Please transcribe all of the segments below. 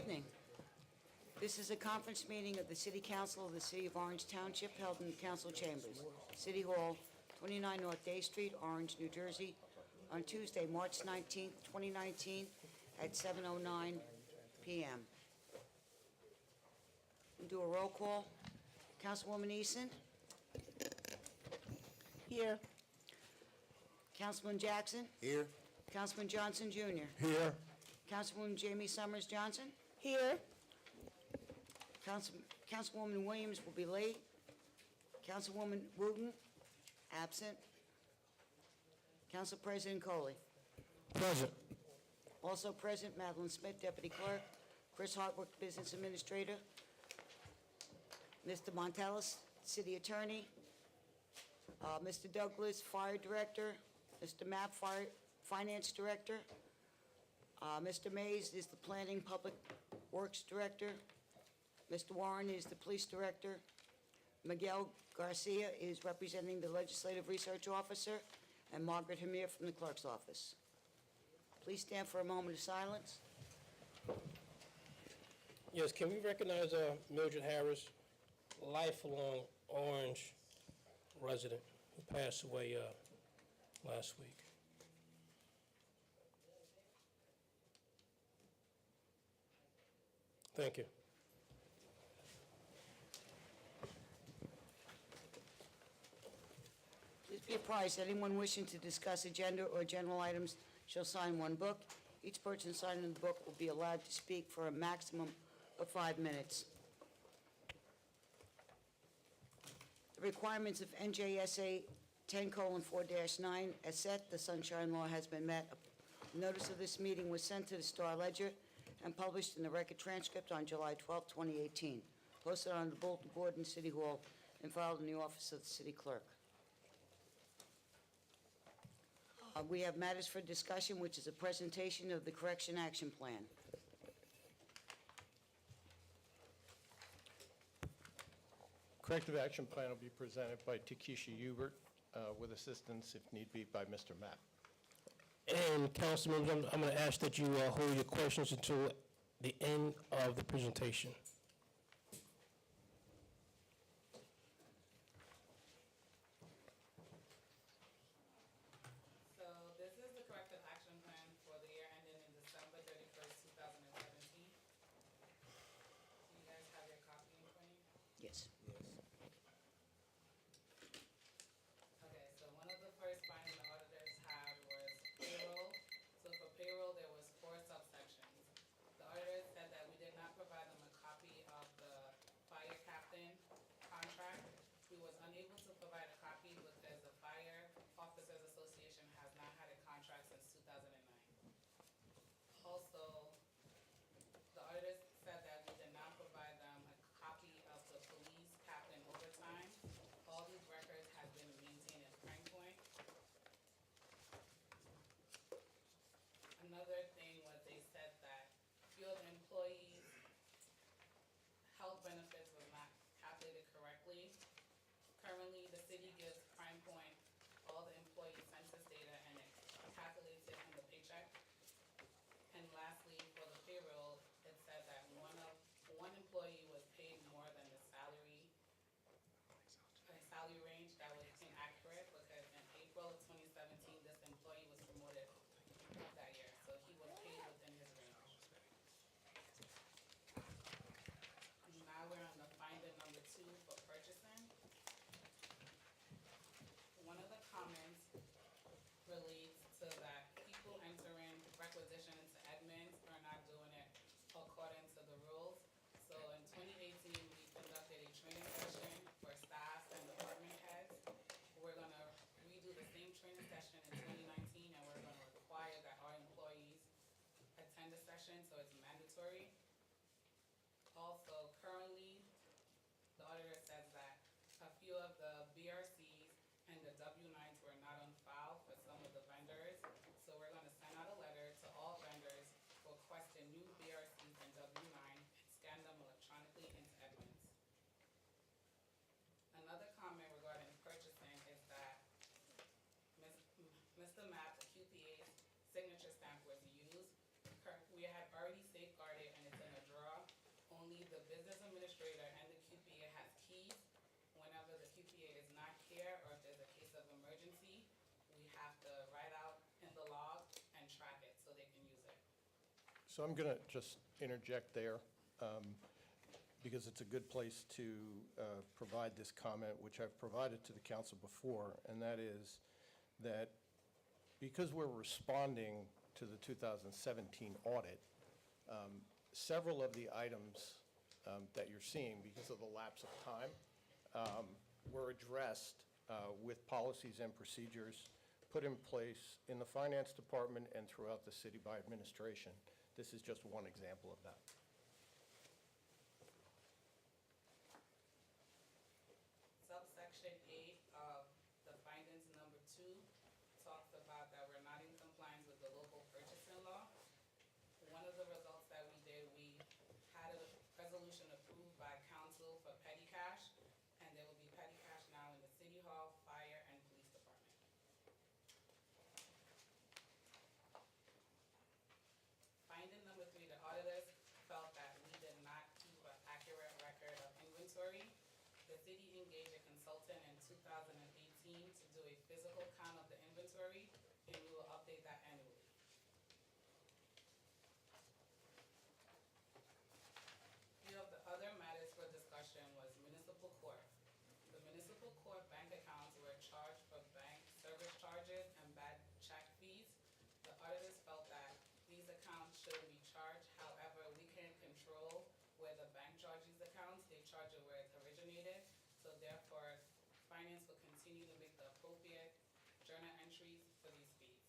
evening. This is a conference meeting of the City Council of the City of Orange Township held in the council chambers, City Hall, 29 North Day Street, Orange, New Jersey, on Tuesday, March 19th, 2019, at 7:09 p.m. We'll do a roll call. Councilwoman Eason? Here. Councilman Jackson? Here. Councilman Johnson Jr.? Here. Councilwoman Jamie Summers Johnson? Here. Councilwoman Williams will be late. Councilwoman Wooten, absent. Council President Coley. Present. Also present, Madeline Smith, Deputy Clerk. Chris Hartwick, Business Administrator. Mr. Montellis, City Attorney. Mr. Douglas, Fire Director. Mr. Mapp, Finance Director. Mr. Mays is the Planning Public Works Director. Mr. Warren is the Police Director. Miguel Garcia is representing the Legislative Research Officer, and Margaret Hamir from the Clerk's Office. Please stand for a moment of silence. Yes, can we recognize Mildred Harris, lifelong Orange resident who passed away last week? Thank you. Please be apprised, anyone wishing to discuss agenda or general items shall sign one book. Each person signing the book will be allowed to speak for a maximum of 5 minutes. The requirements of NJSA 10:4-9 as set, the Sunshine Law has been met. Notice of this meeting was sent to the Star Ledger and published in the Record Transcript on July 12, 2018, posted on the bulletin board in City Hall and filed in the office of the City Clerk. We have matters for discussion, which is a presentation of the Correction Action Plan. Corrective action plan will be presented by Takesha Hubert with assistance, if need be, by Mr. Mapp. And council members, I'm going to ask that you hold your questions until the end of the presentation. So this is the corrective action plan for the year ending in December 31st, 2017. Do you guys have your copy in front of you? Yes. Okay, so one of the first findings the auditors had was payroll. So for payroll, there was 4 subsections. The auditors said that we did not provide them a copy of the fire captain contract. We was unable to provide a copy because the Fire Officers Association has not had a contract since 2009. Also, the auditors said that we did not provide them a copy of the police captain overtime. All these records have been maintained at Prime Point. Another thing was they said that few of the employees' health benefits was not calculated correctly. Currently, the city gives Prime Point all the employee census data and it calculates it in the paycheck. And lastly, for the payroll, it said that one employee was paid more than the salary range. That was inaccurate because in April of 2017, this employee was promoted that year, so he was paid within his range. Now we're on the finder number 2 for purchasing. One of the comments relates to that people entering requisition into Edmunds are not doing it according to the rules. So in 2018, we conducted a training session for staff and department heads. We're gonna redo the same training session in 2019, and we're gonna require that our employees attend the session, so it's mandatory. Also, currently, the auditor says that a few of the BRCs and the W-9s were not on file for some of the vendors. So we're gonna send out a letter to all vendors requesting new BRCs and W-9 and scan them electronically into Edmunds. Another comment regarding purchasing is that Mr. business administrator and the QPA has keys. Whenever the QPA is not here or if there's a case of emergency, we have to write out in the log and track it so they can use it. So I'm going to just interject there, because it's a good place to provide this comment, which I've provided to the council before, and that is that because we're responding to the 2017 audit, several of the items that you're seeing, because of the lapse of time, were addressed with policies and procedures put in place in the finance department and throughout the city by administration. This is just one example of that. Subsection 8 of the findings number 2 talks about that we're not in compliance with the local purchasing law. One of the results that we did, we had a resolution approved by council for petty cash, and there will be petty cash now in the city hall, fire, and police department. Finding number 3, the auditors felt that we did not keep an accurate record of inventory. The city engaged a consultant in 2018 to do a physical count of the inventory, and we will update that annually. Few of the other matters for discussion was municipal court. The municipal court bank accounts were charged for bank service charges and bad check fees. The auditors felt that these accounts shouldn't be charged. However, we can't control where the bank charges these accounts. They charge it where it originated. So therefore, finance will continue to make the appropriate journal entries for these fees.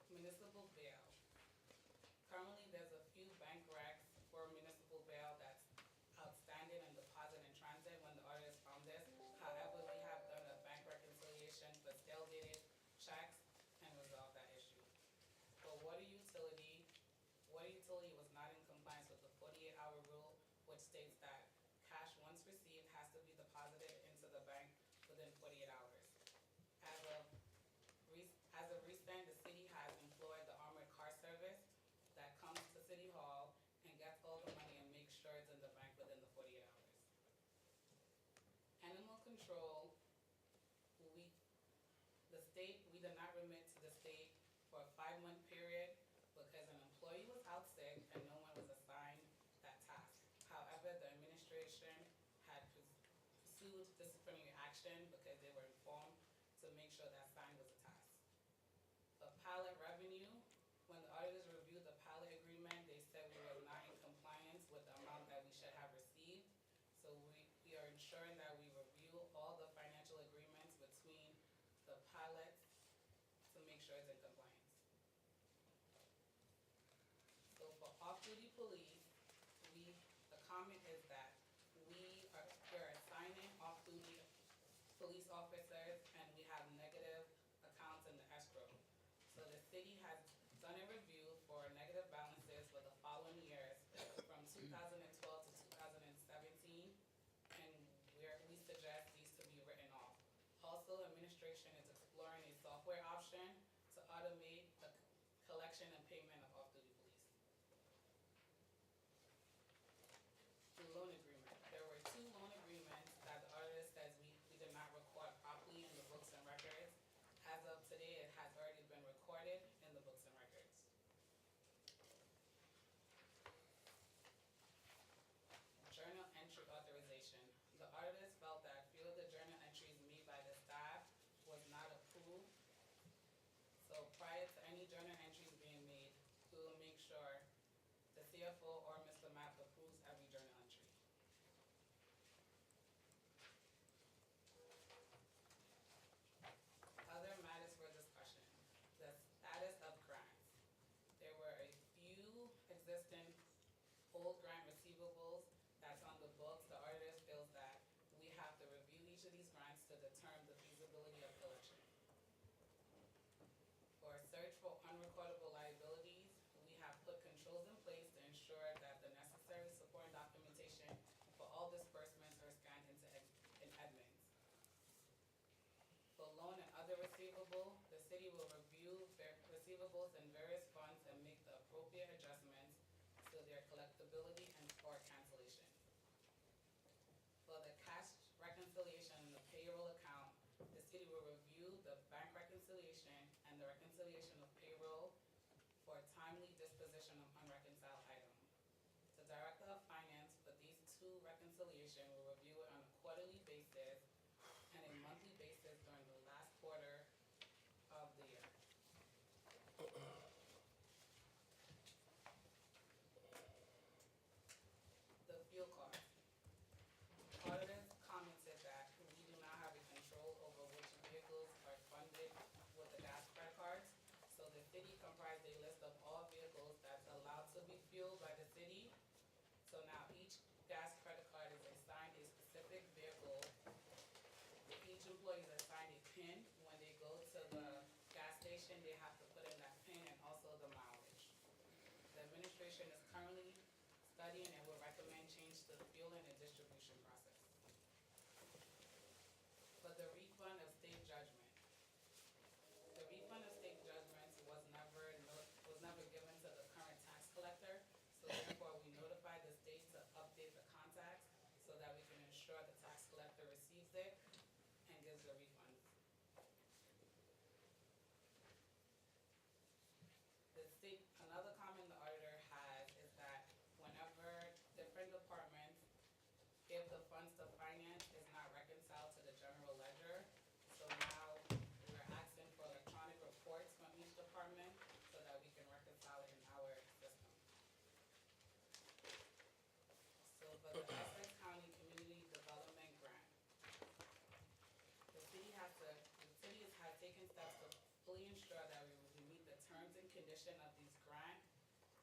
Municipal bail. Currently, there's a few bank recs for municipal bail that's outstanding and deposit in transit when the auditors found this. However, we have done a bank reconciliation for stale dated checks and resolved that issue. For water utility was not in compliance with the 48-hour rule, which states that cash once received has to be deposited into the bank within 48 hours. As of recent, the city has employed the armored car service that comes to City Hall and gets all the money and makes sure it's in the bank within the 48 hours. Animal control, we did not remit to the state for a 5-month period because an employee was out sick and no one was assigned that task. However, the administration had pursued disciplinary action because they were informed to make sure that sign was a task. The pilot revenue, when the auditors reviewed the pilot agreement, they said we were not in compliance with the amount that we should have received. So we are ensuring that we review all the financial agreements between the pilots to make sure it's in compliance. So for off-duty police, the comment is that we're assigning off-duty police officers and we have negative accounts in the escrow. So the city has done a review for negative balances for the following years from 2012 to 2017, and we suggest these to be written off. Also, administration is exploring a software option to automate the collection and payment of off-duty police. The loan agreement. There were 2 loan agreements that the auditor says we did not record properly in the books and records. As of today, it has already been recorded in the books and records. Journal entry authorization. The auditors felt that few of the journal entries made by the staff was not approved. So prior to any journal entries being made, we will make sure the CFO or Mr. Mapp approves every journal entry. Other matters for discussion. The status of grants. There were a few existing old grant receivables that's on the books. The auditor feels that we have to review each of these grants to determine the feasibility of collection. For search for unrecordable liabilities, we have put controls in place to ensure that the necessary support and documentation for all disbursements are scanned into Edmunds. For loan and other receivable, the city will review receivables in various funds and make the appropriate adjustment to their collectability and or cancellation. For the cash reconciliation and the payroll account, the city will review the bank reconciliation and the reconciliation of payroll for timely disposition of unreconciled items. The Director of Finance for these two reconciliation will review it on a quarterly basis and a monthly basis during the last quarter of the year. The fuel cost. Auditors commented that we do not have a control over which vehicles are funded with the gas credit cards. So the city comprised a list of all vehicles that's allowed to be fueled by the city. So now each gas credit card is assigned a specific vehicle. Each employee is assigned a PIN. When they go to the gas station, they have to put in that PIN and also the mileage. The administration is currently studying and will recommend change to the fueling and distribution process. For the refund of state judgment. The refund of state judgments was never given to the current tax collector, so therefore we notify the state to update the contacts so that we can ensure the tax collector receives it and gives the refunds. Another comment the auditor has is that whenever different departments give the funds to finance, is not reconciled to the general ledger. So now we're asking for electronic reports from each department so that we can reconcile it in our system. So for the Essex County Community Development Grant, the city has taken steps to fully ensure that we meet the terms and condition of these grants,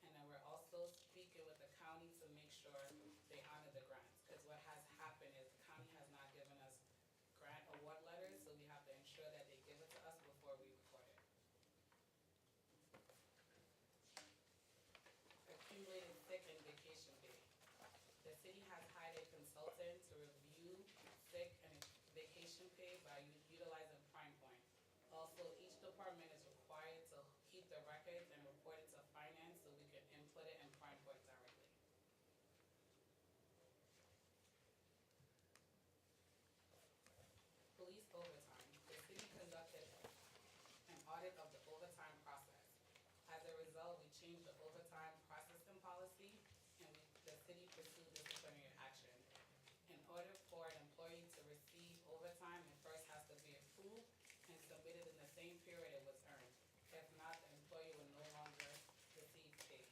and then we're also speaking with the county to make sure they honor the grants. Because what has happened is the county has not given us grant award letters, so we have to ensure that they give it to us before we record it. Accumulated sick and vacation pay. The city has hired a consultant to review sick and vacation pay by utilizing PrimePoint. Also, each department is required to keep the records and report it to finance so we can input it in PrimePoint directly. Police overtime. The city conducted an audit of the overtime process. As a result, we changed the overtime processing policy and the city pursued disciplinary action. In order for an employee to receive overtime, it first has to be approved and submitted in the same period it was earned. If not, the employee will no longer receive pay.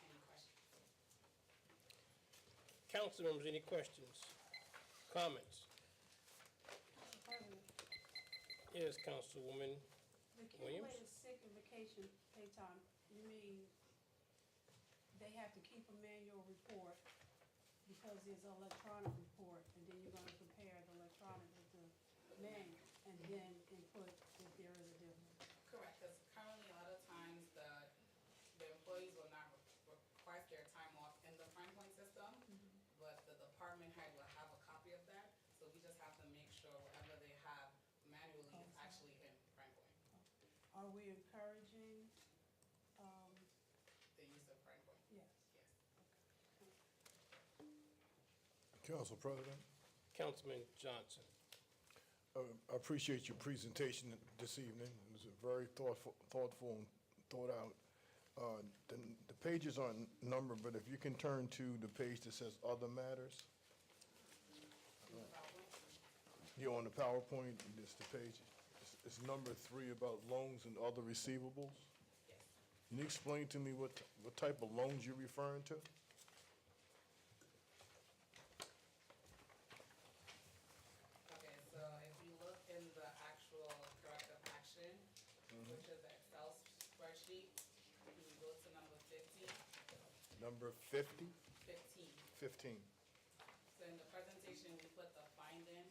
Any questions? Council members, any questions, comments? President, Yes, Councilwoman the Williams? accumulated sick and vacation pay time, you mean they have to keep a manual report because it's an electronic report, and then you're gonna compare the electronic with the manual, and then input if there is a difference? Correct, because currently a lot of times the employees will not request their time off in the PrimePoint system, but the department head will have a copy of that, so we just have to make sure whatever they have manually is actually in PrimePoint, Are we encouraging, the use of PrimePoint, yes, yes. Council President, Councilman Johnson. I appreciate your presentation this evening. It was a very thoughtful and thought out. The pages aren't numbered, but if you can turn to the page that says Other Matters. You're on the PowerPoint, and it's the page, it's number 3 about loans and other receivables. Yes. Can you explain to me what type of loans you're referring to? Okay, so if you look in the actual corrective action, which is the Excel spreadsheet, you go to number 15. Number 50? 15. 15. So in the presentation, we put the finding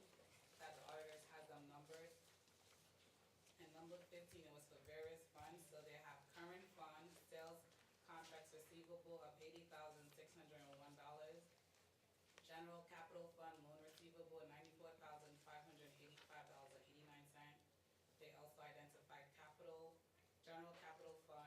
that the auditors has them numbered. And number 15, it was for various funds, so they have current funds, sales contracts receivable of $80,601. General capital fund loan receivable, $94,585.89. They also identified general capital fund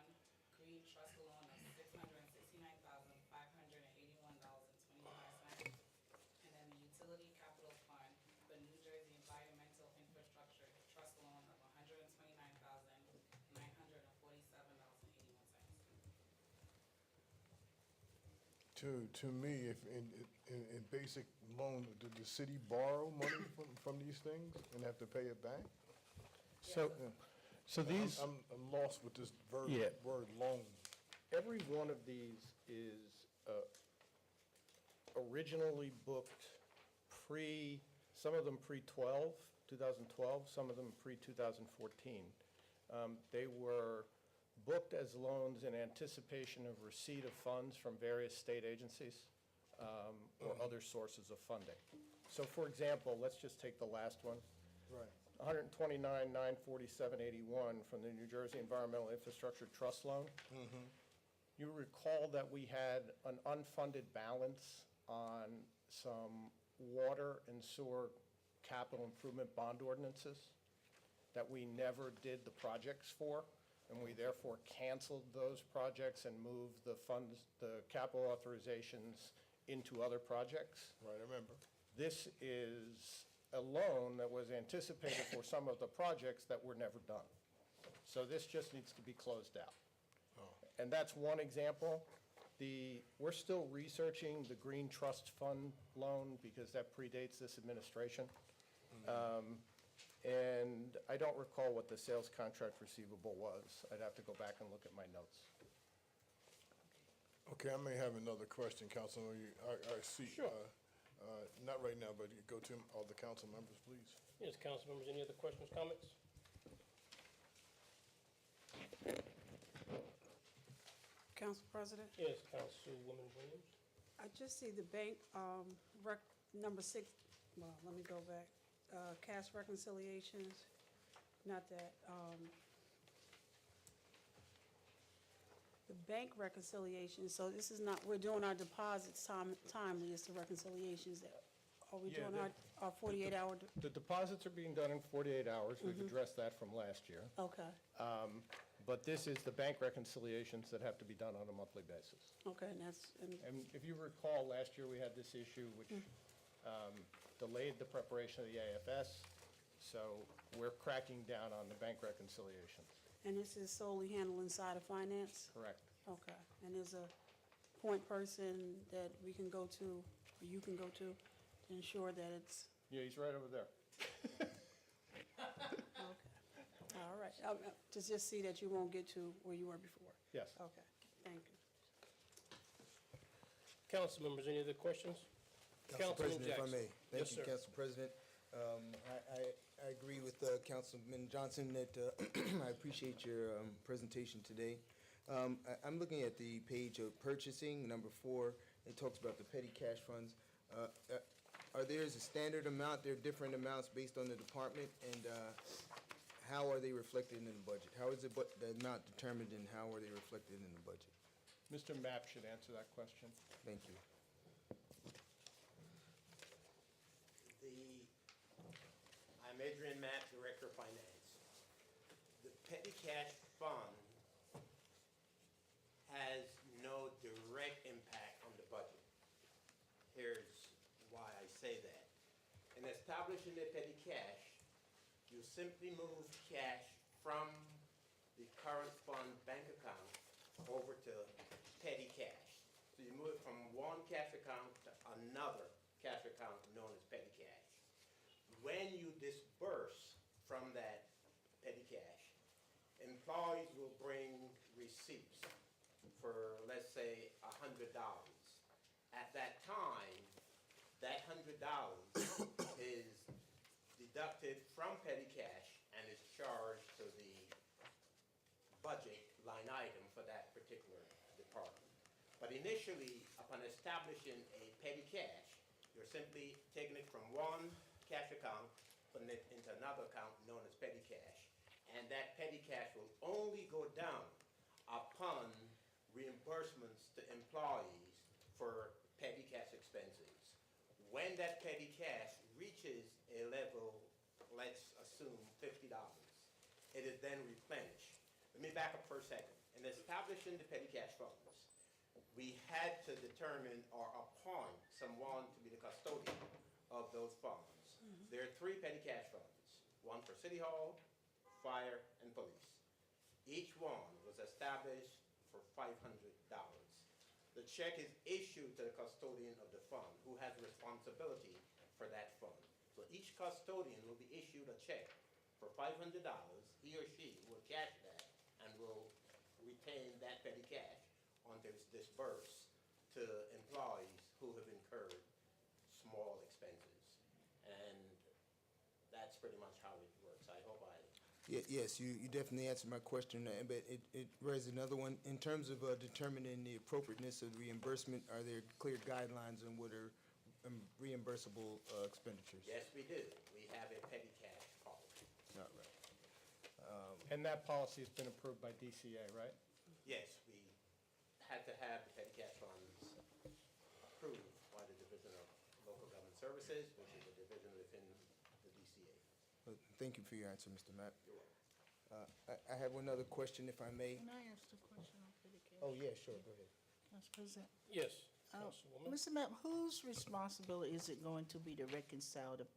To me, if in basic loan, did the city borrow money from these things and have to pay it back? So, so these, I'm lost with this Yeah. word loan. every one of these is originally booked some of them pre-2012, some of them pre-2014. They were booked as loans in anticipation of receipt of funds from various state agencies or other sources of funding. So for example, let's just take the last one. Right. 129,947.81 from the New Jersey Environmental Infrastructure Trust Loan. You recall that we had an unfunded balance on some water and sewer capital improvement bond ordinances that we never did the projects for, and we therefore canceled those projects and moved the funds, the capital authorizations into other projects. Right, I remember. This is a loan that was anticipated for some of the projects that were never done. So this just needs to be closed out. And that's one example. We're still researching the Green Trust Fund loan because that predates this administration. And I don't recall what the sales contract receivable was. I'd have to go back and look at my notes. Okay, I may have another question, Councilman. I see. Sure. Not right now, but you go to all the council members, please. Yes, council members, any other questions, comments? Council President, Yes, Councilwoman Williams. I just see the bank, number 6, well, let me go back. Cash reconciliations, not that, the bank reconciliation, so this is not, we're doing our deposits timely, it's the reconciliations that, are we Yeah, doing our 48-hour, The deposits are being done in 48 hours. We've addressed that from last year. okay, But this is the bank reconciliations that have to be done on a monthly basis. okay, and that's, and And if you recall, last year we had this issue which delayed the preparation of the AFS, so we're cracking down on the bank reconciliations. and this is solely handled inside of finance? Correct. Okay, and there's a point person that we can go to, or you can go to ensure that it's, Yeah, he's right over there. okay. All right, to just see that you won't get to where you were before. Yes. Okay, thank you. Council members, any other questions? Council Councilman President, if I Jackson. may. Yes, Thank you, sir. Council President. I agree with Councilman Johnson that I appreciate your presentation today. I'm looking at the page of purchasing, number 4. It talks about the petty cash funds. Are there a standard amount? There are different amounts based on the department, and how are they reflected in the budget? How is the amount determined, and how are they reflected in the budget? Mr. Mapp should answer that question. Thank you. I'm Adrian Mapp, Director of Finance. The petty cash fund has no direct impact on the budget. Here's why I say that. In establishing the petty cash, you simply move cash from the current fund bank account over to petty cash. So you move it from one cash account to another cash account known as petty cash. When you disburse from that petty cash, employees will bring receipts for, let's say, $100. At that time, that $100 is deducted from petty cash and is charged to the budget line item for that particular department. But initially, upon establishing a petty cash, you're simply taking it from one cash account, putting it into another account known as petty cash. And that petty cash will only go down upon reimbursements to employees for petty cash expenses. When that petty cash reaches a level, let's assume $50, it is then replenished. Let me back up for a second. In establishing the petty cash funds, we had to determine or appoint someone to be the custodian of those funds. There are 3 petty cash funds, one for City Hall, Fire, and Police. Each one was established for $500. The check is issued to the custodian of the fund, who has responsibility for that fund. So each custodian will be issued a check for $500. He or she will cash that and will retain that petty cash until it's dispersed to employees who have incurred small expenses. And that's pretty much how it works. I hope I Yes, you definitely answered my question, but it raises another one. In terms of determining the appropriateness of the reimbursement, are there clear guidelines on what are reimbursable expenditures? Yes, we do. We have a petty cash policy. All right. And that policy has been approved by DCA, right? Yes, we had to have the petty cash funds approved by the Division of Local Government Services, which is a division within the DCA. Well, thank you for your answer, Mr. Mapp. You're welcome. I have one other question, if I may. Can I ask a question on petty cash? Oh, yeah, sure, go ahead. Council President? Yes, Uh, Councilwoman. Mr. Mapp, whose responsibility is it going to be to reconcile the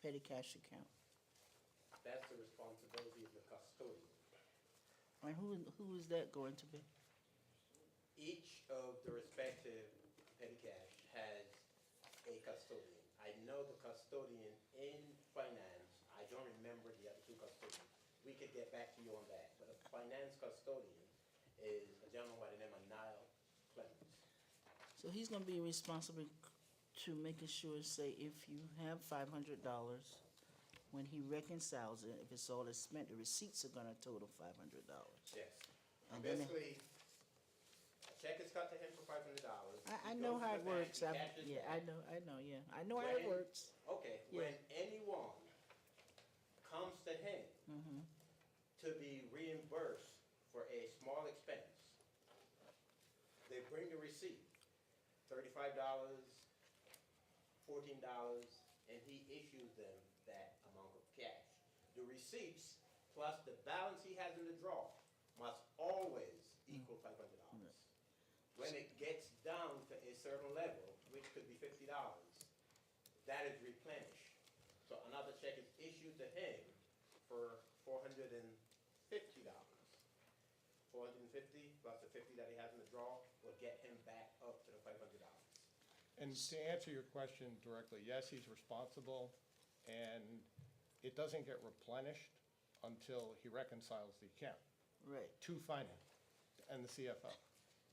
petty cash account? That's the responsibility of the custodian. And who is that going to be? Each of the respective petty cash has a custodian. I know the custodian in finance, I don't remember the other two custodians. We could get back to you on that, but a finance custodian is a gentleman by the name of Niall Clemens. So he's gonna be responsible to making sure, say, if you have $500, when he reconciles it, if it's all is spent, the receipts are gonna total $500. Yes. And then- Basically, a check is cut to him for $500. I He know goes to how the it bank, works. he cashes Yeah, that. I know how it When- works. Okay, Yeah. when anyone comes to him Mm-hmm. to be reimbursed for a small expense, they bring the receipt, $35, $14, and he issues them that amount of cash. The receipts plus the balance he has in the drawer must always equal $500. When it gets down to a certain level, which could be $50, that is replenished. So another check is issued to him for $450. 450 plus the 50 that he has in the drawer will get him back up to the $500. And to answer your question directly, yes, he's responsible, and it doesn't get replenished until he reconciles the account Right. to finance and the CFO.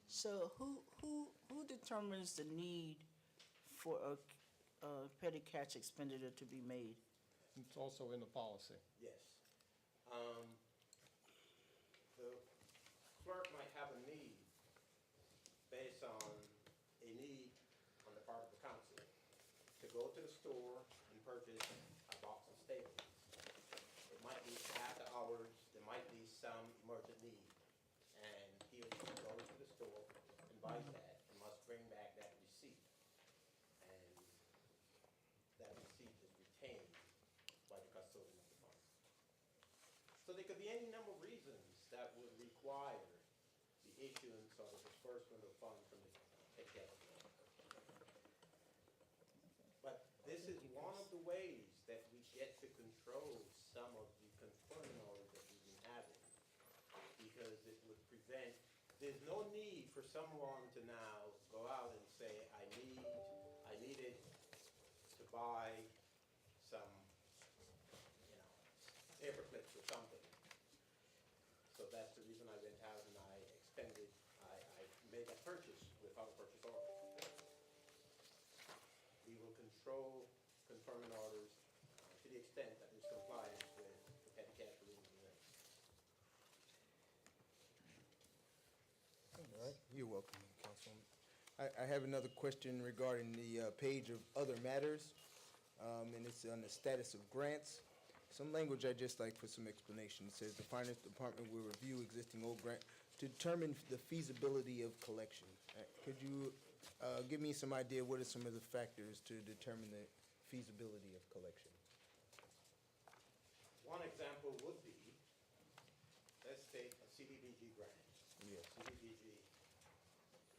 So who determines the need for a petty cash expenditure to be made? It's also in the policy. Yes. The clerk might have a need based on a need on the part of the council to go to the store and purchase a box of staples. It might be after hours, there might be some emergent need, and he or she goes to the store and buys that and must bring back that receipt. And that receipt is retained by the custodian of the fund. So there could be any number of reasons that would require the issuance or the disbursement of funds from the petty cash account. But this is one of the ways that we get to control some of the confinement orders that we've been having, because it would prevent, there's no need for someone to now go out and say, I needed to buy some, paper clips or something. So that's the reason I went out and I made that purchase without a purchase order. We will control confirming orders to the extent that there's compliance with the petty cash rules and regs. All right, you're welcome, Councilwoman. I have another question regarding the page of other matters, and it's on the status of grants. Some language I'd just like for some explanation. It says the Finance Department will review existing old grant to determine the feasibility of collection. Could you give me some idea, what are some of the factors to determine the feasibility of collection? One example would be, let's take a CDBG grant. Yes. CDBG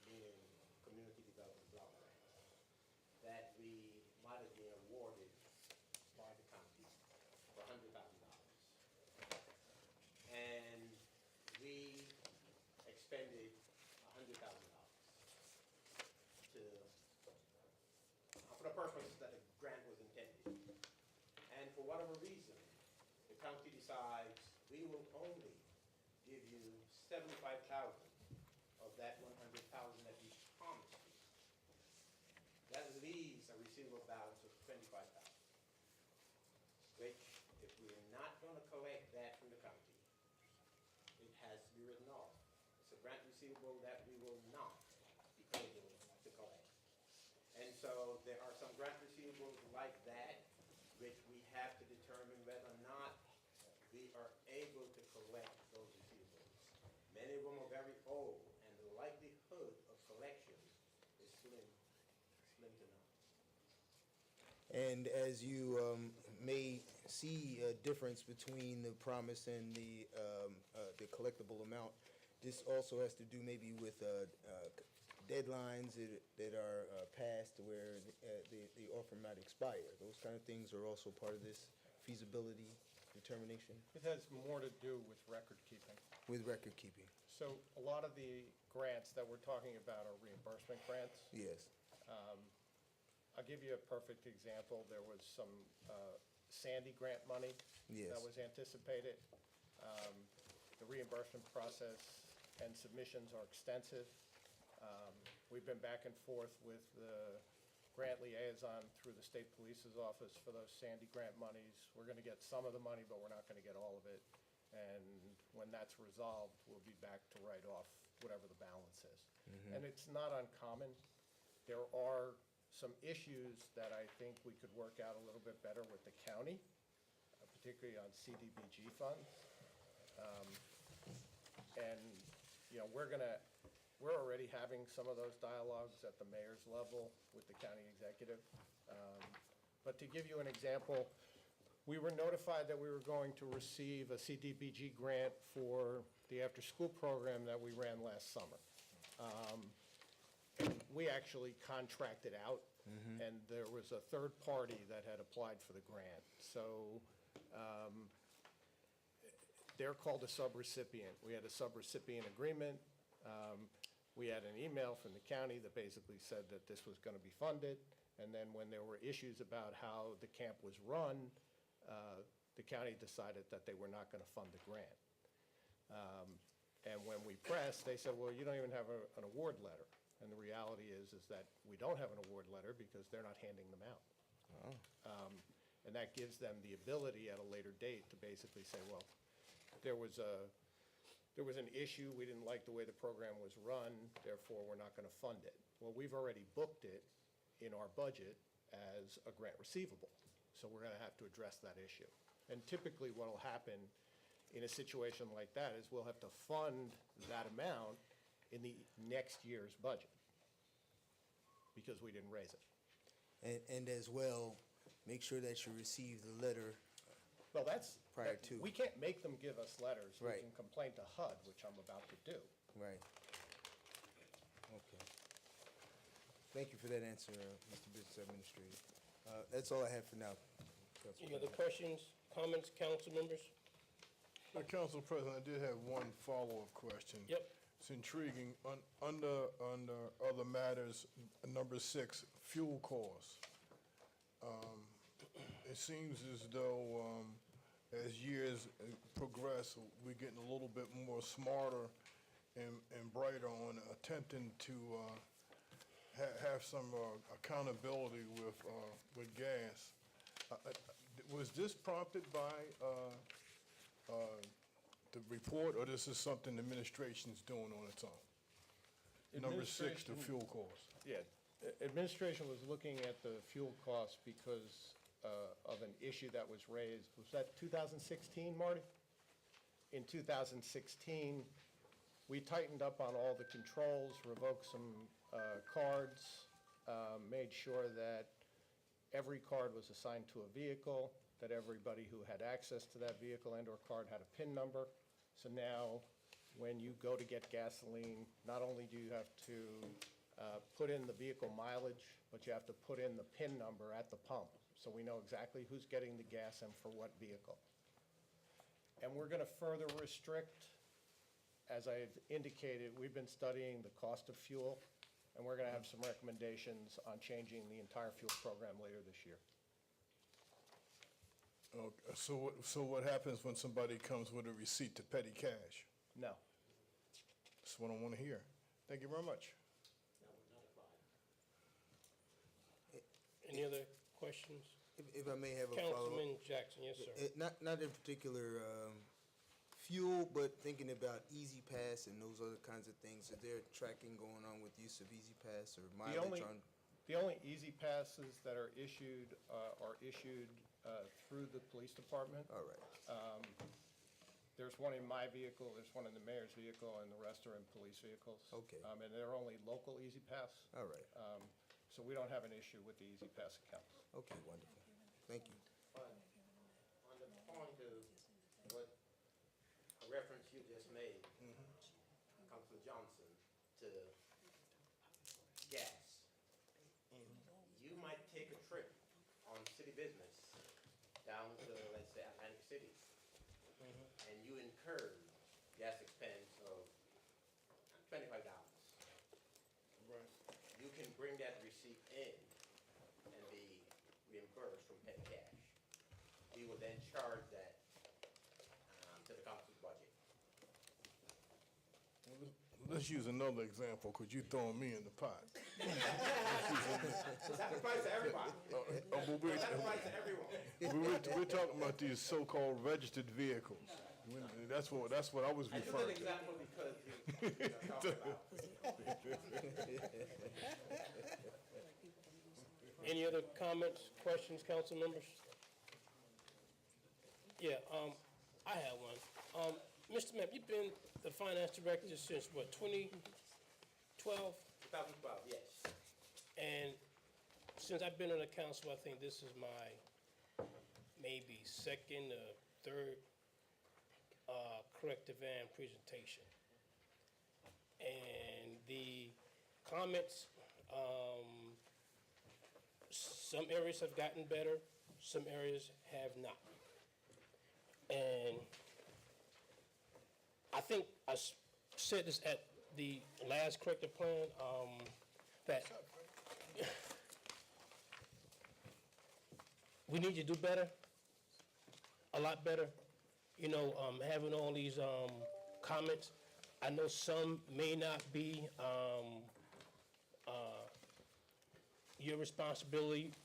being Community Development Block Grant, that we might have been awarded by the county for $100,000. And we expended $100,000. decides we will only give you 75,000 of that 100,000 that we promised you, that leaves a receivable balance of 25,000, which, if we're not going to collect that from the county, it has to be written off. It's a grant receivable that we will not be able to collect. And so there are some grant receivables like that, which we have to determine whether or not we are able to collect those receivables. Many of them are very old, and the likelihood of collection is slim to none. And as you may see a difference between the promise and the collectible amount, this also has to do maybe with deadlines that are passed where the offer might expire. Those kind of things are also part of this feasibility determination It has more to do with record keeping. with record keeping. So a lot of the grants that we're talking about are reimbursement grants. Yes. I'll give you a perfect example. There was some Sandy grant money Yes. that was anticipated. The reimbursement process and submissions are extensive. We've been back and forth with the grant liaison through the state police's office for those Sandy grant monies. We're going to get some of the money, but we're not going to get all of it. And when that's resolved, we'll be back to write off whatever the balance is. And it's not uncommon. There are some issues that I think we could work out a little bit better with the county, particularly on CDBG funds. And, you know, we're already having some of those dialogues at the mayor's level with the county executive. But to give you an example, we were notified that we were going to receive a CDBG grant for the after-school program that we ran last summer. And we actually contracted out, and there was a third party that had applied for the grant. So they're called a subrecipient. We had a subrecipient agreement. We had an email from the county that basically said that this was going to be funded. And then when there were issues about how the camp was run, the county decided that they were not going to fund the grant. And when we pressed, they said, well, you don't even have an award letter. And the reality is that we don't have an award letter because they're not handing them out. And that gives them the ability at a later date to basically say, well, there was an issue, we didn't like the way the program was run, therefore we're not going to fund it. Well, we've already booked it in our budget as a grant receivable, so we're going to have to address that issue. And typically what will happen in a situation like that is we'll have to fund that amount in the next year's budget because we didn't raise it. And as well, make sure that you receive the letter. Well, that's, Prior to. we can't make them give us letters. Right. We can complain to HUD, which I'm about to do. Right. Okay. Thank you for that answer, Mr. Business Administrator. That's all I have for now. Council Any other President. questions, comments, council members? Council President, I did have one follow-up question. Yep. It's intriguing. Under other matters, number 6, fuel costs. It seems as though as years progress, we're getting a little bit more smarter and brighter on attempting to have some accountability with gas. Was this prompted by the report, or this is something the administration's doing on its own? Number 6, the Administration- fuel costs. Yeah, administration was looking at the fuel costs because of an issue that was raised. Was that 2016, Marty? In 2016, we tightened up on all the controls, revoked some cards, made sure that every card was assigned to a vehicle, that everybody who had access to that vehicle and/or card had a PIN number. So now, when you go to get gasoline, not only do you have to put in the vehicle mileage, but you have to put in the PIN number at the pump, so we know exactly who's getting the gas and for what vehicle. And we're going to further restrict, as I've indicated, we've been studying the cost of fuel, and we're going to have some recommendations on changing the entire fuel program later this year. Okay, so what happens when somebody comes with a receipt to petty cash? No. That's what I want to hear. Thank you very much. Any other questions? If I may have a follow-up. Councilman Jackson, yes, sir. Not in particular fuel, but thinking about Easy Pass and those other kinds of things. Is there tracking going on with use of Easy Pass or mileage on? The only easy passes that are issued through the police department. All right. There's one in my vehicle, there's one in the mayor's vehicle, and the rest are in police vehicles. Okay. And they're only local Easy Pass. All right. So we don't have an issue with the Easy Pass accounts. Okay, wonderful. Thank you. But on the point of what a reference you just made, Councilor Johnson, to gas. You might take a trip on city business down to, let's say, Atlantic City, and you incur gas expense of $25. Right. You can bring that receipt in and be reimbursed from petty cash. We will then charge that to the council's budget. Let's use another example, because you throwing me in the pot. That applies to everybody. But That applies to everyone. we're talking about these so-called registered vehicles. That's what I was I use an referring to. example because you talked about. Any other comments, questions, council members? Yeah, I have one. Mr. Mapp, you've been the finance director since, what, 2012? 2012, yes. And since I've been on the council, I think this is my maybe second or third corrective and presentation. And the comments, some areas have gotten better, some areas have not. And I think I said this at the last corrective plan, that we need to do better, a lot better. You know, having all these comments, I know some may not be your responsibility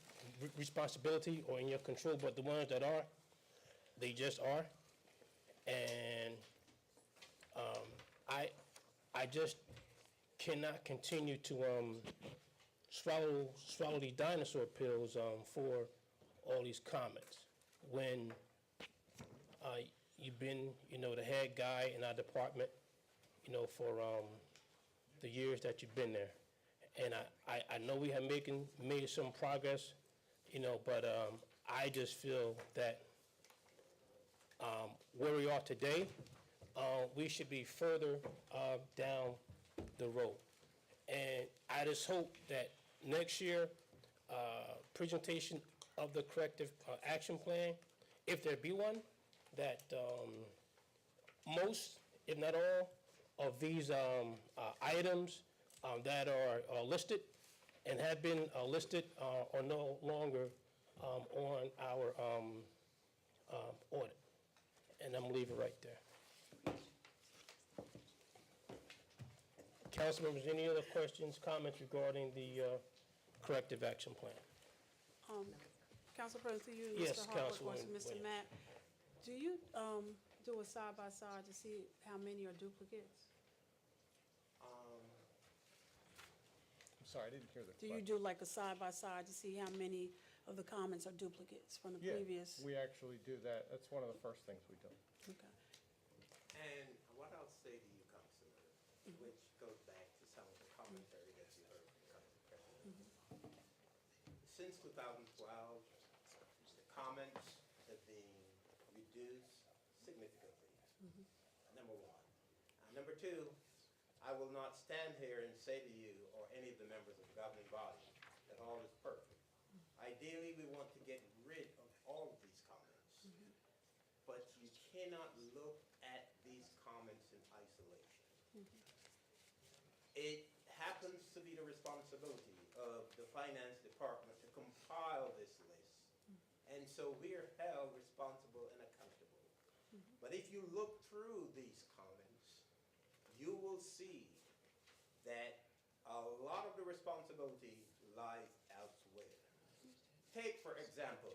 or in your control, but the ones that are, they just are. And I just cannot continue to swallow these dinosaur pills for all these comments when you've been, you know, the head guy in our department, you know, for the years that you've been there. And I know we have made some progress, you know, but I just feel that where we are today, we should be further down the road. And I just hope that next year, presentation of the corrective action plan, if there be one, that most, if not all, of these items that are listed and have been listed are no longer on our audit. And I'm leaving it right there. Council members, any other questions, comments regarding the corrective action plan? Council President, to you, Yes, Mr. Harwood, Councilwoman question, Mr. Williams. Matt, do you do a side-by-side to see how many are duplicates? I'm sorry, I didn't hear the Do question. you do like a side-by-side to see how many of the comments are duplicates from the previous? Yeah, we actually do that. That's one of the first things we do. Okay. And what I'll say to you, Councilor, which goes back to some of the commentary that you heard from Council President. Since 2012, the comments have been reduced significantly, number one. Number two, I will not stand here and say to you or any of the members of the governing body that all is perfect. Ideally, we want to get rid of all of these comments. But you cannot look at these comments in isolation. It happens to be the responsibility of the finance department to compile this list. And so we are held responsible But if you look through these comments, you will see that a lot of the responsibility lies elsewhere. Take, for example,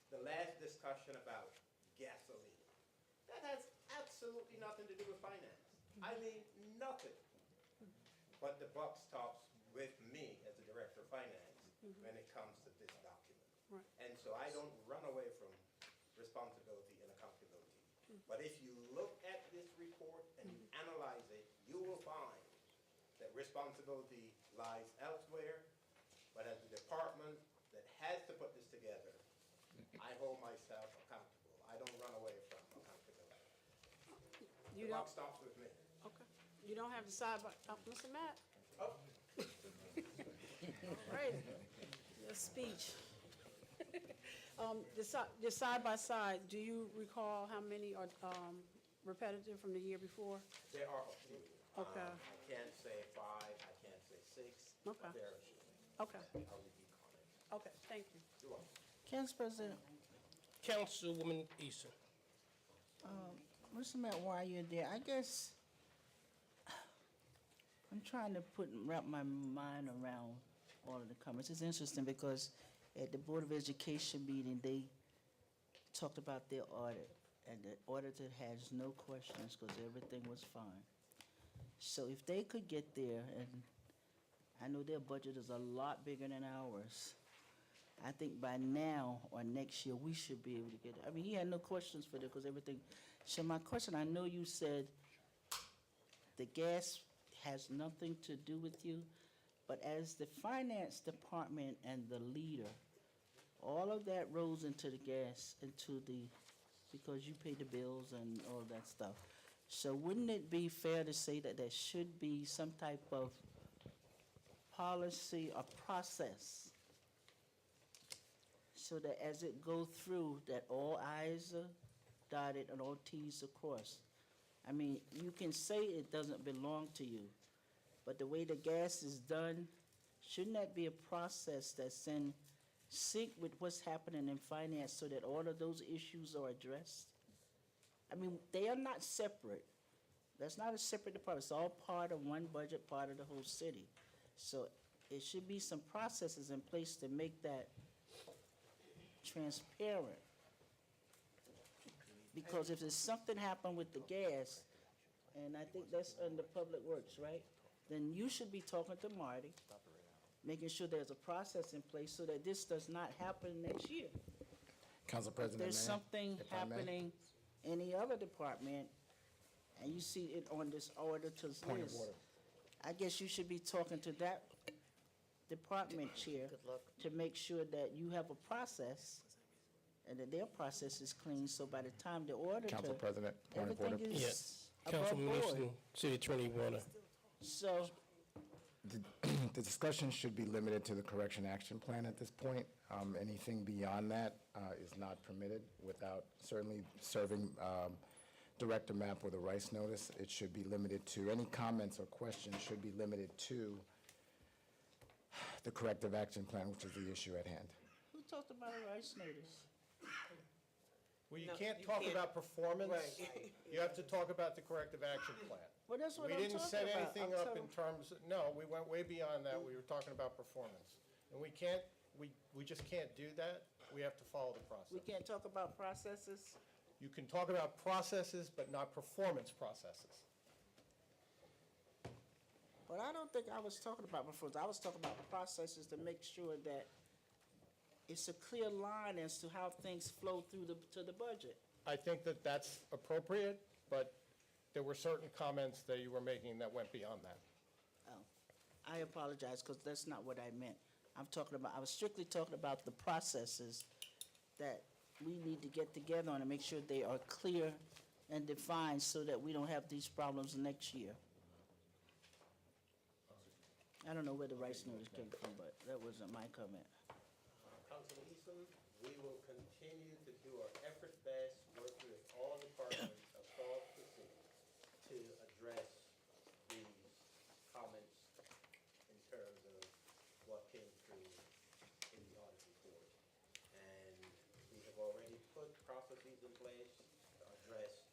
the last discussion about gasoline. That has absolutely nothing to do with finance. I mean, nothing. But the buck stops with me as the director of finance when it comes to this document. Right. And so I don't run away from responsibility and accountability. But if you look at this report and you analyze it, you will find that responsibility lies elsewhere. But as the department that has to put this together, I hold myself accountable. I don't run away from accountability. You The don't, buck stops with me. okay. You don't have to side by, Mr. Matt? Oh. Right, your speech. The side by side, do you recall how many are repetitive from the year before? There are a few. Okay. I can't say 5, I can't say 6. Okay. But there are a few. Okay, I'll review comments. okay, thank you. You're welcome. Council President, Councilwoman Eason. Mr. Matt, while you're there, I guess I'm trying to wrap my mind around all of the comments. It's interesting because at the Board of Education meeting, they talked about their audit, and the auditor has no questions because everything was fine. So if they could get there, and I know their budget is a lot bigger than ours, I think by now or next year, we should be able to get, I mean, he had no questions for that because everything. So my question, I know you said the gas has nothing to do with you, but as the finance department and the leader, all of that rolls into the gas, because you pay the bills and all that stuff. So wouldn't it be fair to say that there should be some type of policy or process so that as it go through, that all I's are dotted and all T's are crossed? I mean, you can say it doesn't belong to you, but the way the gas is done, shouldn't that be a process that's in sync with what's happening in finance so that all of those issues are addressed? I mean, they are not separate. That's not a separate department. It's all part of one budget, part of the whole city. So it should be some processes in place to make that transparent. Because if there's something happened with the gas, and I think that's under Public Works, right? Then you should be talking to Marty, making sure there's a process in place so that this does not happen next year. Council If President, there's may I? something If I may? happening in any other department, and you see it on this auditor's Point of list, order. I guess you should be talking to that department chair to make sure that you have a process and that their process is clean, so by the time the auditor, Council President, point of order. everything Yeah. is above Councilwoman board. Eason, City Attorney Warner. So, The discussion should be limited to the correction action plan at this point. Anything beyond that is not permitted without certainly serving Director Mapp with a rice notice. It should be limited to, any comments or questions should be limited to the corrective action plan, which is the issue at hand. who talked about a rice notice? Well, you can't talk about performance. You have to talk about the corrective action plan. Well, that's what We I'm didn't talking set about. anything I'm up in talking- terms, no, we went way beyond that. We were talking about performance. And we can't, we just can't do that. We have to follow the We process. can't talk about processes? You can talk about processes, but not performance processes. But I don't think I was talking about performance. I was talking about processes to make sure that it's a clear line as to how things flow through to the budget. I think that that's appropriate, but there were certain comments that you were making that went beyond that. Oh, I apologize, because that's not what I meant. I was strictly talking about the processes that we need to get together on and make sure they are clear and defined so that we don't have these problems next year. I don't know where the rice notice came from, but that wasn't my comment. Councilman Eason, we will continue to do our effort best, work with all departments across the city to address these comments in terms of what came through in the audit report. And we have already put processes in place to address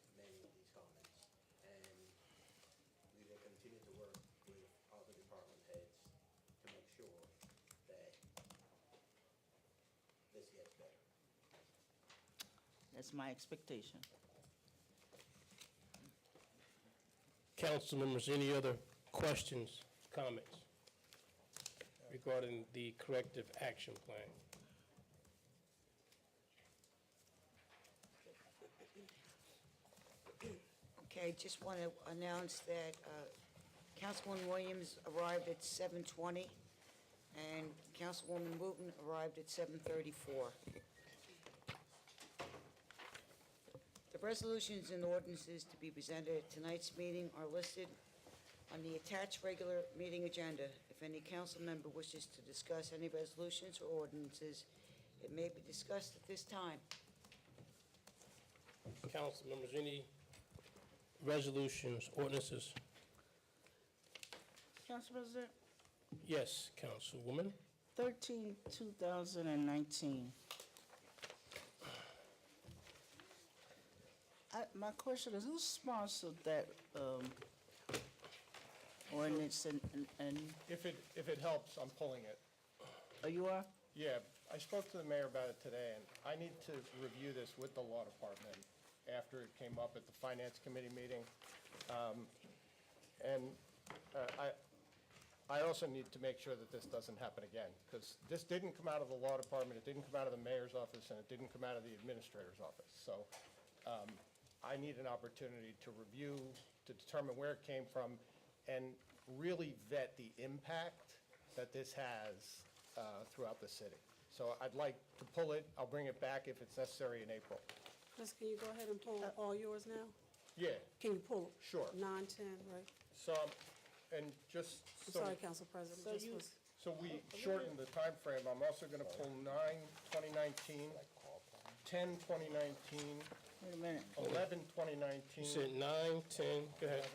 continue to work with other department heads to make sure that this gets better. That's my expectation. Council members, any other questions, comments regarding the corrective action plan? Okay, just want to announce that Councilwoman Williams arrived at 7:20, and Councilwoman Wooten arrived at 7:34. The resolutions and ordinances to be presented at tonight's meeting are listed on the attached regular meeting agenda. If any council member wishes to discuss any resolutions or ordinances, it may be discussed at this time. Council members, any resolutions, ordinances? Council President, Yes, Councilwoman. 13/2019. My question is, who sponsored that ordinance and, If it helps, I'm pulling it. oh, you are? Yeah, I spoke to the mayor about it today, and I need to review this with the law department after it came up at the finance committee meeting. And I also need to make sure that this doesn't happen again, because this didn't come out of the law department, it didn't come out of the mayor's office, and it didn't come out of the administrator's office. So I need an opportunity to review, to determine where it came from, and really vet the impact that this has throughout the city. So I'd like to pull it, I'll bring it back if it's necessary in April. Chris, can you go ahead and pull all yours now? Yeah, Can you pull? Sure. 9, 10, right? so, and just I'm so, sorry, Council President, So just you- was, so we shortened the time frame. I'm also going to pull 9/2019, 10/2019, Wait a minute. 11/2019, You said 9, 10, go ahead.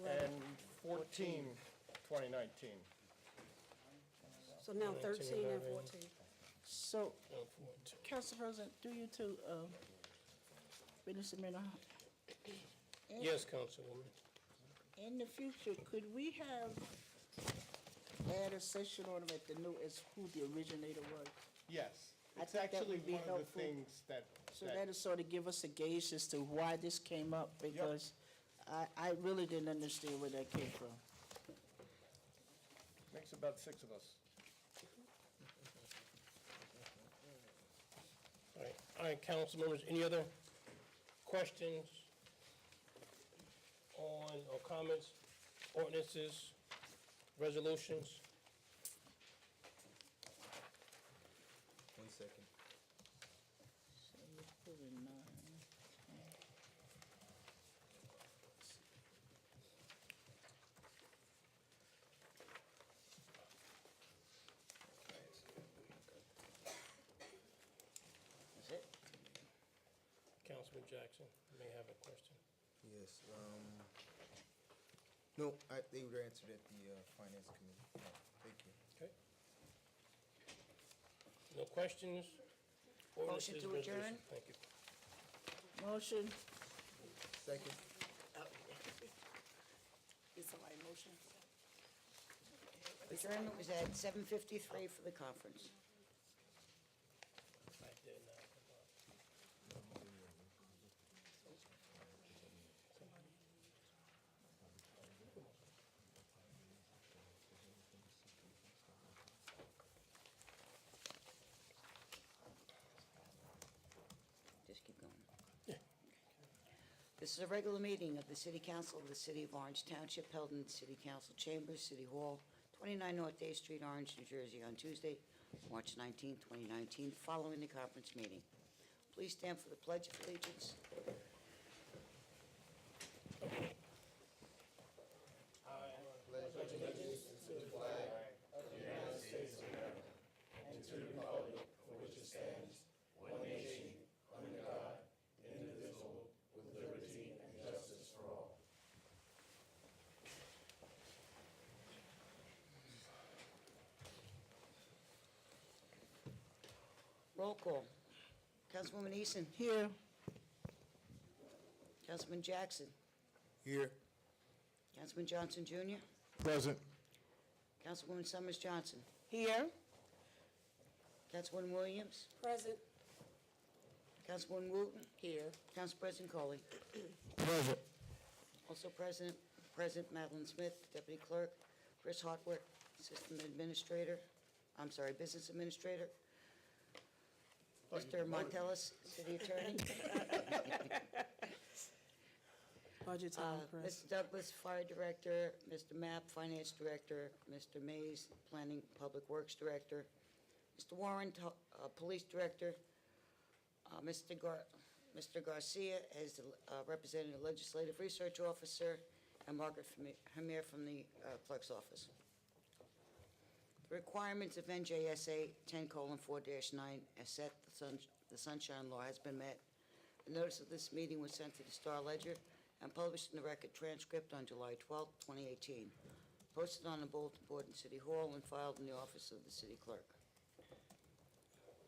and 14/2019. so now 19, 13 and 11. 14. So, 14. Council President, do you two, Business Administrator, Yes, Councilwoman. in the future, could we have add a section on them at the new as who the originator was? Yes. I It's think that actually would be one of the helpful. things that, So that'll sort of give us a gauge as to why this came up, because I really didn't understand where that came from. makes about 6 of us. All right, council members, any other questions on, or comments, ordinances, resolutions? One second. So you put in 9, 10. Is it? Councilman Jackson may have a question. Yes, no, they were answered at the finance committee. No, thank you. Okay. No questions? Motion Ordinances, to adjourn? resolutions? Thank you. Motion, Second. is somebody motion? Adjournment was at 7:53 for the conference. I did not. Just keep going. This is a regular meeting of the City Council of the City of Orange Township held in the City Council Chambers, City Hall, 29 North Day Street, Orange, New Jersey, on Tuesday, March 19, 2019, following the conference meeting. Please stand for the Pledge of Allegiance. Roll call. Councilwoman Eason. Here. Councilman Jackson. Here. Councilman Johnson Jr., Present. Councilwoman Summers Johnson, Here. Councilwoman Williams, Present. Councilwoman Wooten, Here. Council President Coley. Present. Also present Madeline Smith, Deputy Clerk, Chris Hartwick, Business Administrator, Mr. Montellis, City Attorney, Budget time, Chris. Mr. Douglas, Fire Director, Mr. Mapp, Finance Director, Mr. Mays, Planning Public Works Director, Mr. Warren, Police Director, Mr. Garcia as the Representative Legislative Research Officer, and Margaret Hamir from the Clerk's Office. The requirements of NJSA 10:4-9 as set the Sunshine Law has been met. The notice of this meeting was sent to the Star Ledger and published in the Record Transcript on July 12, 2018, posted on the bulletin board in City Hall and filed in the office of the City Clerk.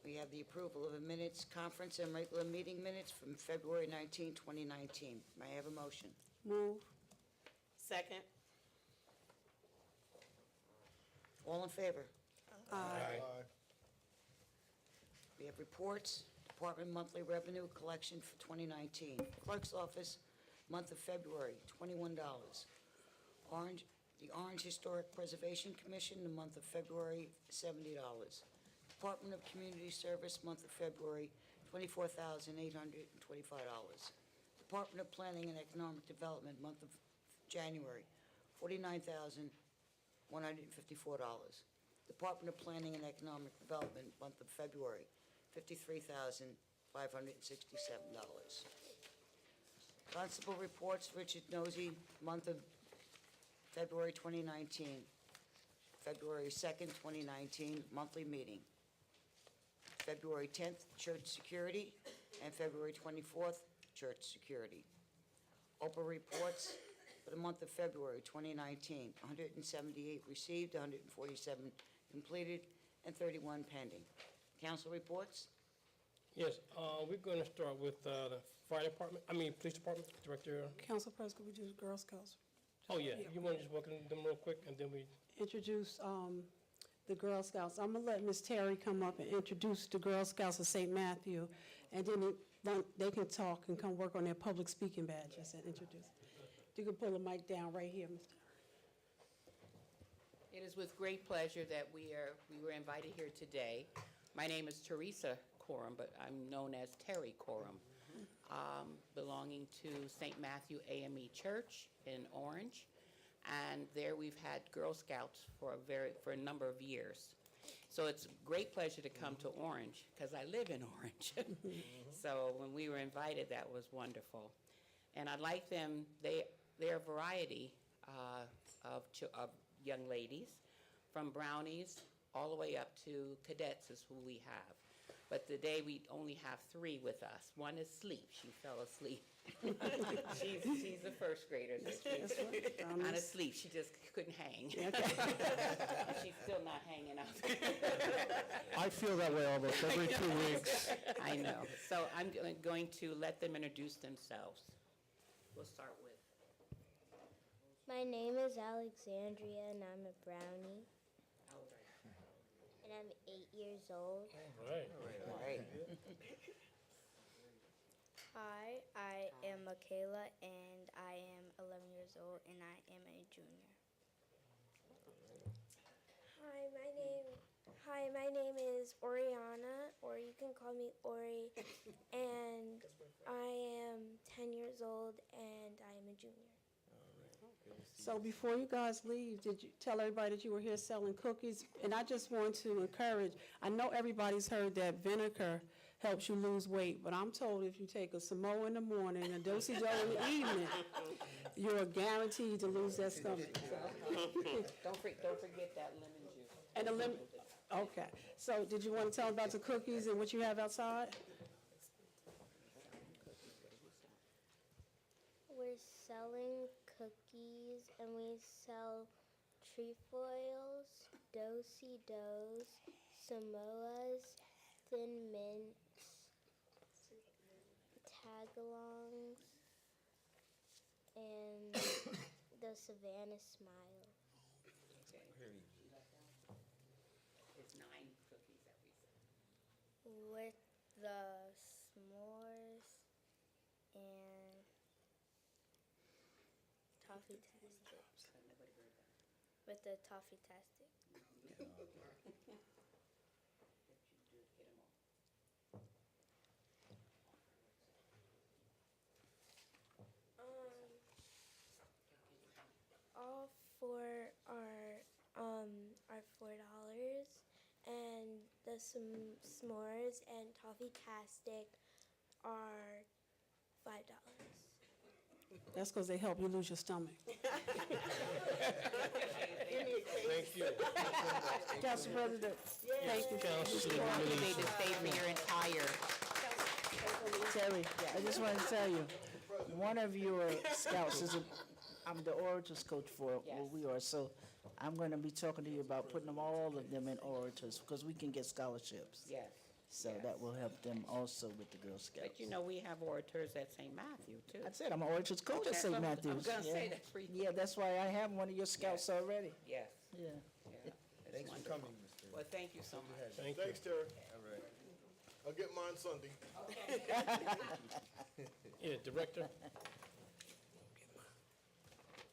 We have the approval of the minutes, conference, and regular meeting minutes from February 19, 2019. May I have a motion? Move. Second. All in favor? Aye. We have reports, Department Monthly Revenue Collection for 2019. Clerk's Office, month of February, $21. The Orange Historic Preservation Commission, the month of February, $70. Department of Community Service, month of February, $24,825. Department of Planning and Economic Development, month of January, $49,154. Department of Planning and Economic Development, month of February, $53,567. Constable reports, Richard Nosey, month of February 2019. February 2nd, 2019, monthly meeting. February 10th, church security, and February 24th, church security. Oprah reports for the month of February 2019, 178 received, 147 completed, and 31 pending. Council reports? Yes, we're going to start with the Police Department, Director. Council President, could we do Girl Scouts? Oh, yeah, you want to just welcome them real quick, and then we, Introduce the Girl Scouts. I'm gonna let Miss Terry come up and introduce the Girl Scouts of St. Matthew, and then they can talk and come work on their public speaking badges and introduce. You can pull the mic down right here, Mr. It is with great pleasure that we were invited here today. My name is Teresa Coram, but I'm known as Terry Coram, belonging to St. Matthew AME Church in Orange. And there we've had Girl Scouts for a number of years. So it's a great pleasure to come to Orange, because I live in Orange. So when we were invited, that was wonderful. And I like them, they're a variety of young ladies, from brownies all the way up to cadets is who we have. But today we only have 3 with us. One is asleep, she fell asleep. She's the first grader. Not asleep, she just couldn't hang. And she's still not hanging up. I feel that way almost every 2 weeks. I know. So I'm going to let them introduce themselves. We'll start with. My name is Alexandria, and I'm a brownie, How old are you? and I'm 8 years old. all right. All right. Hi, I am Michaela, and I am 11 years old, and I am a junior. Hi, my name is Oriana, or you can call me Ori, and I am 10 years old, and I am a junior. So before you guys leave, did you tell everybody that you were here selling cookies? And I just want to encourage, I know everybody's heard that vinegar helps you lose weight, but I'm told if you take a Samoa in the morning and a do-si-do in the evening, you're guaranteed to lose that stomach. Don't forget that lemon juice. And the lemon, okay. So did you want to tell them about the cookies and what you have outside? We're selling cookies, and we sell trefoils, do-si-dos, Samoas, Thin Mints, tagalongs, and the Savannah Smile. Okay. It's 9 cookies that we said. With the s'mores and toffee tastic. Nobody heard that. With the toffee tastic. That you do, hit 'em all. All four are $4, and the s'mores and toffee tastic are $5. That's because they help you lose your stomach. Thank you. Council President, Thank you. They just stay for your entire. Terry, I just want to tell you, one of your scouts is I'm the orators coach for where we are, so I'm going to be talking to you about putting all of them in orators, because we can get scholarships. Yes. So that will help them also with the Girl Scouts. But you know, we have orators at St. Matthew, too. I said I'm an orators coach at That's St. what I'm Matthews. gonna say yeah. that for you. Yeah, that's why I have one of your scouts already. Yes, Yeah. yeah. Thanks for coming, Mr. Well, thank you so much. Thank you. Thanks, Terry. All right. I'll get mine Sunday. Yeah, Director?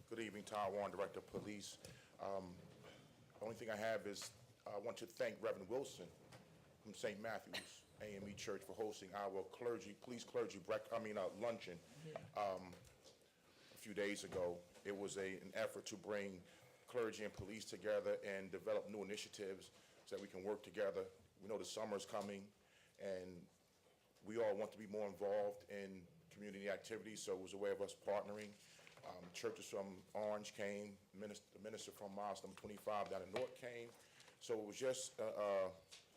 Good evening, Ty Warren, Director of Police. The only thing I have is, I want to thank Reverend Wilson from St. Matthew's AME Church for hosting our police clergy luncheon a few days ago. It was an effort to bring clergy and police together and develop new initiatives so that we can work together. We know the summer's coming, and we all want to be more involved in community activities, so it was a way of us partnering. Churches from Orange came, the minister from Miles number 25 down in North came. So it was just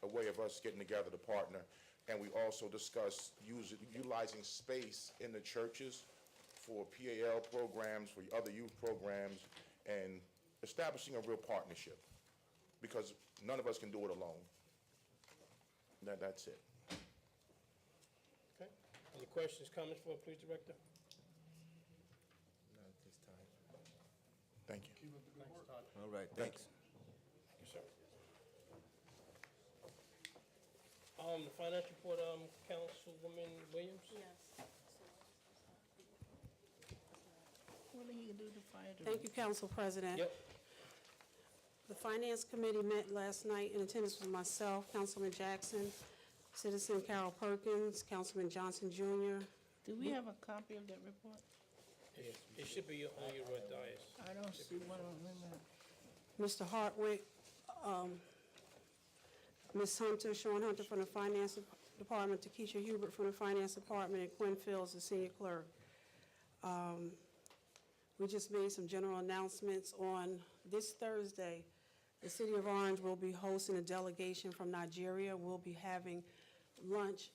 a way of us getting together to partner. And we also discussed utilizing space in the churches for PAL programs, for other youth programs, and establishing a real partnership, because none of us can do it alone. That's it. Okay. Any questions, comments for the Police Director? Not at this time. Thank you. All right, thanks. Thank you, sir. The financial report, Councilwoman Williams? Yes. What are you going to do to fire the... Thank you, Council President. Yep. The Finance Committee met last night. In attendance was myself, Councilman Jackson, Citizen Carol Perkins, Councilman Johnson Jr. Do we have a copy of that report? It should be on your dais. I don't see one of them. Mr. Hartwick, Ms. Hunter, Sean Hunter from the Finance Department, Takesha Hubert from the Finance Department, and Quinn Fields, the Senior Clerk. We just made some general announcements. On this Thursday, the City of Orange will be hosting a delegation from Nigeria. We'll be having lunch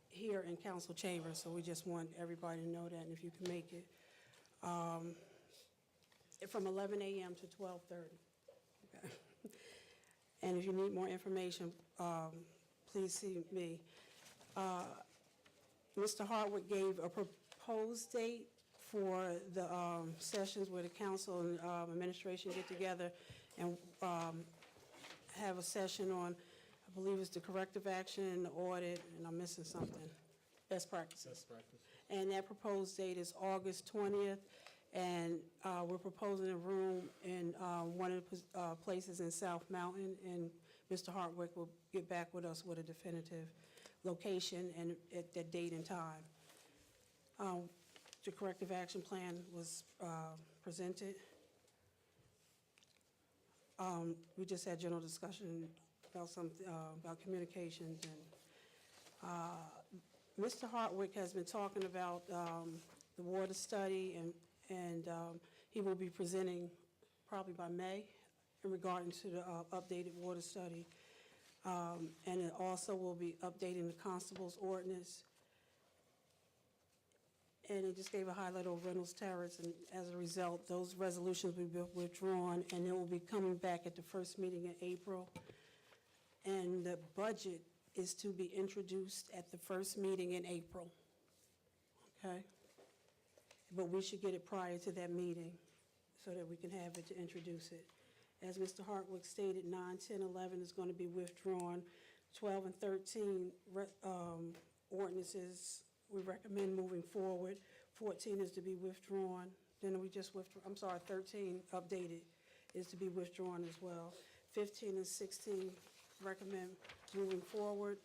here in council chambers, so we just want everybody to know that, and if you can make it. From 11 a.m. to 12:30. Okay. And if you need more information, please see me. Mr. Hartwick gave a proposed date for the sessions where the council and administration get together and have a session on, I believe it's the corrective action, the audit, and I'm missing something. Best practices. Best practice. And that proposed date is August 20th, and we're proposing a room in one of the places in South Mountain, and Mr. Hartwick will get back with us with a definitive location and at that date and time. The corrective action plan was presented. We just had general discussion about about communications, and Mr. Hartwick has been talking about the water study, and he will be presenting probably by May in regard to the updated water study. And it also will be updating the constable's ordinance. And it just gave a highlight over Reynolds Terrace, and as a result, those resolutions will be withdrawn, and it will be coming back at the first meeting in April. And the budget is to be introduced at the first meeting in April, okay? But we should get it prior to that meeting. so that we can have it to introduce it. As Mr. Hartwick stated, 9, 10, 11 is going to be withdrawn. 12 and 13 ordinances, we recommend moving forward. 14 is to be withdrawn. Then we just withdrew, I'm sorry, 13 updated is to be withdrawn as well. 15 and 16 recommend moving forward.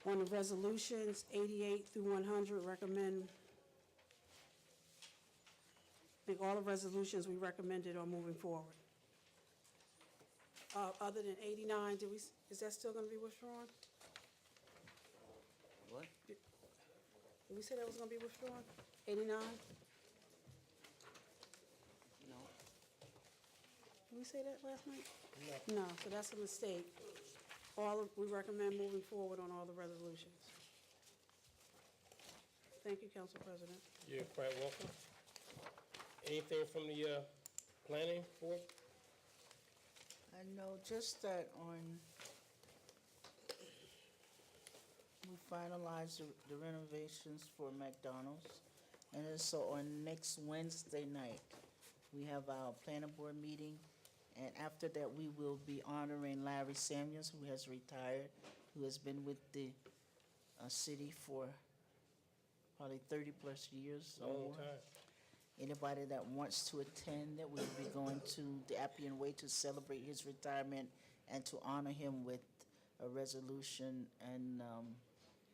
On the resolutions, 88 through 100 recommend, I think all the resolutions we recommended are moving forward. Other than 89, is that still going to be withdrawn? What? Did we say that was going to be withdrawn? 89? No. Did we say that last night? No, so that's a mistake. We recommend moving forward on all the resolutions. Thank you, Council President. You're quite welcome. Anything from the planning board? I know just that we finalized the renovations for McDonald's. And then so on next Wednesday night, we have our planning board meeting. And after that, we will be honoring Larry Samuels, who has retired, who has been with the city for probably 30-plus years or more. Long time. Anybody that wants to attend, that we'll be going to the Appian Way to celebrate his retirement and to honor him with a resolution and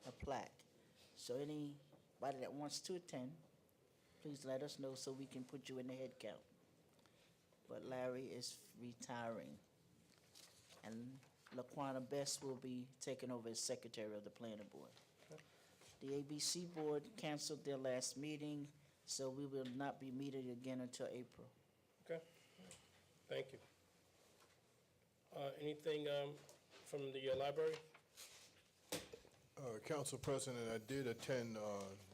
a plaque. So anybody that wants to attend, please let us know so we can put you in the head count. But Larry is retiring. And LaQuana Best will be taking over as secretary of the planning board. The ABC board canceled their last meeting, so we will not be meeting again until April. Okay, thank you. Anything from the library? Council President, I did attend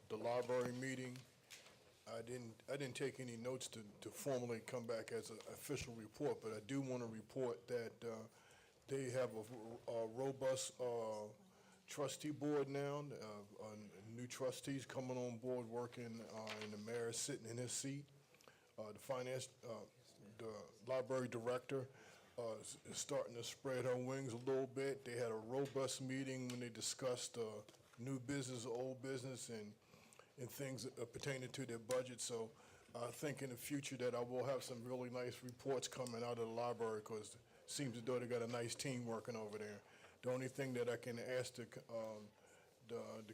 the library meeting. I didn't take any notes to formally come back as an official report, but I do want to report that they have a robust trustee board now, new trustees coming on board working, and the mayor is sitting in his seat. The library director is starting to spread her wings a little bit. They had a robust meeting when they discussed new business, old business, and things pertaining to their budget. So I think in the future that I will have some really nice reports coming out of the library, because it seems as though they got a nice team working over there. The only thing that I can ask the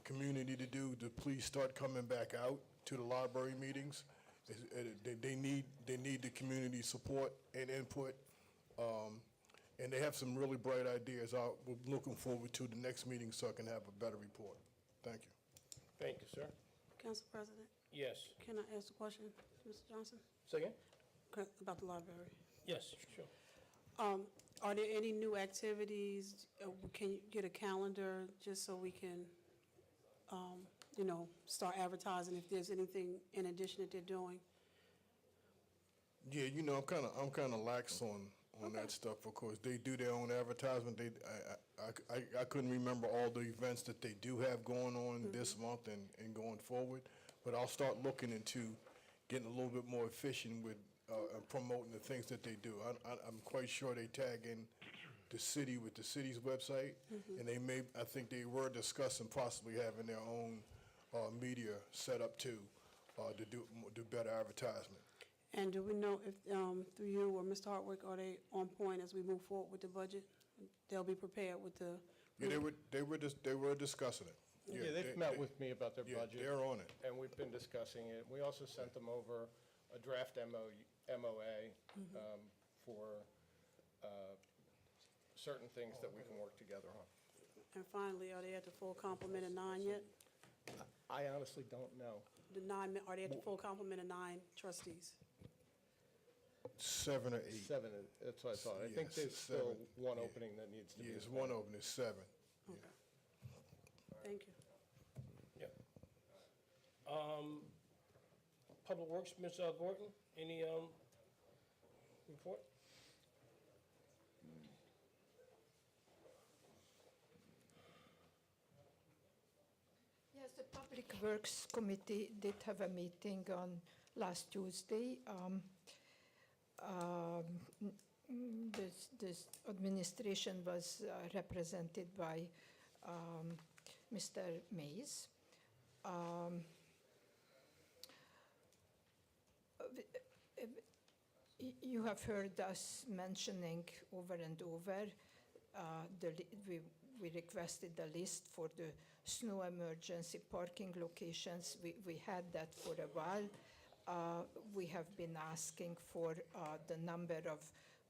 community to do, to please start coming back out to the library meetings. They need the community support and input, and they have some really bright ideas. We're looking forward to the next meeting so I can have a better report. Thank you. Thank you, sir. Council President, Yes. can I ask a question, Mr. Johnson, Say again? about the library? Yes, sure. Are there any new activities? Can you get a calendar just so we can, start advertising if there's anything in addition that they're doing? Yeah, I'm kind of lax on that stuff because they do their own advertisement. I couldn't remember all the events that they do have going on this month and going forward, but I'll start looking into getting a little bit more efficient with promoting the things that they do. I'm quite sure they tag in the city with the city's website, and I think they were discussing possibly having their own media set up too, to do better advertisement. And do we know if, through you or Mr. Hartwick, are they on point as we move forward with the budget? They'll be prepared with the... Yeah, they were discussing it. Yeah, they've met with me about their Yeah, budget. they're on it. And we've been discussing it. We also sent them over a draft MOA for certain things that we can work together on. And finally, are they at the full complement of 9 yet? I honestly don't know. Are they at the full complement of 9 trustees? 7 or 8. 7, that's what I thought. I think Yes, there's still 7. one Yeah. opening that needs to be. Yeah, it's one open, it's 7. Okay. Thank you. Yep. Public Works, Ms. Gordon, any report? Yes, the Public Works Committee did have a meeting on last Tuesday. This administration was represented by Mr. Mays. You have heard us mentioning over and over, we requested a list for the snow emergency parking locations. We had that for a while. We have been asking for the number of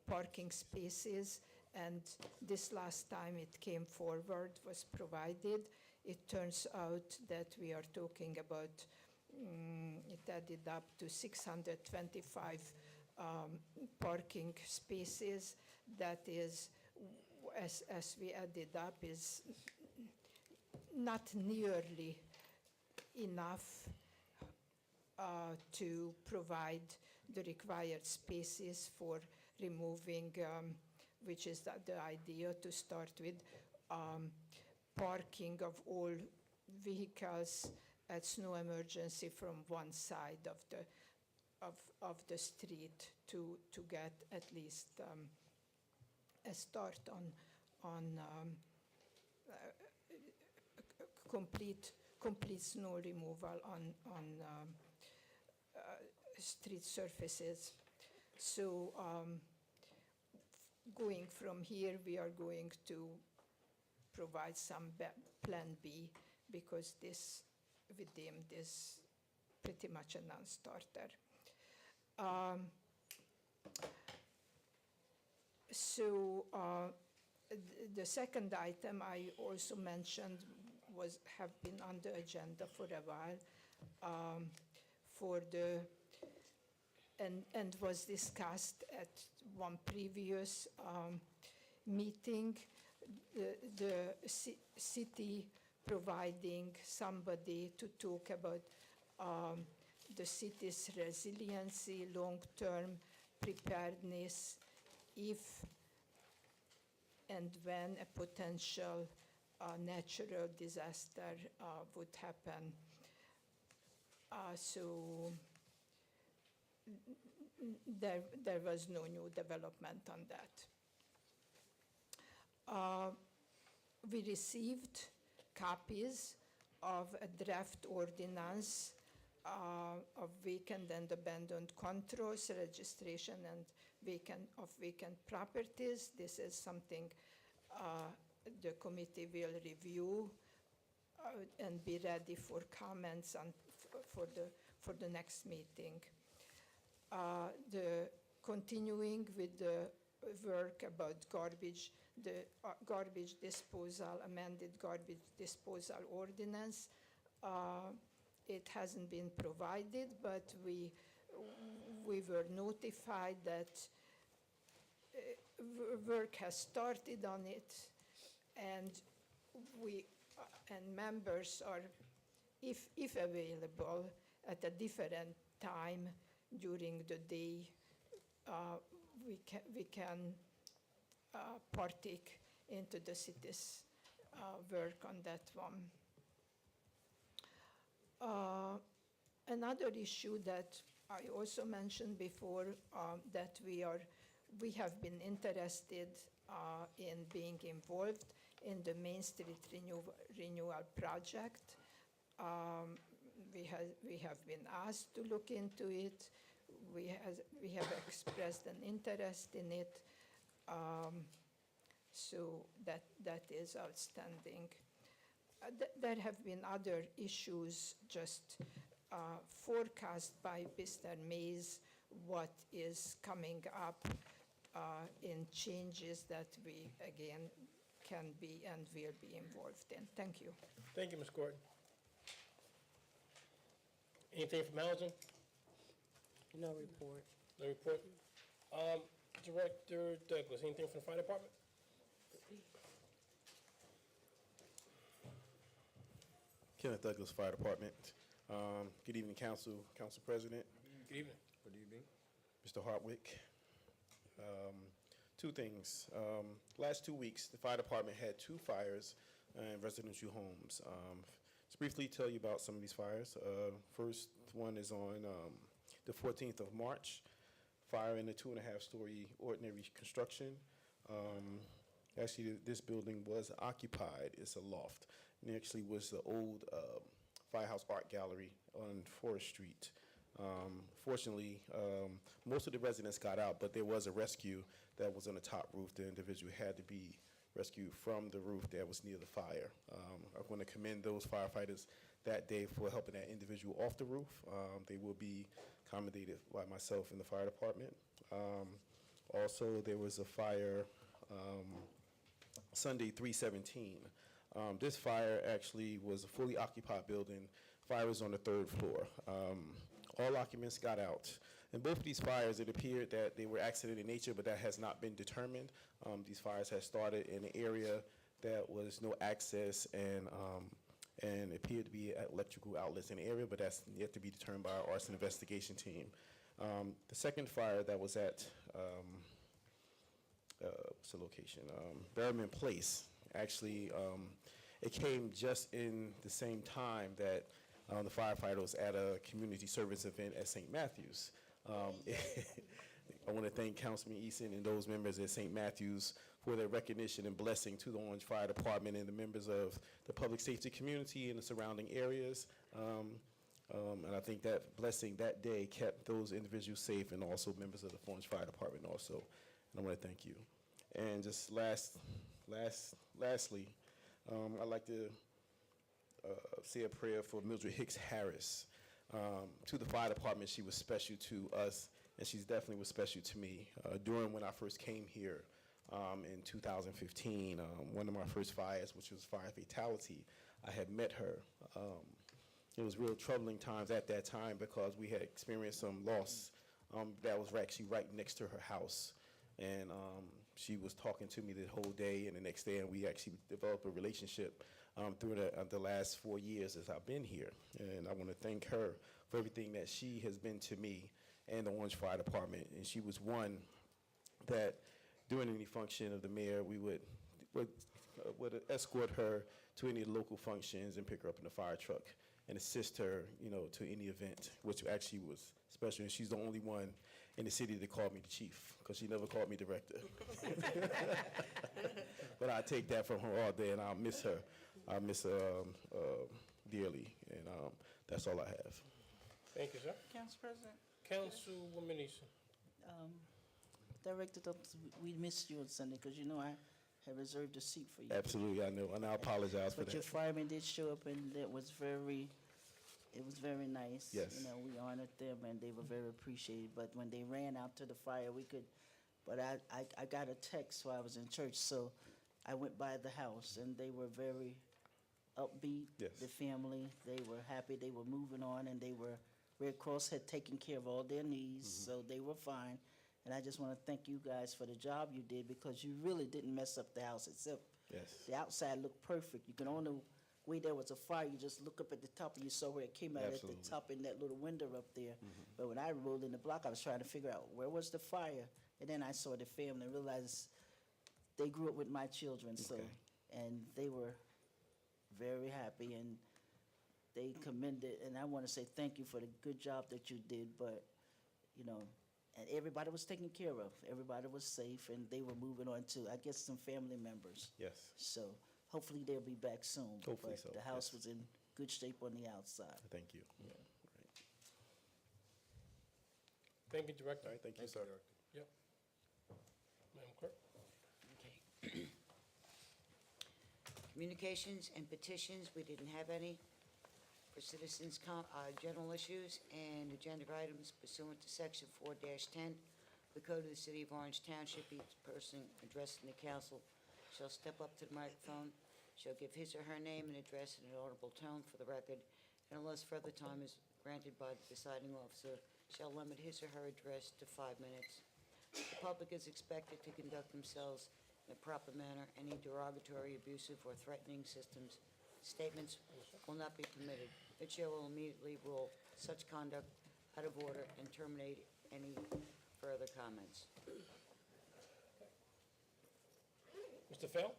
parking spaces, and this last time it came forward, was provided. It turns out that we are talking about, it added up to 625 parking spaces. That is, as we added up, is not nearly enough to provide the required spaces for removing, which is the idea to start with, parking of all vehicles at snow emergency from one side of the street to get at least a start on complete snow removal on street surfaces. So going from here, we are going to provide some plan B, because this, we deem this pretty much a non-starter. The second item I also mentioned have been on the agenda for a while, and was discussed at one previous meeting, the city providing somebody to talk about the city's resiliency, long-term preparedness, if and when a potential natural disaster would happen. So there was no new development on that. We received copies of a draft ordinance of vacant and abandoned controls, registration and vacant properties. This is something the committee will review and be ready for comments for the next meeting. Continuing with the work about garbage, the garbage disposal, amended garbage disposal ordinance. It hasn't been provided, but we were notified that work has started on it, and members are, if available, at a different time during the day, we can partake into the city's work on that one. Another issue that I also mentioned before, that we have been interested in being involved in the Main Street Renewal Project. We have been asked to look into it. We have expressed an interest in it. So that is outstanding. There have been other issues just forecast by Mr. Mays, what is coming up in changes that we, again, can be and will be involved in. Thank you. Thank you, Ms. Gordon. Anything from Housing? No report. No report. Director Douglas, anything from the Fire Department? Kenneth Douglas, Fire Department. Good evening, Council President. Good evening. Good evening. Mr. Hartwick. Two things. Last 2 weeks, the Fire Department had 2 fires in residential homes. Let's briefly tell you about some of these fires. First one is on the 14th of March. fire in a 2.5-story ordinary construction. Actually, this building was occupied. It's a loft. And it actually was the old Firehouse Art Gallery on Forest Street. Fortunately, most of the residents got out, but there was a rescue that was on the top roof. The individual had to be rescued from the roof that was near the fire. I want to commend those firefighters that day for helping that individual off the roof. They will be accommodated by myself in the fire department. Also, there was a fire Sunday, 3/17. This fire actually was a fully occupied building. Fire was on the 3rd floor. All occupants got out. In both of these fires, it appeared that they were accident in nature, but that has not been determined. These fires had started in an area that was no access and appeared to be electrical outlets in the area, but that's yet to be determined by our arson investigation team. The second fire that was at, what's the location? Berryman Place. Actually, it came just in the same time that the firefighter was at a community service event at St. Matthews. I want to thank Councilman Eason and those members at St. Matthews for their recognition and blessing to the Orange Fire Department and the members of the public safety community and the surrounding areas. And I think that blessing that day kept those individuals safe, and also members of the Orange Fire Department also. And I want to thank you. And just lastly, I'd like to say a prayer for Mildred Hicks Harris. To the fire department, she was special to us, and she's definitely was special to me. During when I first came here in 2015, one of my first fires, which was fire fatality, I had met her. It was real troubling times at that time because we had experienced some loss that was actually right next to her house. And she was talking to me the whole day and the next day, and we actually developed a relationship through the last 4 years as I've been here. And I want to thank her for everything that she has been to me and the Orange Fire Department. And she was one that during any function of the mayor, we would escort her to any local functions and pick her up in the fire truck and assist her, to any event, which actually was special. And she's the only one in the city that called me the chief, because she never called me director. But I take that from her all day, and I'll miss her. I miss her dearly, and that's all I have. Thank you, sir. Council President? Councilwoman Eason. Director Douglas, we missed you on Sunday because I had reserved a seat for you. Absolutely, I know, and I apologize for But your that. firemen did show up, and it was very nice. Yes. We honored them, and they were very appreciated. But when they ran out to the fire, but I got a text while I was in church, so I went by the house, and they were very upbeat. Yes. The family, they were happy, they were moving on, and Red Cross had taken care of all their needs, so they were fine. And I just want to thank you guys for the job you did, because you really didn't mess up the house, except Yes. the outside looked perfect. You can only way there was a fire, you just look up at the top and you saw where it came out Absolutely. at the top in that little window up there. But when I rolled in the block, I was trying to figure out where was the fire. And then I saw the family and realized they grew up with my children, so, Okay. and they were very happy, and they commended, and I want to say thank you for the good job that you did, but, and everybody was taken care of. Everybody was safe, and they were moving on to, I guess, some family members. Yes. So hopefully they'll be back soon. Hopefully But so, the house yes. was in good shape on the outside. Thank you. Thank you, Director. All right, thank you, sir. Yep. Madam Clerk? Communications and petitions, we didn't have any. For citizens' general issues and agenda items pursuant to Section 4-10, the Code of the City of Orange Township, each person addressing the council shall step up to the microphone, shall give his or her name and address in an audible tone for the record, and unless further time is granted by the deciding officer, shall limit his or her address to 5 minutes. The public is expected to conduct themselves in a proper manner. Any derogatory, abusive, or threatening statements will not be permitted. The chair will immediately rule such conduct out of order and terminate any further comments. Mr. Fell?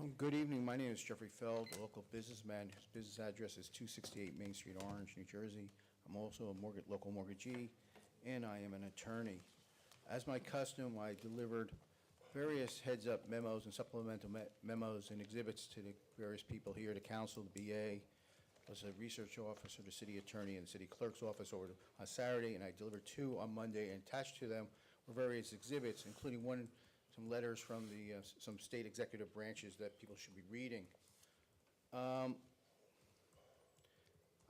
Good evening. My name is Jeffrey Feld, a local businessman whose business address is 268 Main Street, Orange, New Jersey. I'm also a local mortgagee, and I am an attorney. As my custom, I delivered various heads-up memos and supplemental memos and exhibits to the various people here, the council, the BA, was a research officer, the city attorney, and the city clerk's office on Saturday, and I delivered 2 on Monday, and attached to them were various exhibits, including some letters from some state executive branches that people should be reading. I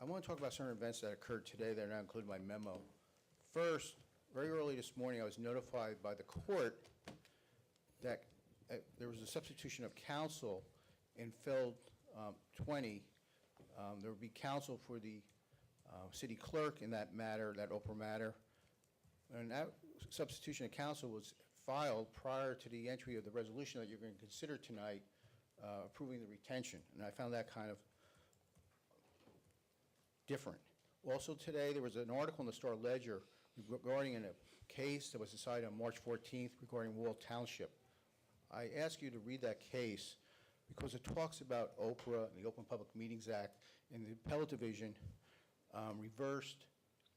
want to talk about certain events that occurred today that are not included in my memo. First, very early this morning, I was notified by the court that there was a substitution of counsel in Field 20. There would be counsel for the city clerk in that matter, that Oprah matter. And that substitution of counsel was filed prior to the entry of the resolution that you're going to consider tonight, approving the retention. And I found that kind of different. Also today, there was an article in the Star Ledger regarding a case that was decided on March 14th regarding Wall Township. I ask you to read that case because it talks about Oprah and the Open Public Meetings Act, and the appellate division reversed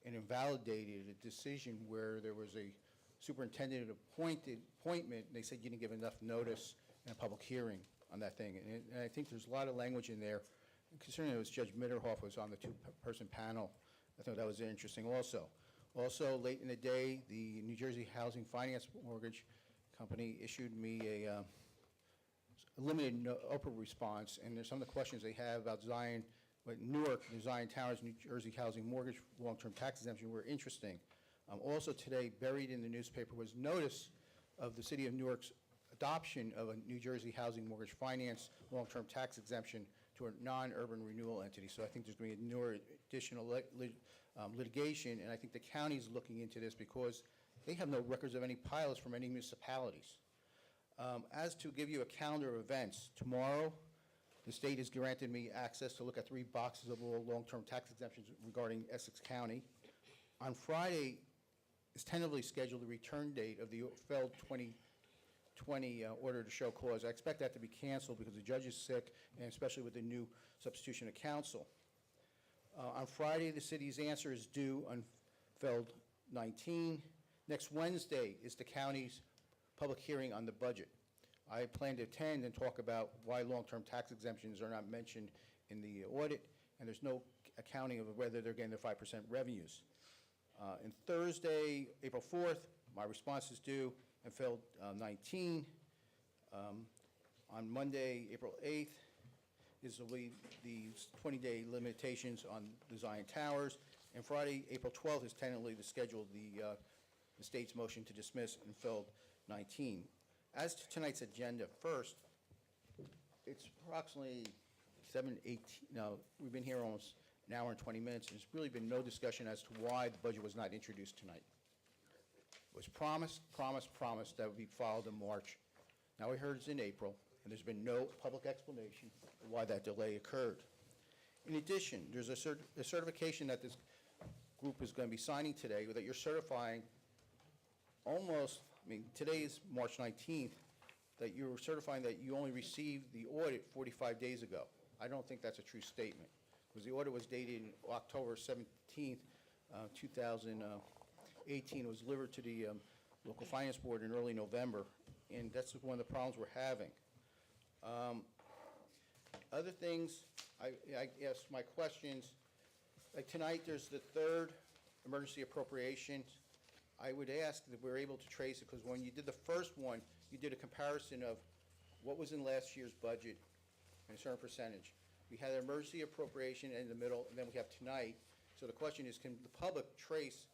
and invalidated a decision where there was a superintendent appointment, and they said you didn't give enough notice in a public hearing on that thing. And I think there's a lot of language in there. Considering it was Judge Mitterhoff was on the 2-person panel, I thought that was interesting also. Also, late in the day, the New Jersey Housing Finance Mortgage Company issued me a limited Oprah response, and there's some of the questions they have about Zion, Newark, the Zion Towers, New Jersey Housing Mortgage Long-Term Tax Exemption were interesting. Also today, buried in the newspaper was notice of the city of Newark's adoption of a New Jersey Housing Mortgage Finance Long-Term Tax Exemption to a non-urban renewal entity. So I think there's going to be more additional litigation, and I think the county's looking into this because they have no records of any pilots from any municipalities. As to give you a calendar of events, tomorrow, the state has granted me access to look at 3 boxes of all long-term tax exemptions regarding Essex County. On Friday is tentatively scheduled the return date of the Feld 2020 order to show cause. I expect that to be canceled because the judge is sick, and especially with the new substitution of counsel. On Friday, the city's answer is due on Feld 19. Next Wednesday is the county's public hearing on the budget. I plan to attend and talk about why long-term tax exemptions are not mentioned in the audit, and there's no accounting of whether they're getting their 5% revenues. And Thursday, April 4th, my response is due in Feld 19. On Monday, April 8th, will be the 20-day limitations on the Zion Towers. And Friday, April 12th, is tentatively the schedule of the state's motion to dismiss in Feld 19. As to tonight's agenda, first, it's approximately 7:18. No, we've been here almost an hour and 20 minutes. There's really been no discussion as to why the budget was not introduced tonight. It was promised that would be filed in March. Now we heard it's in April, and there's been no public explanation of why that delay occurred. In addition, there's a certification that this group is going to be signing today, that you're certifying almost, today is March 19th, that you're certifying that you only received the audit 45 days ago. I don't think that's a true statement, because the audit was dated October 17th, 2018. It was delivered to the local finance board in early November, and that's one of the problems we're having. Other things, I asked my questions. Like tonight, there's the 3rd emergency appropriation. I would ask that we're able to trace it, because when you did the first one, you did a comparison of what was in last year's budget and a certain percentage. We had an emergency appropriation in the middle, and then we have tonight. So the question is, can the public trace,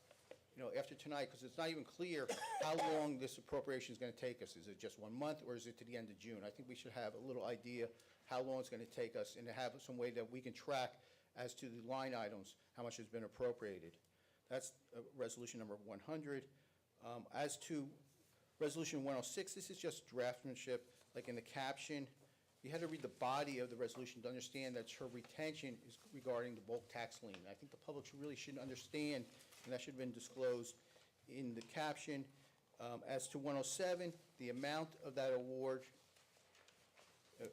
after tonight, because it's not even clear how long this appropriation is going to take us. Is it just 1 month, or is it to the end of June? I think we should have a little idea how long it's going to take us, and to have some way that we can track as to the line items, how much has been appropriated. That's resolution number 100. As to resolution 106, this is just draftsmanship. Like in the caption, you had to read the body of the resolution to understand that her retention is regarding the bulk tax lien. I think the public really should understand, and that should have been disclosed in the caption. As to 107, the amount of that award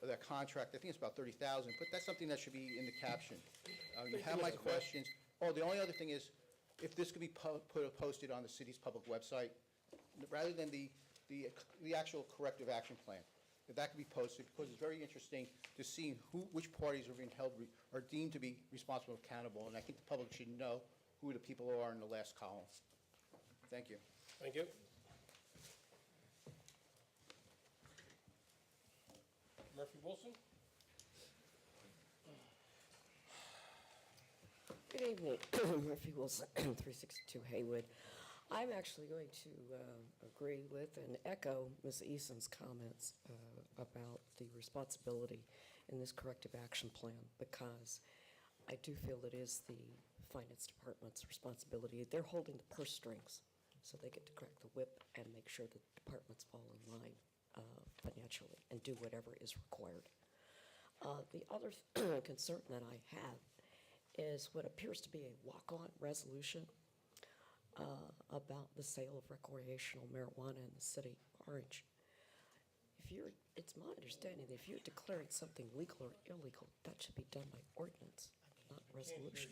that contract, I think it's about 30,000, but that's something that should be in the caption. You have my questions. Oh, the only other thing is, if this could be posted on the city's public website, rather than the actual corrective action plan, if that could be posted, because it's very interesting to see which parties are being held, are deemed to be responsible and accountable, and I think the public should know who the people are in the last column. Thank you. Thank you. Murphy Wilson? Good evening, Murphy Wilson, 362 Haywood. I'm actually going to agree with and echo Ms. Eason's comments about the responsibility in this corrective action plan, because I do feel it is the finance department's responsibility. They're holding the purse strings, so they get to crack the whip and make sure that departments fall in line financially and do whatever is required. The other concern that I have is what appears to be a walk-on resolution about the sale of recreational marijuana in the city of Orange. It's my understanding that if you're declaring something legal or illegal, that should be done by ordinance, not resolution.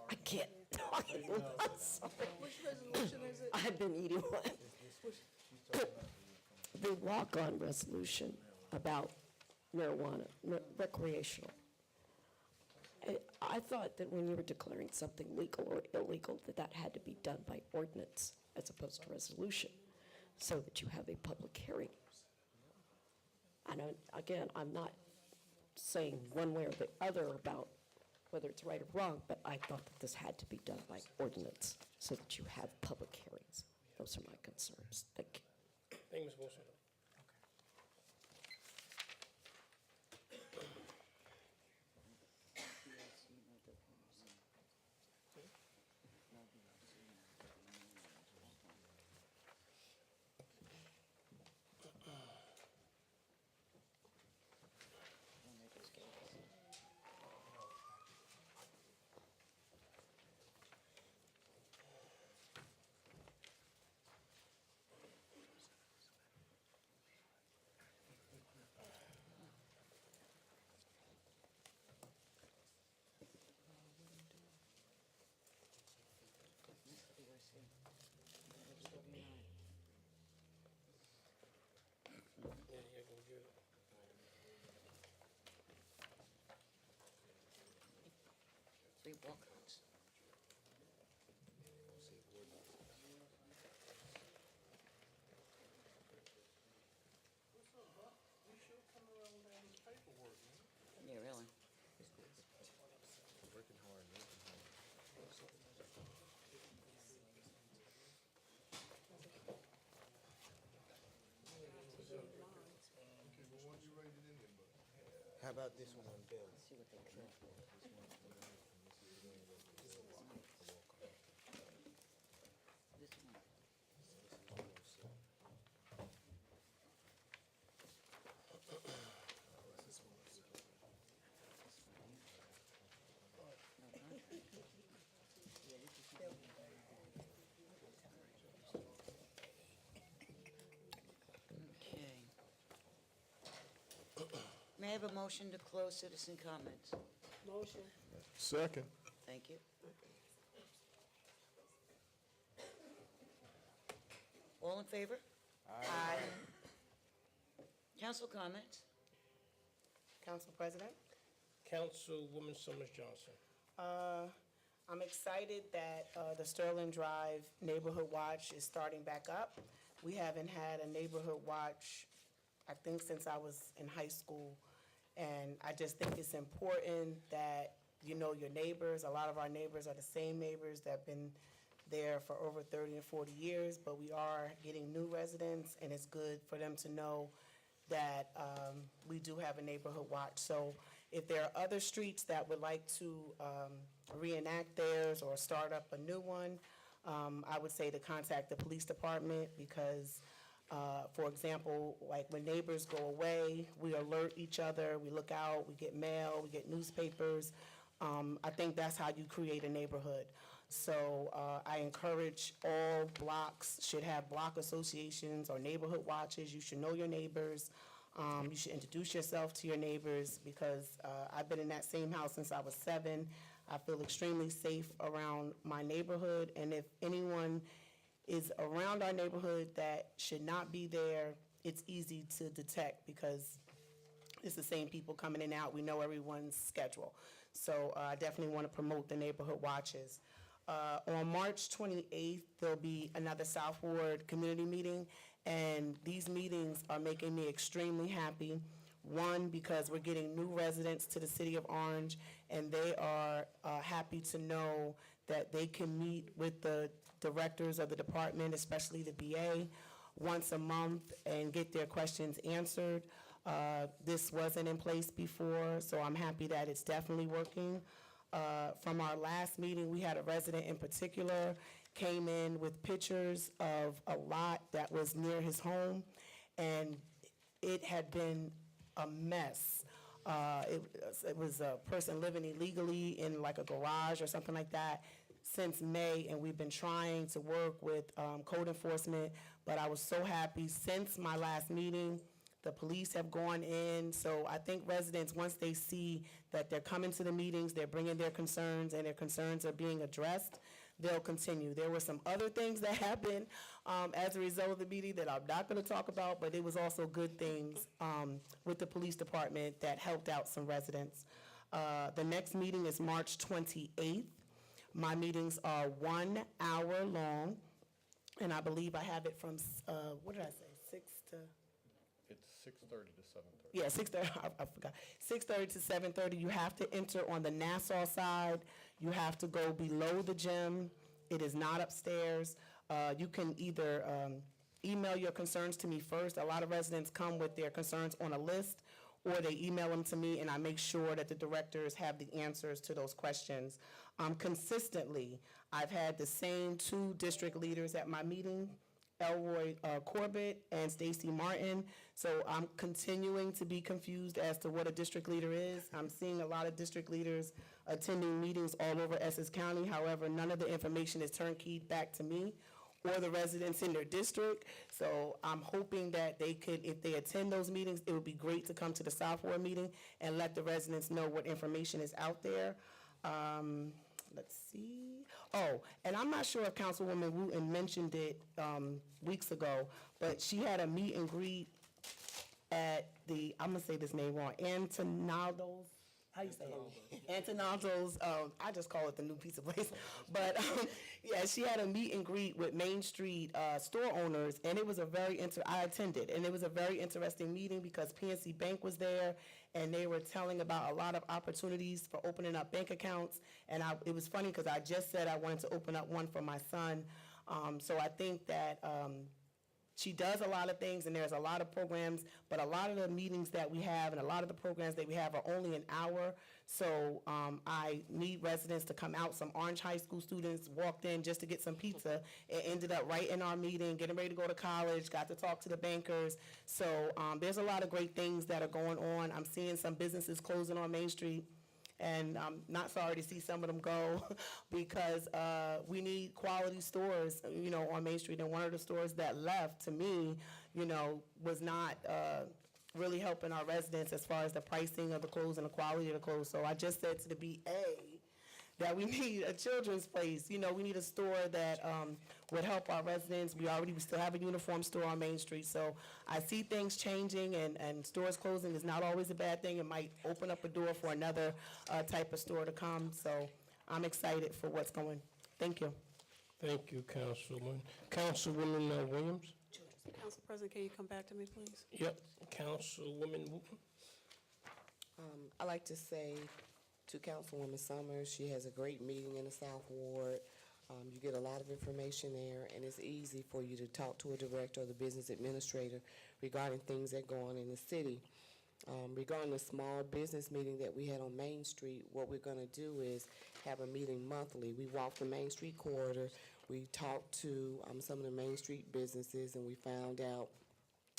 I can't talk anymore. I'm sorry. Which resolution is it? I've been eating one. The walk-on resolution about marijuana, recreational. I thought that when you were declaring something legal or illegal, that had to be done by ordinance as opposed to resolution, so that you have a public hearing. And again, I'm not saying one way or the other about whether it's right or wrong, but I thought that this had to be done by ordinance so that you have public hearings. Those are my concerns. Thank you. Thank you, Ms. Wilson. Three walk-ons. Yeah, really. How about this one on Bill? See what they can. This one. Okay. May I have a motion to close citizen comments? Motion. Second. Thank you. All in favor? Aye. Council comments? Council President, Councilwoman Summers Johnson. I'm excited that the Sterling Drive Neighborhood Watch is starting back up. We haven't had a neighborhood watch, I think, since I was in high school. And I just think it's important that you know your neighbors. A lot of our neighbors are the same neighbors that have been there for over 30 and 40 years, but we are getting new residents, and it's good for them to know that we do have a neighborhood watch. So if there are other streets that would like to reenact theirs or start up a new one, I would say to contact the police department, because for example, like when neighbors go away, we alert each other, we look out, we get mail, we get newspapers. I think that's how you create a neighborhood. So I encourage all blocks should have block associations or neighborhood watches. You should know your neighbors. You should introduce yourself to your neighbors because I've been in that same house since I was 7. I feel extremely safe around my neighborhood, and if anyone is around our neighborhood that should not be there, it's easy to detect because it's the same people coming in and out. We know everyone's schedule. So I definitely want to promote the neighborhood watches. On March 28th, there'll be another South Ward community meeting, and these meetings are making me extremely happy. One, because we're getting new residents to the city of Orange, and they are happy to know that they can meet with the directors of the department, especially the BA, once a month and get their questions answered. This wasn't in place before, so I'm happy that it's definitely working. From our last meeting, we had a resident in particular came in with pictures of a lot that was near his home, and it had been a mess. It was a person living illegally in like a garage or something like that since May, and we've been trying to work with code enforcement, but I was so happy since my last meeting. The police have gone in, so I think residents, once they see that they're coming to the meetings, they're bringing their concerns, and their concerns are being addressed, they'll continue. There were some other things that happened as a result of the meeting that I'm not going to talk about, but it was also good things with the police department that helped out some residents. The next meeting is March 28th. My meetings are 1 hour long, and I believe I have it from, what did I say, 6 to... It's 6:30 to 7:30. Yeah, 6:30, I forgot. 6:30 to 7:30, you have to enter on the Nassau side. You have to go below the gym. It is not upstairs. You can either email your concerns to me first. A lot of residents come with their concerns on a list, or they email them to me, and I make sure that the directors have the answers to those questions. Consistently, I've had the same 2 district leaders at my meeting, Elroy Corbett and Stacy Martin. So I'm continuing to be confused as to what a district leader is. I'm seeing a lot of district leaders attending meetings all over Essex County. However, none of the information is turnkeyed back to me or the residents in their district. So I'm hoping that they could, if they attend those meetings, it would be great to come to the South Ward meeting and let the residents know what information is out there. Let's see. Oh, and I'm not sure if Councilwoman Wooten mentioned it weeks ago, but she had a meet and greet at the, I'm gonna say this name wrong, Antonaldo's, how you say it? Antonaldo's, I just call it the new pizza place. But yeah, she had a meet and greet with Main Street store owners, and it was a I attended, and it was a very interesting meeting because PNC Bank was there, and they were telling about a lot of opportunities for opening up bank accounts. And it was funny because I just said I wanted to open up one for my son. So I think that she does a lot of things, and there's a lot of programs, but a lot of the meetings that we have and a lot of the programs that we have are only an hour. So I need residents to come out. Some Orange High School students walked in just to get some pizza and ended up right in our meeting, getting ready to go to college, got to talk to the bankers. So there's a lot of great things that are going on. I'm seeing some businesses closing on Main Street, and I'm not sorry to see some of them go because we need quality stores, on Main Street. And one of the stores that left, to me, was not really helping our residents as far as the pricing of the clothes and the quality of the clothes. So I just said to the BA that we need a children's place. We need a store that would help our residents. We still have a uniform store on Main Street. So I see things changing, and stores closing is not always a bad thing. It might open up a door for another type of store to come. So I'm excited for what's going. Thank you. Thank you, Councilwoman. Councilwoman Williams? Council President, can you come back to me, please? Yep, Councilwoman Wooten. I'd like to say to Councilwoman Summers, she has a great meeting in the South Ward. You get a lot of information there, and it's easy for you to talk to a director or the business administrator regarding things that go on in the city. Regarding the small business meeting that we had on Main Street, what we're going to do is have a meeting monthly. We walk the Main Street corridor. We talked to some of the Main Street businesses, and we found out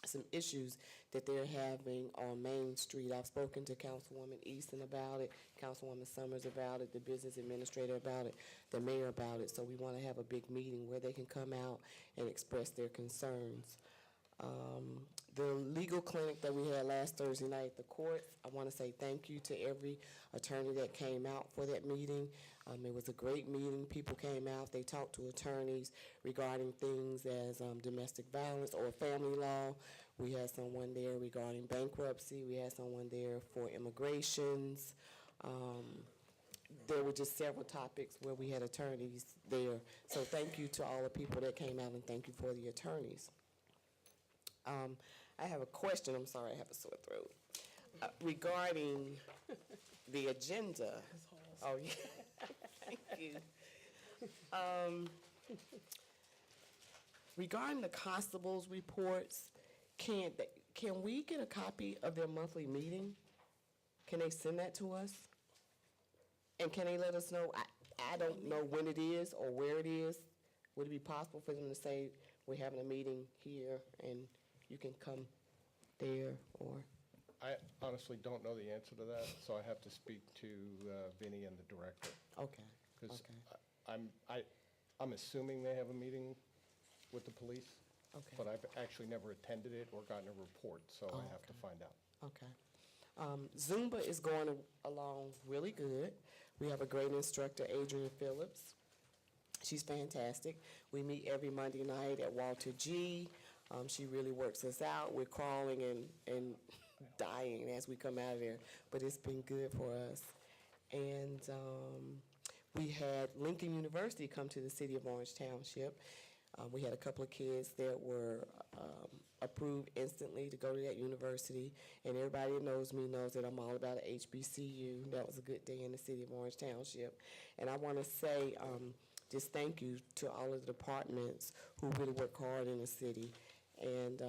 some issues that they're having on Main Street. I've spoken to Councilwoman Easton about it, Councilwoman Summers about it, the business administrator about it, the mayor about it. So we want to have a big meeting where they can come out and express their concerns. The legal clinic that we had last Thursday night at the court, I want to say thank you to every attorney that came out for that meeting. It was a great meeting. People came out. They talked to attorneys regarding things as domestic violence or family law. We had someone there regarding bankruptcy. We had someone there for immigrations. There were just several topics where we had attorneys there. So thank you to all the people that came out, and thank you for the attorneys. I have a question. I'm sorry, I have a sore throat. Regarding the agenda. Oh, yeah. Thank you. Regarding the constables' reports, can we get a copy of their monthly meeting? Can they send that to us? And can they let us know? I don't know when it is or where it is. Would it be possible for them to say, we're having a meeting here and you can come there, or? I honestly don't know the answer to that, so I have to speak to Vinnie and the director. Okay. Because Okay. I'm assuming they have a meeting with the police. Okay. But I've actually never attended it or gotten a report, so I have to find out. Okay. Zumba is going along really good. We have a great instructor, Adrian Phillips. She's fantastic. We meet every Monday night at Walter G. She really works us out. We're crawling and dying as we come out of there, but it's been good for us. And we had Lincoln University come to the city of Orange Township. We had a couple of kids that were approved instantly to go to that university, and everybody that knows me knows that I'm all about a HBCU. That was a good day in the city of Orange Township. And I want to say just thank you to all of the departments who really work hard in the city. And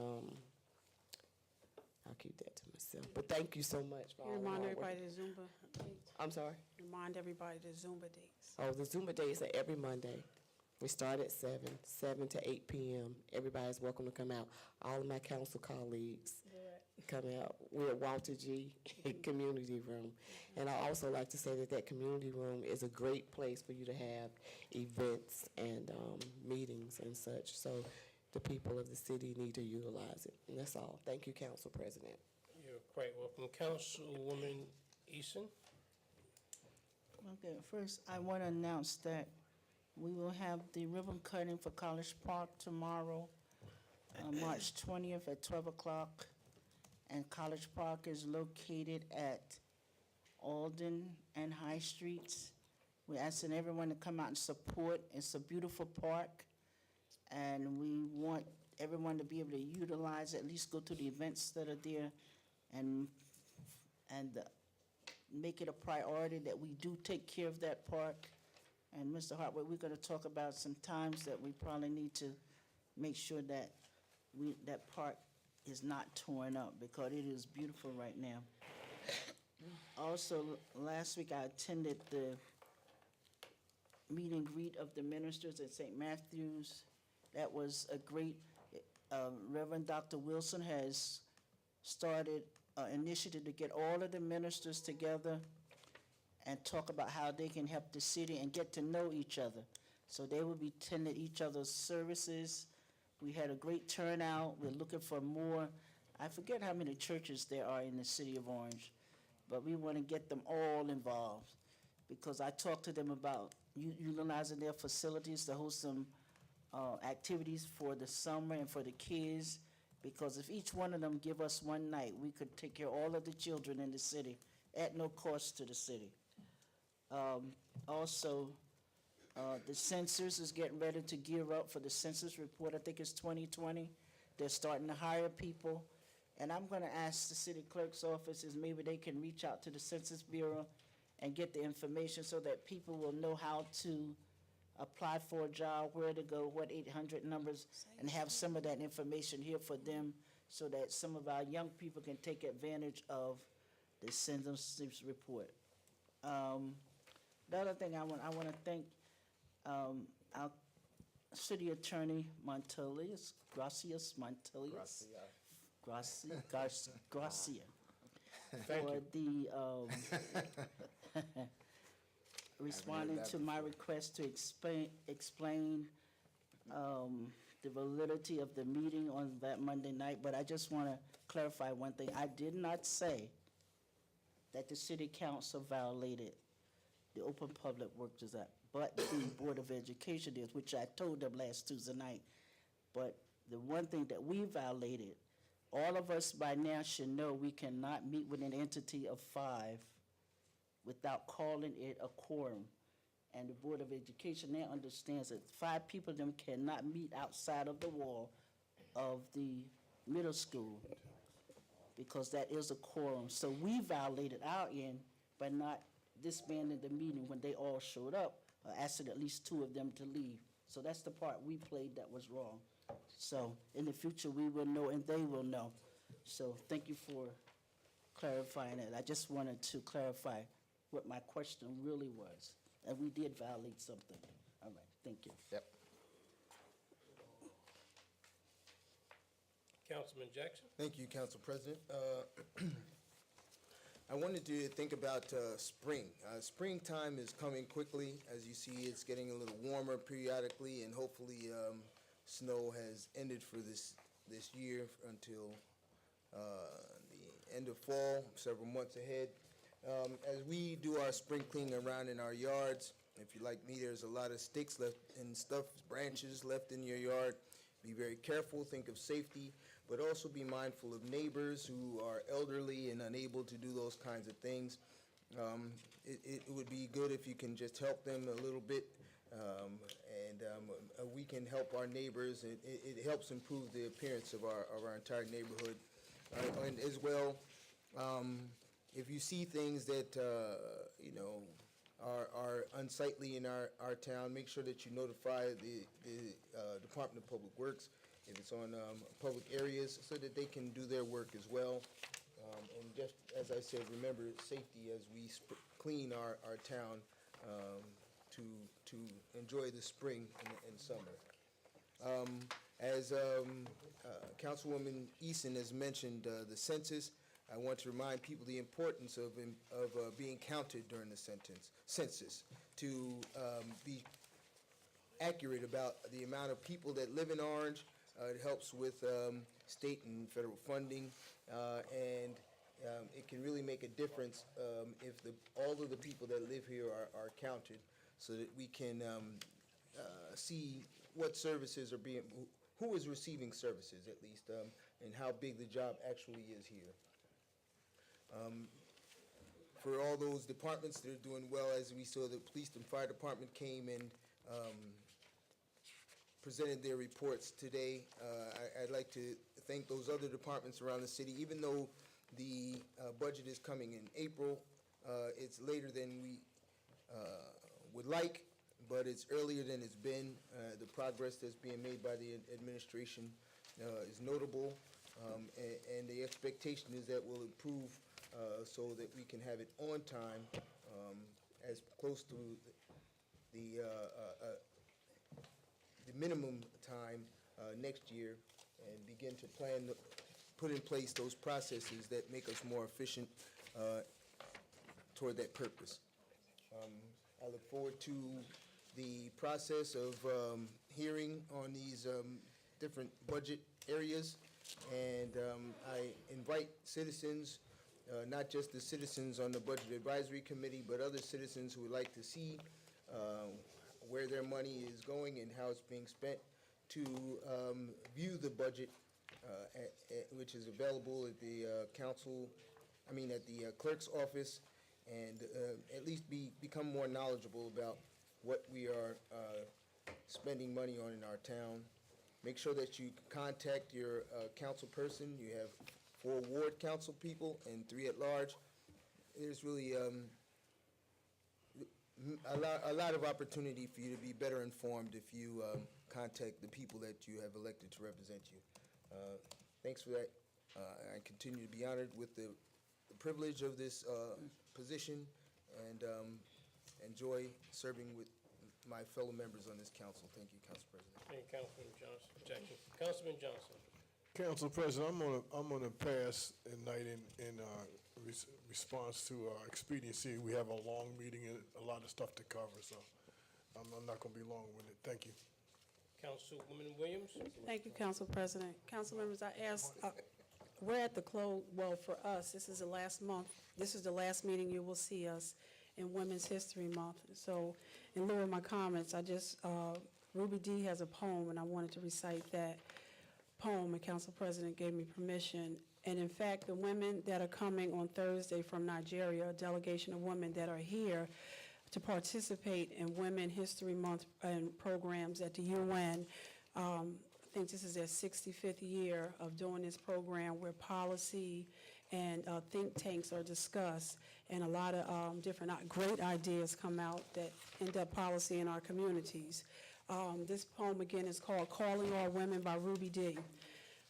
I'll keep that to myself. But thank you so much for all the Remind hard work. everybody the Zumba dates. I'm sorry? Remind everybody the Zumba dates. Oh, the Zumba days are every Monday. We start at 7 to 8 p.m. Everybody's welcome to come out. All of my council colleagues come out. We're at Walter G. Community Room. And I also like to say that that community room is a great place for you to have events and meetings and such. So the people of the city need to utilize it. And that's all. Thank you, Council President. You're quite welcome. Councilwoman Eason? Okay, first, I want to announce that we will have the ribbon cutting for College Park tomorrow, March 20th at 12 o'clock. And College Park is located at Alden and High Streets. We're asking everyone to come out and support. It's a beautiful park, and we want everyone to be able to utilize, at least go to the events that are there, and make it a priority that we do take care of that park. And Mr. Hartwick, we're going to talk about some times that we probably need to make sure that that park is not torn up, because it is beautiful right now. Also, last week I attended the meet and greet of the ministers at St. Matthew's. That was a great, Reverend Dr. Wilson has started an initiative to get all of the ministers together and talk about how they can help the city and get to know each other. So they will be attending each other's services. We had a great turnout. We're looking for more. I forget how many churches there are in the city of Orange, but we want to get them all involved, because I talked to them about utilizing their facilities to host some activities for the summer and for the kids, because if each one of them give us one night, we could take care of all of the children in the city at no cost to the city. Also, the census is getting ready to gear up for the census report. I think it's 2020. They're starting to hire people. And I'm going to ask the city clerk's offices, maybe they can reach out to the Census Bureau and get the information so that people will know how to apply for a job, where to go, what 800 numbers, and have some of that information here for them so that some of our young people can take advantage of the census report. The other thing I want to thank our city attorney, Montelius, Gracias Montelius. Gracia. For the responding to my request to explain the validity of the meeting on that Monday night, but I just want to clarify one thing. I did not say that the city council violated the Open Public Works Act, but the Board of Education is, which I told them last Tuesday night. But the one thing that we violated, all of us by now should know we cannot meet with an entity of 5 without calling it a quorum. And the Board of Education now understands that 5 people of them cannot meet outside of the wall of the middle school because that is a quorum. So we violated our end by not disbanding the meeting when they all showed up, asking at least 2 of them to leave. So that's the part we played that was wrong. So in the future, we will know and they will know. So thank you for clarifying it. I just wanted to clarify what my question really was. And we did violate something. All right, thank you. Yep. Councilman Jackson? Thank you, Council President. I wanted to think about spring. Springtime is coming quickly. As you see, it's getting a little warmer periodically, and hopefully snow has ended for this year until the end of fall, several months ahead. As we do our spring cleaning around in our yards, if you're like me, there's a lot of sticks left and stuff, branches left in your yard. Be very careful, think of safety, but also be mindful of neighbors who are elderly and unable to do those kinds of things. It would be good if you can just help them a little bit, and we can help our neighbors. It helps improve the appearance of our entire neighborhood. And as well, if you see things that, are unsightly in our town, make sure that you notify the Department of Public Works if it's on public areas so that they can do their work as well. And just as I said, remember safety as we clean our town to enjoy the spring and summer. As Councilwoman Eason has mentioned, the census, I want to remind people the importance of being counted during the census, to be accurate about the amount of people that live in Orange. It helps with state and federal funding, and it can really make a difference if all of the people that live here are counted, so that we can see what services are being, who is receiving services at least, and how big the job actually is here. For all those departments that are doing well, as we saw, the police and fire department came and presented their reports today. I'd like to thank those other departments around the city. Even though the budget is coming in April, it's later than we would like, but it's earlier than it's been. The progress that's being made by the administration is notable, and the expectation is that we'll improve so that we can have it on time, as close to the minimum time next year, and begin to put in place those processes that make us more efficient toward that purpose. I look forward to the process of hearing on these different budget areas, and I invite citizens, not just the citizens on the Budget Advisory Committee, but other citizens who would like to see where their money is going and how it's being spent, to view the budget, which is available at the at the clerk's office, and at least become more knowledgeable about what we are spending money on in our town. Make sure that you contact your council person. You have 4 ward council people and 3 at large. There's really a lot of opportunity for you to be better informed if you contact the people that you have elected to represent you. Thanks for that. I continue to be honored with the privilege of this position, and enjoy serving with my fellow members on this council. Thank you, Council President. Thank you, Councilman Jackson. Councilman Johnson. Council President, I'm gonna pass tonight in response to expediency. We have a long meeting and a lot of stuff to cover, so I'm not gonna be long-winded. Thank you. Councilwoman Williams? Thank you, Council President. Council members, I asked, we're at the close, well, for us, this is the last month, this is the last meeting you will see us in Women's History Month. So in lieu of my comments, I just, Ruby Dee has a poem, and I wanted to recite that poem, and Council President gave me permission. And in fact, the women that are coming on Thursday from Nigeria, a delegation of women that are here to participate in Women History Month and programs at the UN. I think this is their 65th year of doing this program where policy and think tanks are discussed, and a lot of different great ideas come out that end up policy in our communities. This poem again is called Calling All Women by Ruby Dee.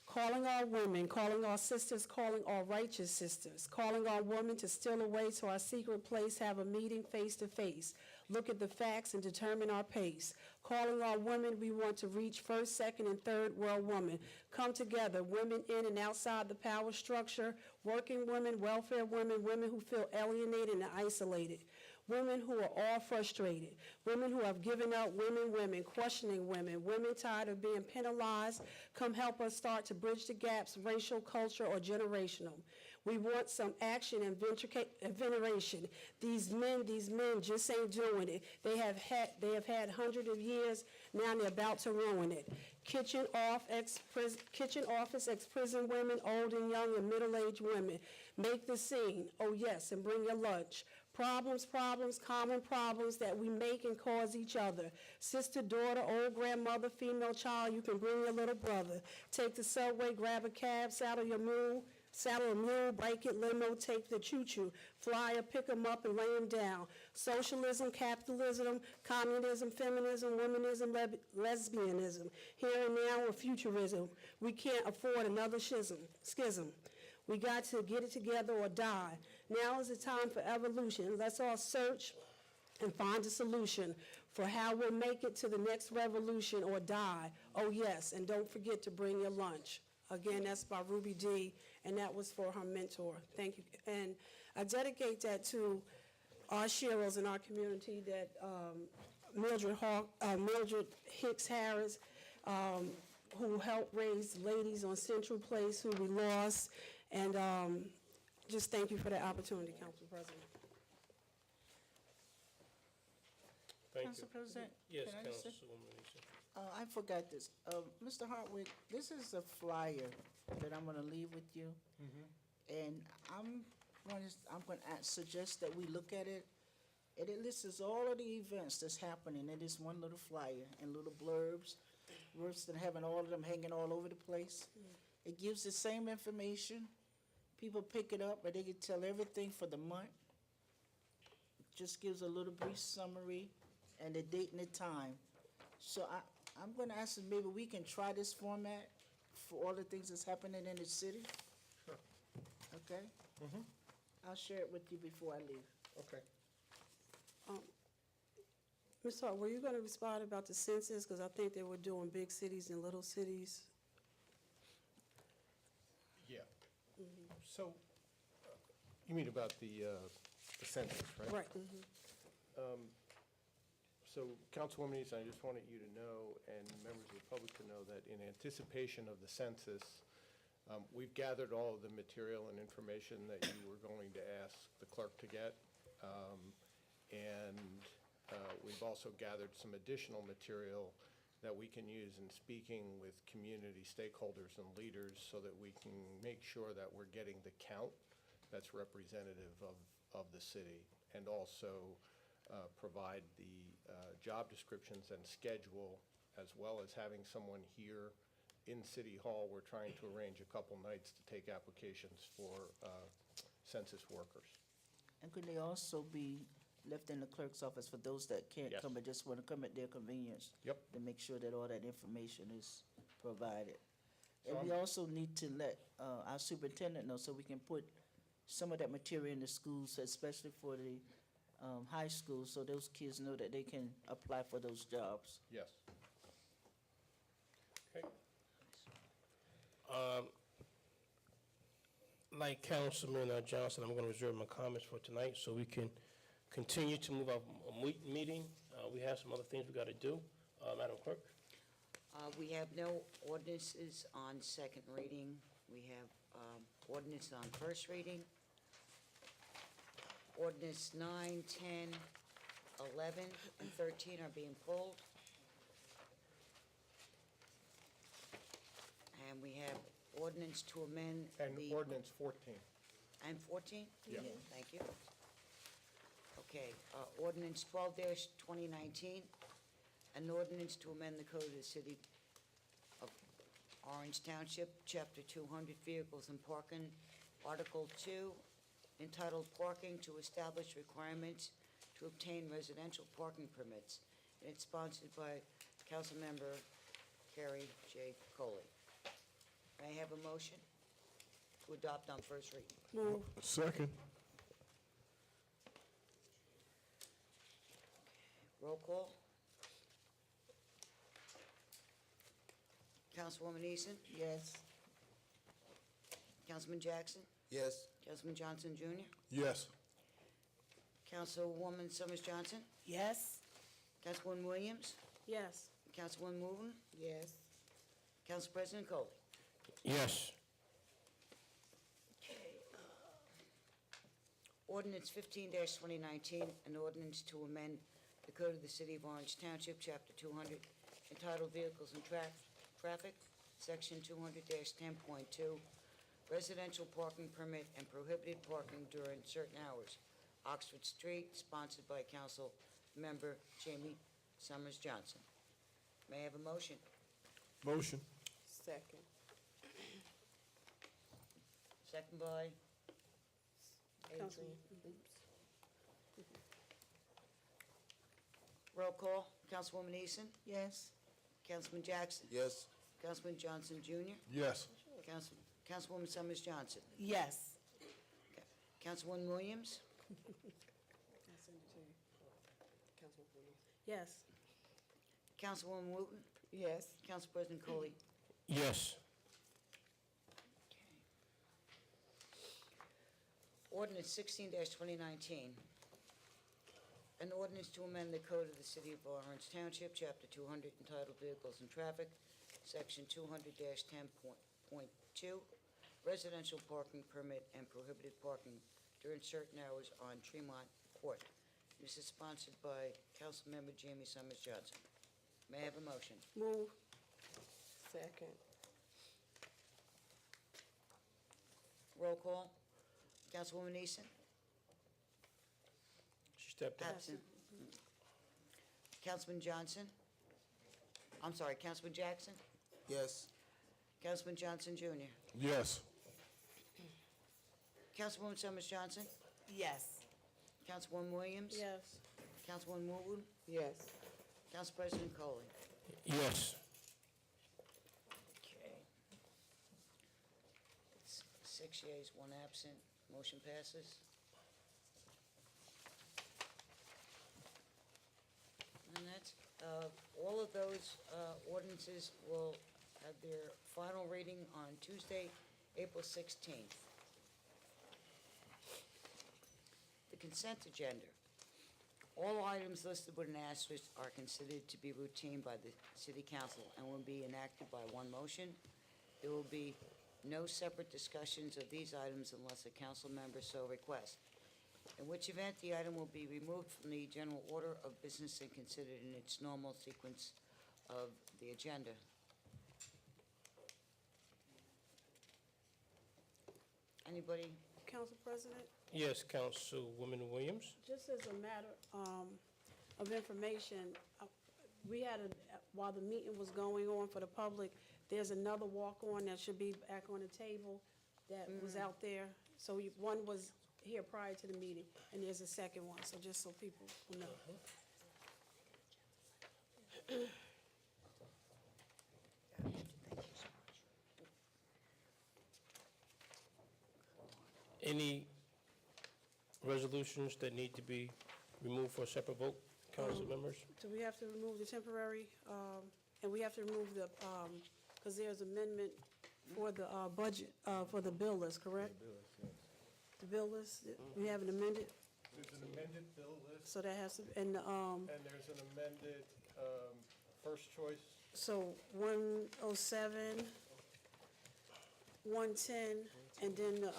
Calling all women, calling all sisters, calling all righteous sisters, calling all women to steal away to our secret place, have a meeting face to face, look at the facts and determine our pace. Calling all women, we want to reach first, second, and third world women. Come together, women in and outside the power structure, working women, welfare women, women who feel alienated and isolated. Women who are all frustrated, women who have given up, women, questioning women tired of being penalized. Come help us start to bridge the gaps, racial, culture, or generational. We want some action and veneration. These men just ain't doing it. They have had hundreds of years, now they're about to ruin it. Kitchen office, ex-prison women, old and young and middle-aged women. Make the scene, oh yes, and bring your lunch. Problems, common problems that we make and cause each other. Sister, daughter, old grandmother, female child, you can bring your little brother. Take the subway, grab a cab, saddle a mule, bike it, limo, take the choo-choo, flyer, pick them up and lay them down. Socialism, capitalism, communism, feminism, womanism, lesbianism. Here and now or futurism. We can't afford another schism. We got to get it together or die. Now is the time for evolution. Let's all search and find a solution for how we'll make it to the next revolution or die. Oh yes, and don't forget to bring your lunch. Again, that's by Ruby Dee, and that was for her mentor. Thank you. And I dedicate that to our sheroes in our community, that Mildred Hicks Harris, who helped raise ladies on Central Place who we lost. And just thank you for that opportunity, Council President. Thank Council you. President? Yes, can I just say- Councilwoman Lisa. I forgot this. Mr. Hartwick, this is a flyer that I'm gonna leave with you. And I'm gonna suggest that we look at it. And it lists all of the events that's happening in this one little flyer and little blurbs, worse than having all of them hanging all over the place. It gives the same information. People pick it up, and they can tell everything for the month. Just gives a little brief summary and the date and the time. So I'm gonna ask if maybe we can try this format for all the things that's happening in the city. Sure. Okay? I'll share it with you before I leave. Okay. Ms. Hart, were you going to respond about the census? Because I think they were doing big cities and little cities. Yeah. So, you mean about the census, right? Right. So, Councilwoman East, I just wanted you to know, and members of the public to know, that in anticipation of the census, we've gathered all of the material and information that you were going to ask the clerk to get. And we've also gathered some additional material that we can use in speaking with community stakeholders and leaders so that we can make sure that we're getting the count that's representative of the city, and also provide the job descriptions and schedule, as well as having someone here in City Hall. We're trying to arrange a couple nights to take applications for census workers. And could they also be left in the clerk's office for those that can't Yes. come and just want to come at their convenience? Yep. To make sure that all that information is provided. So And we I'm- also need to let our superintendent know so we can put some of that material in the schools, especially for the high school, so those kids know that they can apply for those jobs. Yes. Okay. Like Councilman Johnson, I'm going to reserve my comments for tonight so we can continue to move our meeting. We have some other things we got to do. Madam Clerk? We have no ordinances on second reading. We have ordinance on first reading. Ordinance 9, 10, 11, and 13 are being pulled. And we have ordinance to amend And the... ordinance 14. And 14? Yeah. Thank you. Okay, ordinance 12-2019, an ordinance to amend the code of the city of Orange Township, Chapter 200, Vehicles and Parking, Article 2, entitled Parking, to establish requirements to obtain residential parking permits. And it's sponsored by Councilmember Carrie J. Coley. May I have a motion to adopt on first reading? Move. Second. Roll call. Councilwoman Eason? Yes. Councilman Jackson? Yes. Councilman Johnson Jr.? Yes. Councilwoman Summers Johnson? Yes. Councilwoman Williams? Yes. Councilwoman Wooten? Yes. Council President Coley? Yes. Ordinance 15-2019, an ordinance to amend the code of the city of Orange Township, Chapter 200, entitled Vehicles and Traffic, Section 200-10.2, residential parking permit and prohibited parking during certain hours. Oxford Street, sponsored by Council Member Jamie Summers Johnson. May I have a motion? Motion. Second. Second by Councilman. roll call. Councilwoman Eason? Yes. Councilman Jackson? Yes. Councilman Johnson Jr.? Yes. Councilwoman Summers Johnson? Yes. Councilwoman Williams? Yes. Councilwoman Wooten? Yes. Council President Coley? Yes. Ordinance 16-2019. An ordinance to amend the code of the city of Orange Township, Chapter 200, entitled Vehicles and Traffic, Section 200-10.2, residential parking permit and prohibited parking during certain hours on Tremont Court. This is sponsored by Councilmember Jamie Summers Johnson. May I have a motion? Move. Second. Roll call. Councilwoman Eason? She stepped out. Absent. Councilman Johnson? I'm sorry, Councilman Jackson? Yes. Councilman Johnson Jr.? Yes. Councilwoman Summers Johnson? Yes. Councilwoman Williams? Yes. Councilwoman Wooten? Yes. Council President Coley? Yes. Okay. It's 6 yeas, 1 absent. Motion passes. And that's, all of those ordinances will have their final reading on Tuesday, April 16th. The consent agenda. All items listed with an asterisk are considered to be routine by the city council and will be enacted by one motion. There will be no separate discussions of these items unless a council member so requests, in which event the item will be removed from the general order of business and considered in its normal sequence of the agenda. Anybody? Council President? Yes, Councilwoman Williams. Just as a matter of information, we had while the meeting was going on for the public, there's another walk-on that should be back on the table that was out there. So one was here prior to the meeting, and there's a second one, so just so people will know. Any resolutions that need to be removed for a separate vote, council members? So we have to remove the temporary, and we have to remove the, because there's amendment for the budget, for the bill list, correct? The bill list, we have an amended, There's an amended bill list, so that has to, and, and there's an amended first choice So 107, 110, and then the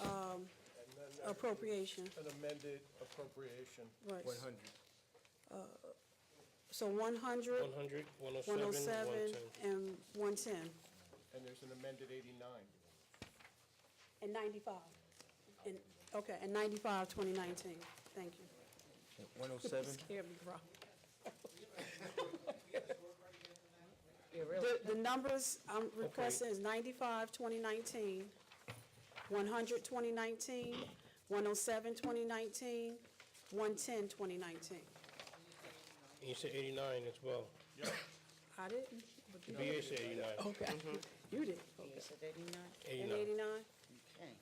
appropriation. An amended appropriation. Right. 100. So 100, 100, 107, 107, 110. and 110, And there's an amended 89. and 95. And, okay, and 95, 2019. Thank you. 107. Scared me, bro. Yeah, really. The numbers I'm requesting is 95, 2019, 100, 2019, 107, 2019, 110, 2019. And you said 89 as well. I didn't. but you BA did. said 89. Okay, you did. You said 89? 89. And 89? Okay.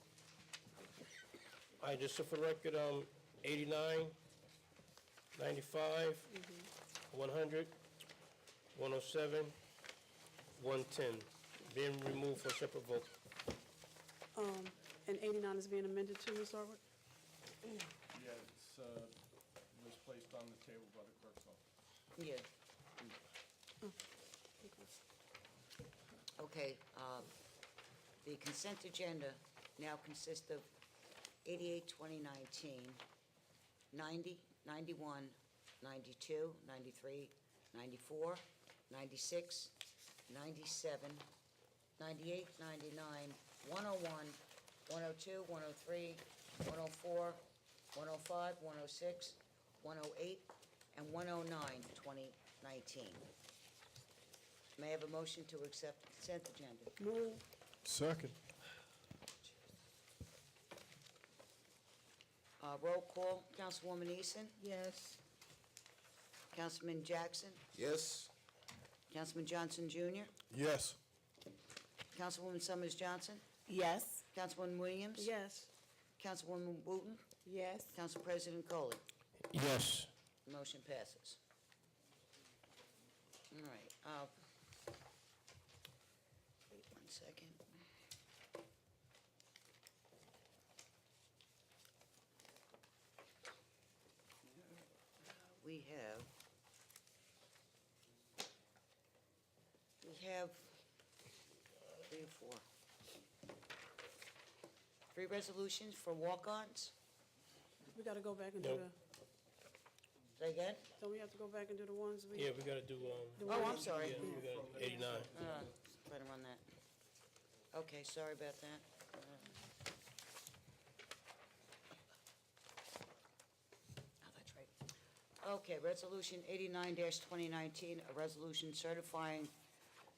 All right, just so for the record, 89, 95, 100, 107, 110, being removed for separate vote. And 89 is being amended too, Ms. Harwood? Yeah, it's, was placed on the table by the clerk's office. Yeah. Okay, the consent agenda now consists of 88, 2019, 90, 91, 92, 93, 94, 96, 97, 98, 99, 101, 102, 103, 104, 105, 106, 108, and 109, 2019. May I have a motion to accept the consent agenda? Move. Second. Roll call, Councilwoman Eason, Yes. Councilman Jackson, Yes. Councilman Johnson Jr., Yes. Councilwoman Summers Johnson, Yes. Councilwoman Williams, Yes. Councilwoman Wooten, Yes. Council President Coley. Yes. Motion passes. All right, wait 1 second. We have 3 or 4. 3 resolutions for walk-ons. We gotta go back and do Nope. the, Say again? don't we have to go back and do the ones we? Yeah, we gotta do, Oh, I'm sorry. yeah, we got 89. Try to run that. Okay, sorry about that. That's right. Okay, Resolution 89-2019, a resolution certifying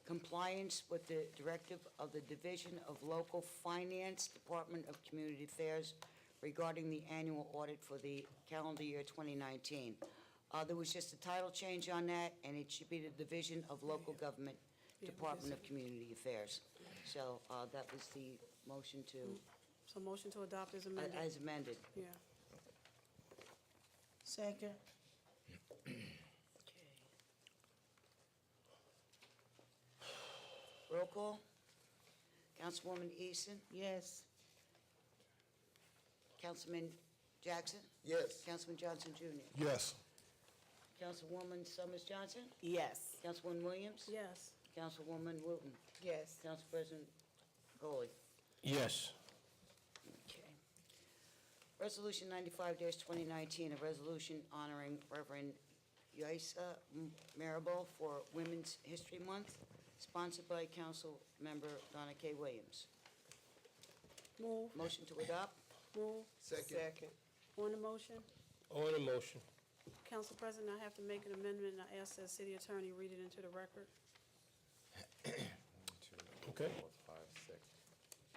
compliance with the directive of the Division of Local Finance, Department of Community Affairs regarding the annual audit for the calendar year 2019. There was just a title change on that, and it should be the Division of Local Government, Department of Community Affairs. So that was the motion to, So motion to adopt as amended? as amended. Yeah. Second. Roll call. Councilwoman Easton, Yes. Councilman Jackson, Yes. Councilman Johnson Jr., Yes. Councilwoman Summers Johnson, Yes. Councilwoman Williams, Yes. Councilwoman Wooten, Yes. Council President Goley. Yes. Okay. Resolution 95-2019, a resolution honoring Reverend Yaisa Marable for Women's History Month, sponsored by Council Member Donna K. Williams. Move. Motion to adopt? Move. Second. On the motion? On the motion. Council President, I have to make an amendment, and I ask that city attorney read it into the record. Okay. 4, 5, 6,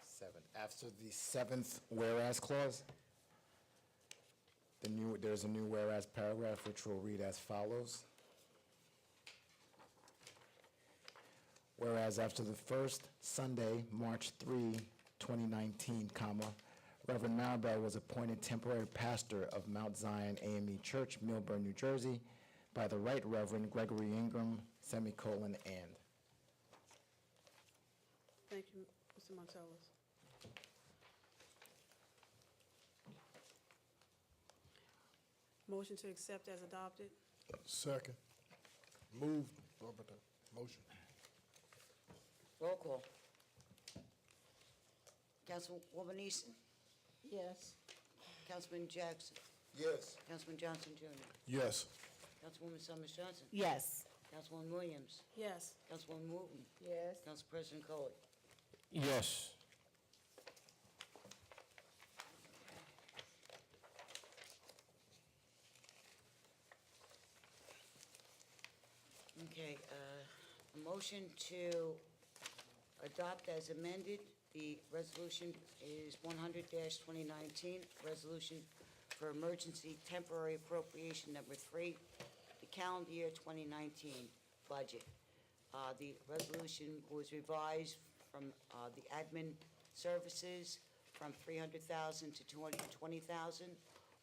7. After the 7th whereas clause, there's a new whereas paragraph which will read as follows. Whereas after the first Sunday, March 3, 2019, Reverend Maribel was appointed temporary pastor of Mount Zion AME Church, Millburn, New Jersey, by the Right Reverend Gregory Ingram, and. Thank you, Mr. Montelis. Motion to accept as adopted? Second. Moved. What about the motion? Roll call. Councilwoman Easton? Yes. Councilman Jackson? Yes. Councilman Johnson Jr.? Yes. Councilwoman Summers Johnson? Yes. Councilwoman Williams? Yes. Councilwoman Wooten? Yes. Council President Coley? Yes. Okay, a motion to adopt as amended, the resolution is 100-2019, resolution for emergency temporary appropriation number 3, the calendar year 2019 budget. The resolution was revised from the admin services from 300,000 to 220,000,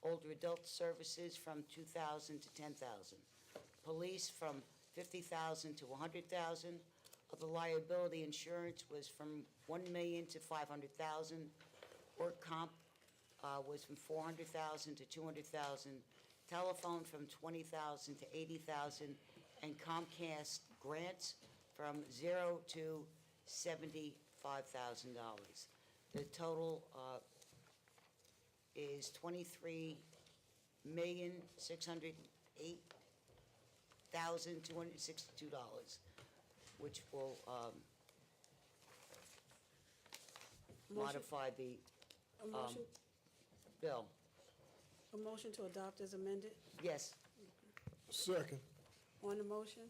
older adult services from 2,000 to 10,000, police from 50,000 to 100,000. Other liability insurance was from 1 million to 500,000. Work comp was from 400,000 to 200,000. Telephone from 20,000 to 80,000, and Comcast grants from 0 to $75,000. The total is $23,608,262, which will modify the A motion, bill. a motion to adopt as amended. Yes. Second. On the motion?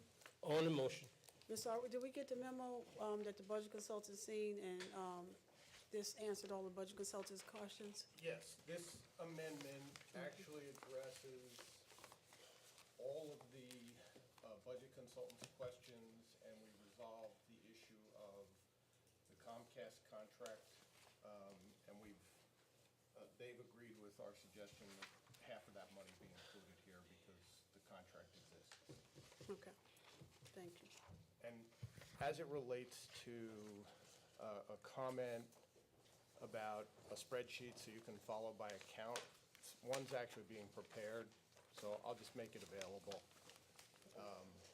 On the motion. Ms. Harwood, did we get the memo that the budget consultant seen and this answered all the budget consultant's questions? Yes, this amendment actually addresses all of the budget consultant's questions, and we resolved the issue of the Comcast contract, and they've agreed with our suggestion that half of that money be included here because the contract exists. Okay, thank you. And as it relates to a comment about a spreadsheet so you can follow by account, one's actually being prepared, so I'll just make it available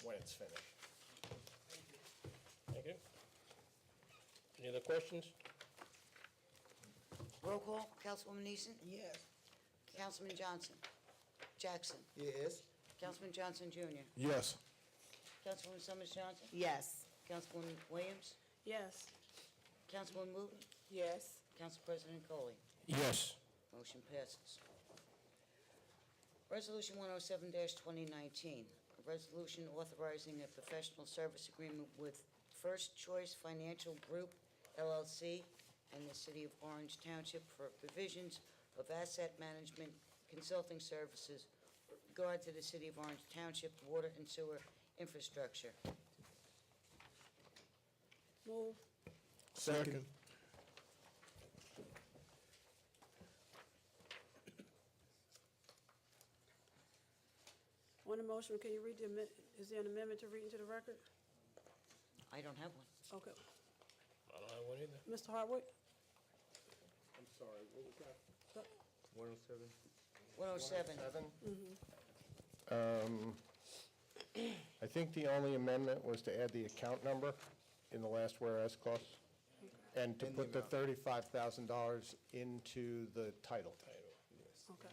when it's finished. Thank you. Any other questions? Roll call, Councilwoman Easton? Yes. Councilman Johnson? Jackson? Yes. Councilman Johnson Jr.? Yes. Councilwoman Summers Johnson? Yes. Councilwoman Williams? Yes. Councilwoman Wooten? Yes. Council President Coley? Yes. Motion passes. Resolution 107-2019, a resolution authorizing a professional service agreement with First Choice Financial Group, LLC, and the City of Orange Township for provisions of asset management consulting services with regard to the City of Orange Township water and sewer infrastructure. Move. Second. On the motion, can you read the is there an amendment to read into the record? I don't have one. Okay. I don't have one either. Mr. Harwood? I'm sorry, what was that? 107? 107. I think the only amendment was to add the account number in the last whereas clause, and to And the put the amount. $35,000 into the title. Okay.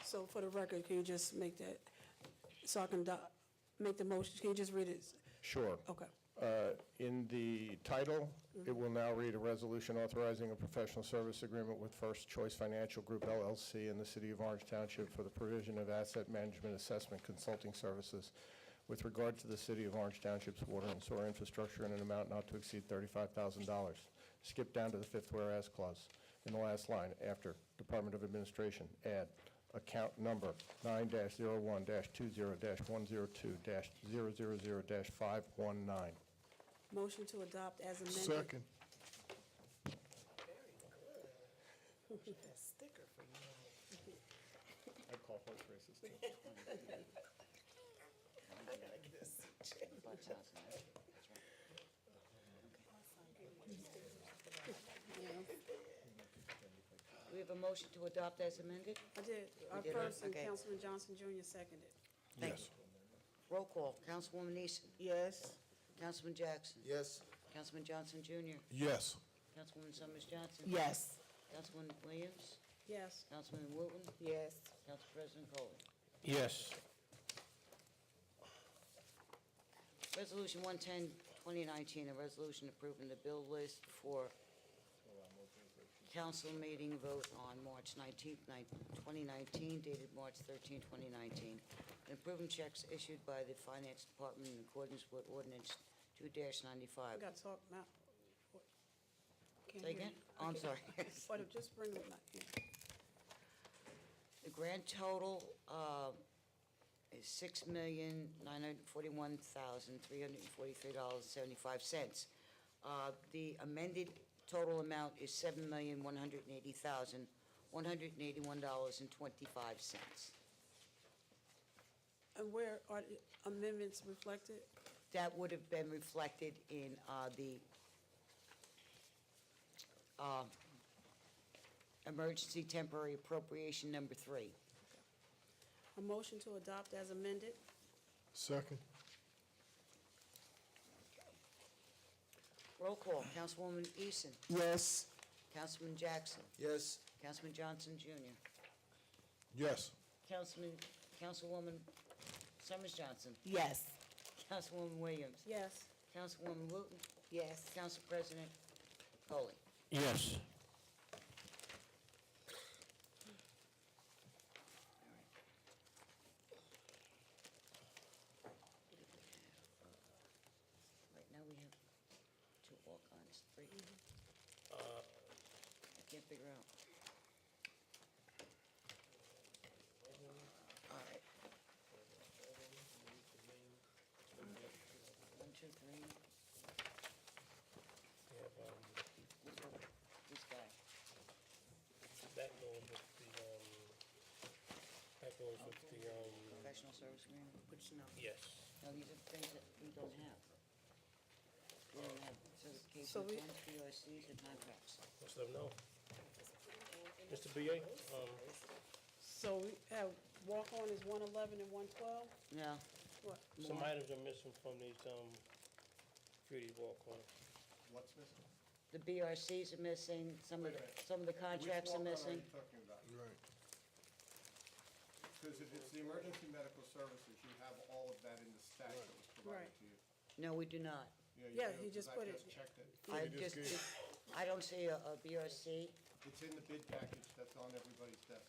So for the record, can you just make that, so I can make the motion, can you just read it? Sure. Okay. In the title, it will now read a resolution authorizing a professional service agreement with First Choice Financial Group LLC in the City of Orange Township for the provision of asset management assessment consulting services with regard to the City of Orange Township's water and sewer infrastructure in an amount not to exceed $35,000. Skip down to the fifth whereas clause. In the last line, after Department of Administration, add account number 9-01-20-102-000-519. Motion to adopt as amended. Second. Sticker for you. I'd call horse races too. We have a motion to adopt as amended? I did. Our did, first and okay. Councilman Johnson Jr. seconded. Thank you. Roll call, Councilwoman Easton? Yes. Councilman Jackson? Yes. Councilman Johnson Jr., Yes. Councilwoman Summers Johnson. Yes. Councilman Williams, Yes. Councilman Wooten, Yes. Council President Coley. Yes. Resolution 110, 2019, a resolution approving the bill list for council meeting vote on March 19th, 2019, dated March 13, 2019, and approving checks issued by the Finance Department in accordance with Ordinance 2-95. I got to talk about. Can't Say hear again? you. Oh, I'm Okay. sorry. What, just bring it back, yeah. The grand total is $6,941,343.75. The amended total amount is $7,180,181.25. And where are the amendments reflected? That would have been reflected in the emergency temporary appropriation number 3. A motion to adopt as amended? Second. Roll call, Councilwoman Easton. Yes. Councilman Jackson. Yes. Councilman Johnson Jr. Yes. Councilwoman Summers Johnson. Yes. Councilwoman Williams. Yes. Councilwoman Wooten. Yes. Council President Coley. Yes. Right now, we have 2 walk-ons, 3. I can't figure out. All right. 1, 2, 3. We have, This guy. that goes with the, Professional service agreement. yes. No, these are things that we don't have. We don't have certification So we- funds, PRCs, and contracts. Let's let them know. Mr. BA, So we have walk-on is 111 and 112? No. What? some items are missing from these, security walk-on. What's missing? The BRCs are missing, some of the contracts are missing. talking about? Right. Because if it's the emergency medical services, you have all of that in the stack that was provided Right. to you. No, we do not. You Yeah, do, he 'cause just I put it- just checked it. I They just just, I don't see a BRC. It's in the bid package that's on everybody's desk.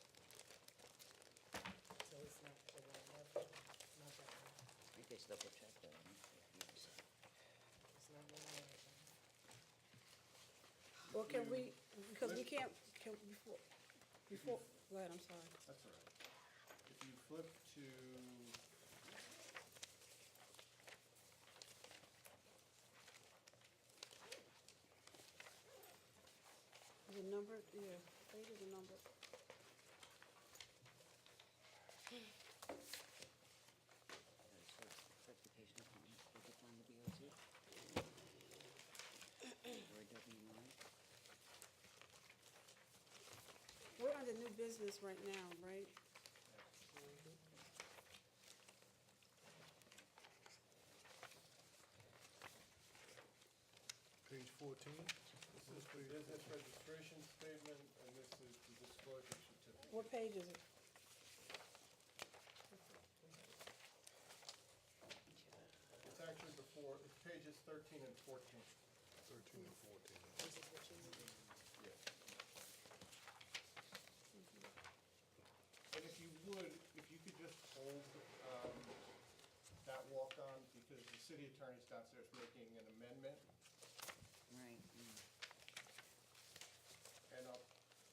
I guess double check that. Well, can we, because we can't, before, go ahead, I'm sorry. That's all right. If you flip to, The number, yeah, page is the number. Certification department, did you find the BRC? Or a W9? We're under new business right now, right? Page 14. this is the business registration statement, and this is the disclosure certificate. What page is it? It's actually before, it's pages 13 and 14. 13 and 14. Yes. And if you would, if you could just hold that walk-on, because the city attorney's downstairs making an amendment, Right. and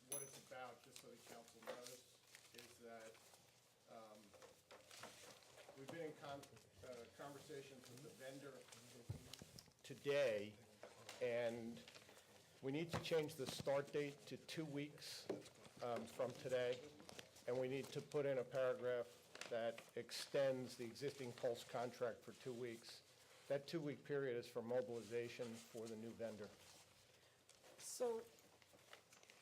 what it's about, just so the council knows, is that we've been in conversations with the vendor today, and we need to change the start date to 2 weeks from today, and we need to put in a paragraph that extends the existing Pulse contract for 2 weeks. That 2-week period is for mobilization for the new vendor. So,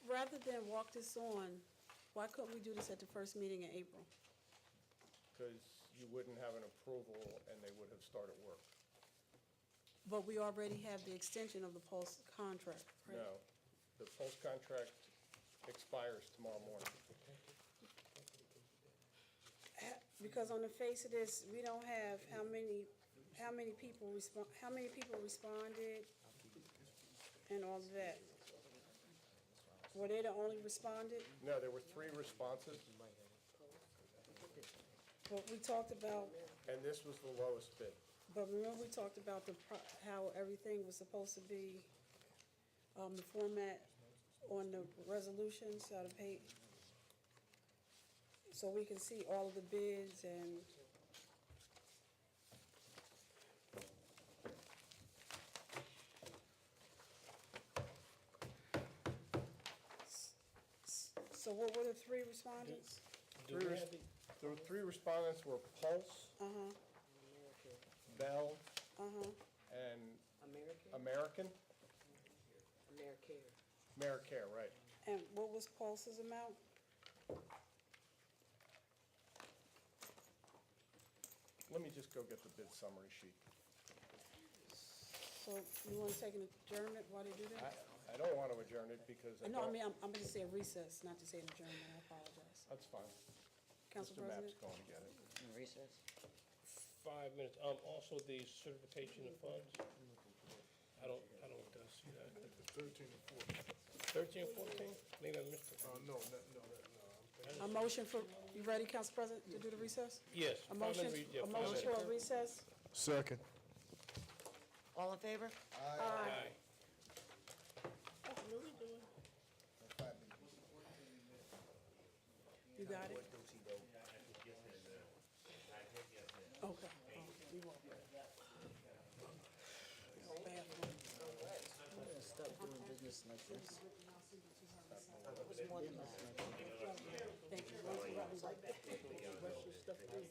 rather than walk this on, why couldn't we do this at the first meeting in April? Because you wouldn't have an approval and they would have started work. But we already have the extension of the Pulse contract, right? No, the Pulse contract expires tomorrow morning. Because on the face of this, we don't have how many people responded and all of that. Were they the only responded? No, there were 3 responses, But we talked about, and this was the lowest bid. but remember we talked about how everything was supposed to be, the format on the resolutions, how to pay, so we can see all of the bids and. So what were the 3 respondents? The 3 respondents were Pulse, Uh-huh, Bell, uh-huh. and American. Americare, right. And what was Pulse's amount? Let me just go get the bid summary sheet. So you want to take an adjournment while they do that? I don't want to adjourn it because I No, I don't. mean, I'm going to say recess, not to say an adjournment, I apologize. That's fine. Council Mr. Mapp's President? going to get it. Recess. 5 minutes. Also the certification of funds. I don't see that. 13 and 14. 13 and 14? Maybe I missed it. No. A motion for, you ready, Council President, to do the recess? Yes. A motion, a motion for a recess? Second. All in favor? Aye. You got it? Okay. We won't. Bathroom. Stop doing business like this. Thank you. Rush your stuff through.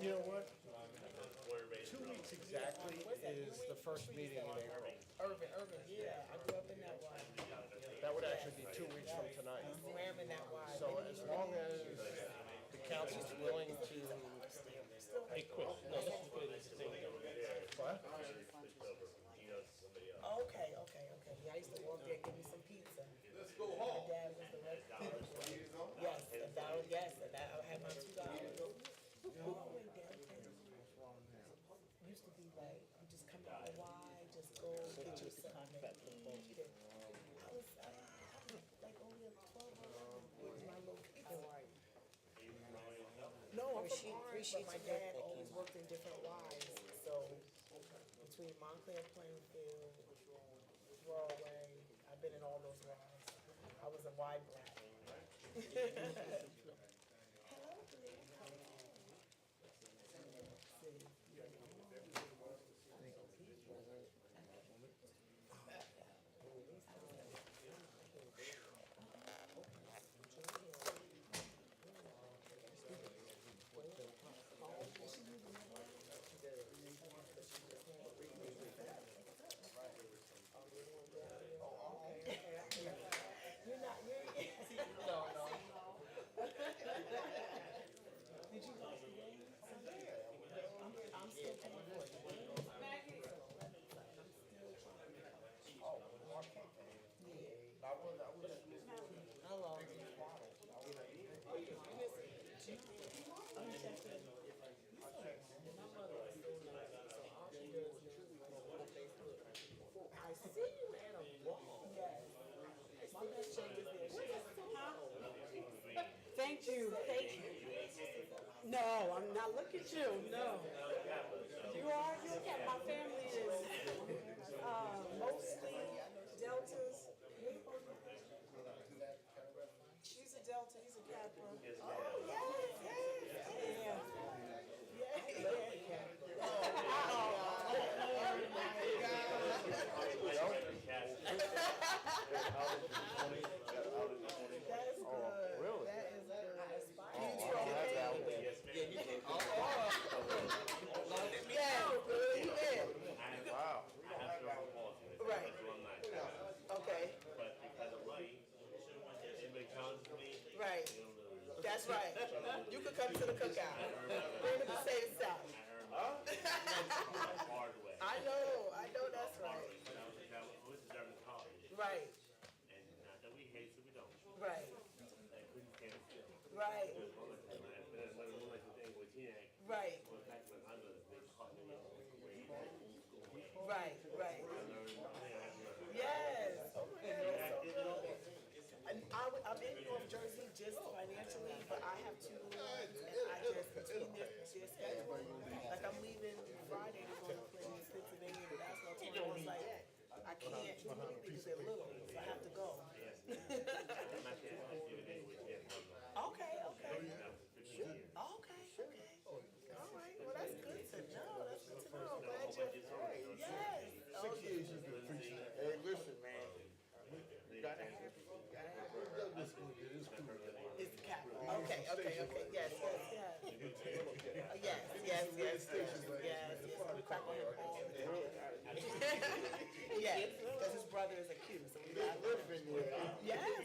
You know what? 2 weeks exactly is the first meeting in April. Urban, yeah, I grew up in that one. That would actually be 2 weeks from tonight. Swam in that one. So as long as the council's willing to, Hey, Chris, no, this is good. It's the same thing. what? Okay. Yeah, I used to walk there, give me some pizza. Let's go home. My dad was the restaurant. Yes, and I had my $2. Wait, Dad, used to be like, you just come out of wide, just go get you something to eat. And I was like only a 12-hour was my location. No, I'm from Orange, but my dad always worked in different wides. So between Montclair, Plainfield, Broadway, I've been in all those wides. I was a wide brat. Thank you. No, I'm not looking at you, no. You are, my family is, mostly Deltas. She's a Delta, he's a Kappa. Oh, yes. Right. That's right. You could come to the cookout. Bring the potato salad. I know that's right. Right. Right. Right. Right. Right, right. Yes. Oh my God, that's so good. And I'm in North Jersey just financially, but I have 2 lines, and I just, between their schedule, like I'm leaving Friday to go to play in Pennsylvania, the basketball team, I was like, I can't do anything because they're little, so I have to go. Okay, okay. Okay, okay. All right, well, that's good to know, that's good to know. Glad you're, yes. 6 years you've been preaching that. Hey, listen, man. It's the cap. Okay, yes, yes. Yes. We crack on him all the time. Yes, because his brother is accused, so we got Yes.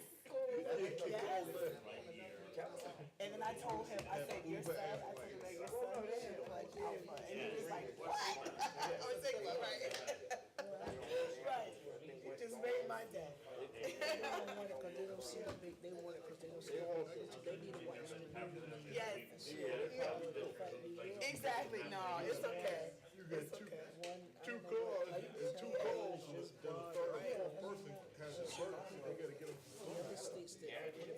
And then I told him, I said, your son, should play alpha. And he was like, what? I was like, right. Right. It just made my day. They don't want it because they don't see the big, they want it because they don't see the big picture. They need to watch the movie. Yes. Exactly, no, it's okay. You got two cars, and 2 calls, and the third or fourth person has a birth. They gotta get them. The other states that had two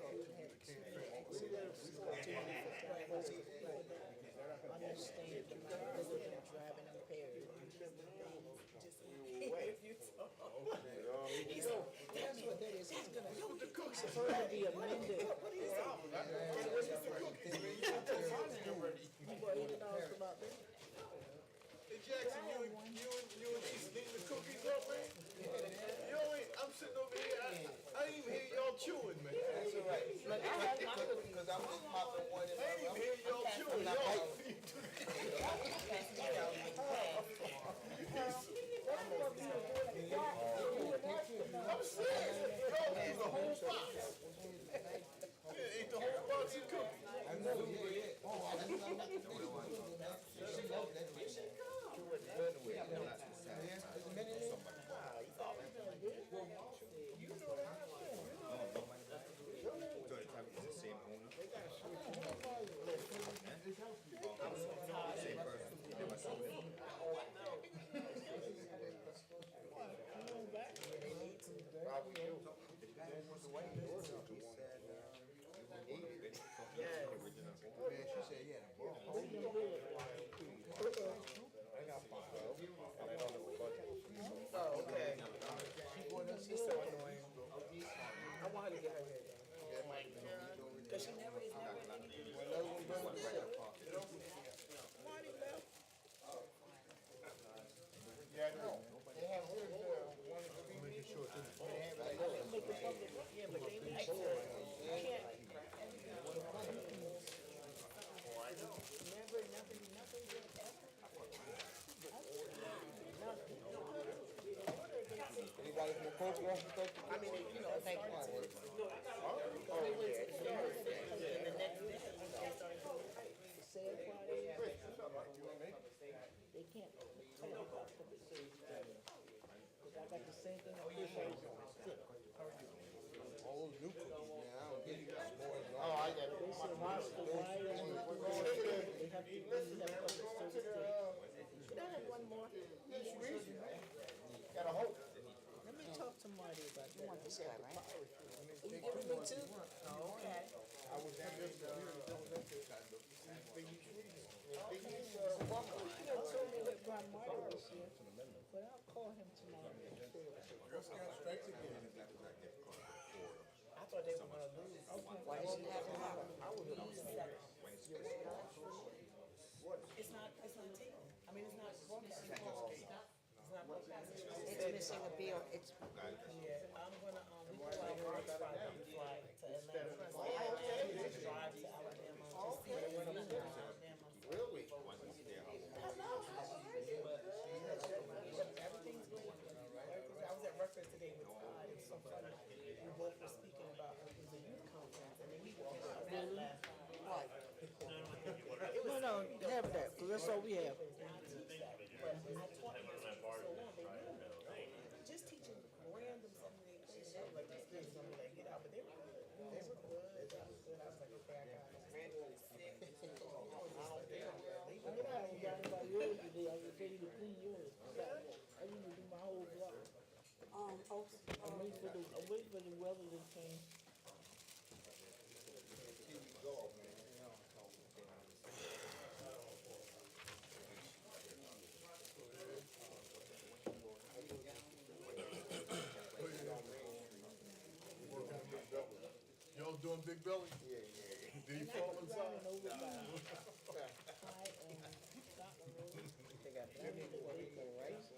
understand the liability of driving impaired. That's what that is. He's gonna, he's supposed to be amended. Hey, Jackson, you and these eating the cookies up, man? You ain't, I'm sitting over here, I ain't even hear y'all chewing, man. That's all right. Because I'm just popping one in I ain't even hear y'all chewing, I'm serious, y'all ate the whole box. Yeah, ate the whole box of cookies. I know, yeah. Oh, I Oh, okay. She's so annoying. I want her to get her hair done. Because she never is never in anything. Marty left. Yeah, I know. They have hers, one of the making sure it's in the phone. Yeah, but they need to, you can't. Never, nothing good ever. Anybody from the coach wants to take? I mean, you know, thank you. They went to the store and the next day, they started doing it. The sad part is, they can't tell about public safety. Because I got the same thing on this side. All those new cookies, man, I don't get it. Oh, I got it. They say, Roscoe, why are you, they have to, public service. Can I have one more? Gotta hope. Let me talk to Marty about that. You want this guy, right? You giving me two? Oh, okay. I was down there, You know, told me that Brian Marty was here, but I'll call him tomorrow. I thought they were gonna lose. Why didn't you have them out? I would lose seven. It's not taken. I mean, it's not broadcast. It's not broadcast. It's missing a bill, it's, Yeah, I'm gonna, we go out on Friday, fly to Atlanta. I drive to Alabama, to see everything in Alabama. Really? Everything's going good. I was at Rutgers today with Todd, it was so funny. We both were speaking about, it was a youth conference, and then he walked out last night. That's all we have. Just teaching random something they say, that was like, this kid's gonna be like, get out, but they were good. They were good. That was good. I was like, okay, I got it. Randomly sick. I don't care. I ain't got anybody else today, I can tell you to clean yours. I need to do my whole block. I'm waiting for the weather to change. Y'all doing Big Belly? Yeah. Did he fall inside? They got plenty of work for rice.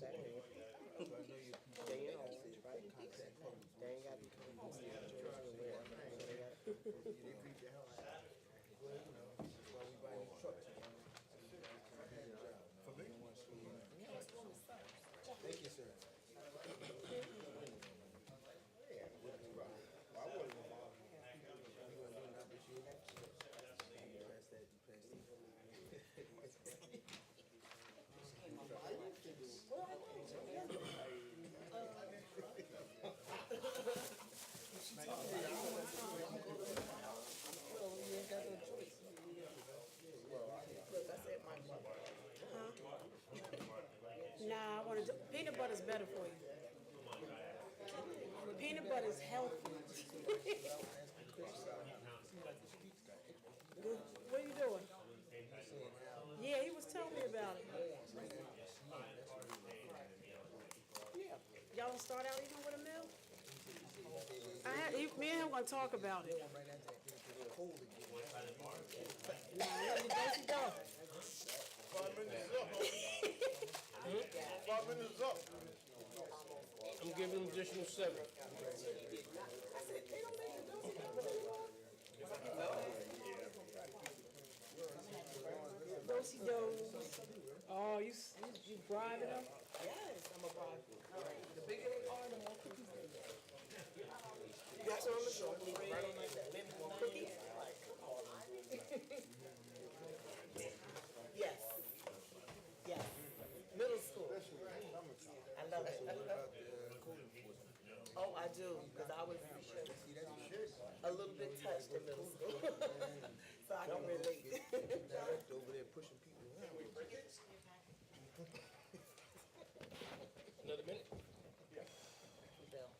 Saturday. Day in orange, right? They ain't got to come to see the church or where. So they got. They beat the hell out of it. Well, you know, this is why we buy new trucks. For me? Thank you, sir. Nah, I wanna do, peanut butter's better for you. Peanut butter's healthy. Good. What are you doing? Yeah, he was telling me about it. Yeah. Y'all start out even with a meal? Me and him gonna talk about it. Nah, let me go. 5 minutes up. 5 minutes up. I'm giving him additional 7. Do-si-do. Oh, you bribing them? Yes, I'm a bribe. The bigger they are, the more cookies they get. That's what I'm gonna show. Right on like that. Maybe more cookies. Yes. Yes. Middle school. I love it. Oh, I do, because I was a little bit touched in middle school. So I can relate. Director over there pushing people around. Another minute? Bill.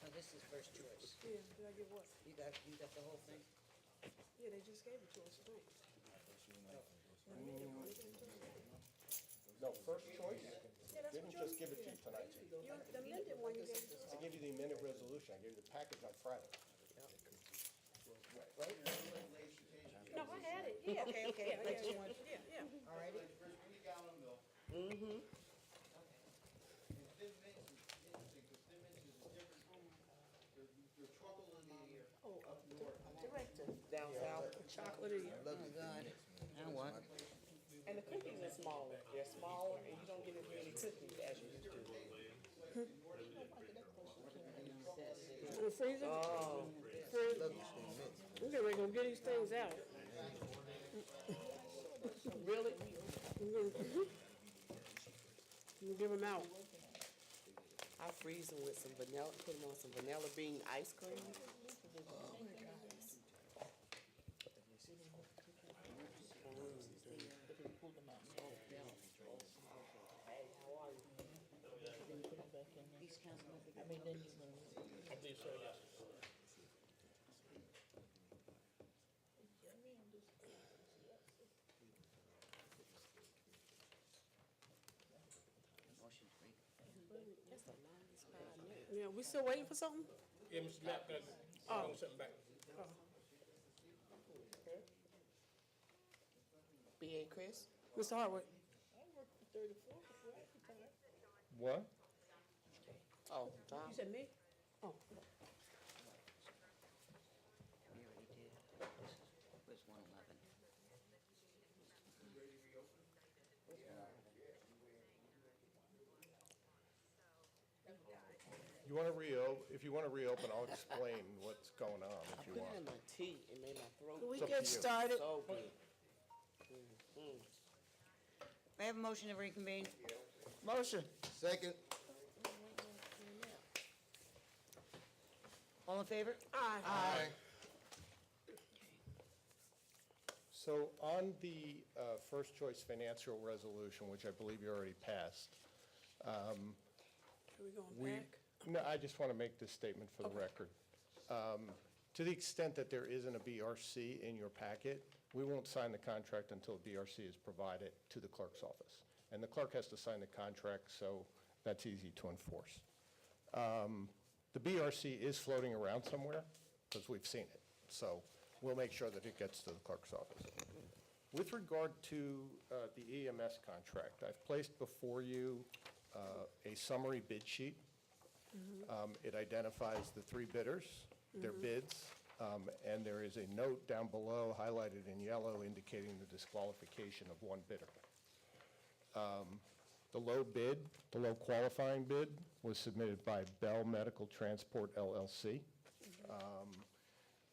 Oh, this is first choice. Yeah, did I get what? You got the whole thing? Yeah, they just gave it to us tonight. No, first choice? Yeah, that's Didn't what just give it to you tonight. the amended one you gave it to us. I gave you the amended resolution. I gave you the package on Friday. Right? No, I had it, yeah. Okay, Yeah, next yeah, one. Yeah. All righty. Mm-hmm. Director. Down south. Chocolate. Oh, God. I want. And the cookies are smaller. They're smaller, and you don't get as many cookies as you used to. In the freezer? Oh. We're gonna go get these things out. Really? You give them out. I freeze them with some vanilla, put them on some vanilla bean ice cream. I believe so, yes. That's the longest 5 minutes. Yeah, we still waiting for something? Yeah, Mr. Mapp, can I bring something back? B.A. Chris? Mr. Hartwick? What? Oh, Tom. You said me? Oh. We already did. This was 111. You want to if you want to reopen, I'll explain what's going on if you Put it want. in my tea. It made my throat. Can we It's up get to you. started? so good. May I have a motion to reconvene? Motion. Second. All in favor? Aye. So on the first choice financial resolution, which I believe you already passed, Are we going we, back? no, I just want to make this statement for the record. To the extent that there isn't a BRC in your packet, we won't sign the contract until a BRC is provided to the clerk's office. And the clerk has to sign the contract, so that's easy to enforce. The BRC is floating around somewhere, because we've seen it. So we'll make sure that it gets to the clerk's office. With regard to the EMS contract, I've placed before you a summary bid sheet. It identifies the three bidders, their bids, and there is a note down below highlighted in yellow indicating the disqualification of one bidder. The low bid, the low qualifying bid, was submitted by Bell Medical Transport LLC.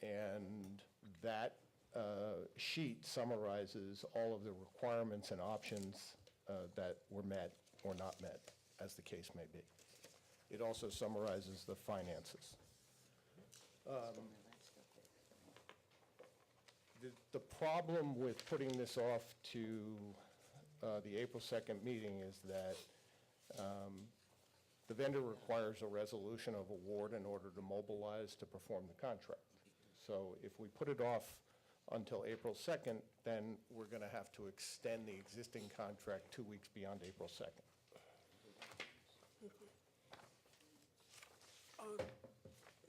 And that sheet summarizes all of the requirements and options that were met or not met, as the case may be. It also summarizes the finances. The problem with putting this off to the April 2nd meeting is that the vendor requires a resolution of award in order to mobilize to perform the contract. So if we put it off until April 2nd, then we're going to have to extend the existing contract 2 weeks beyond April 2nd.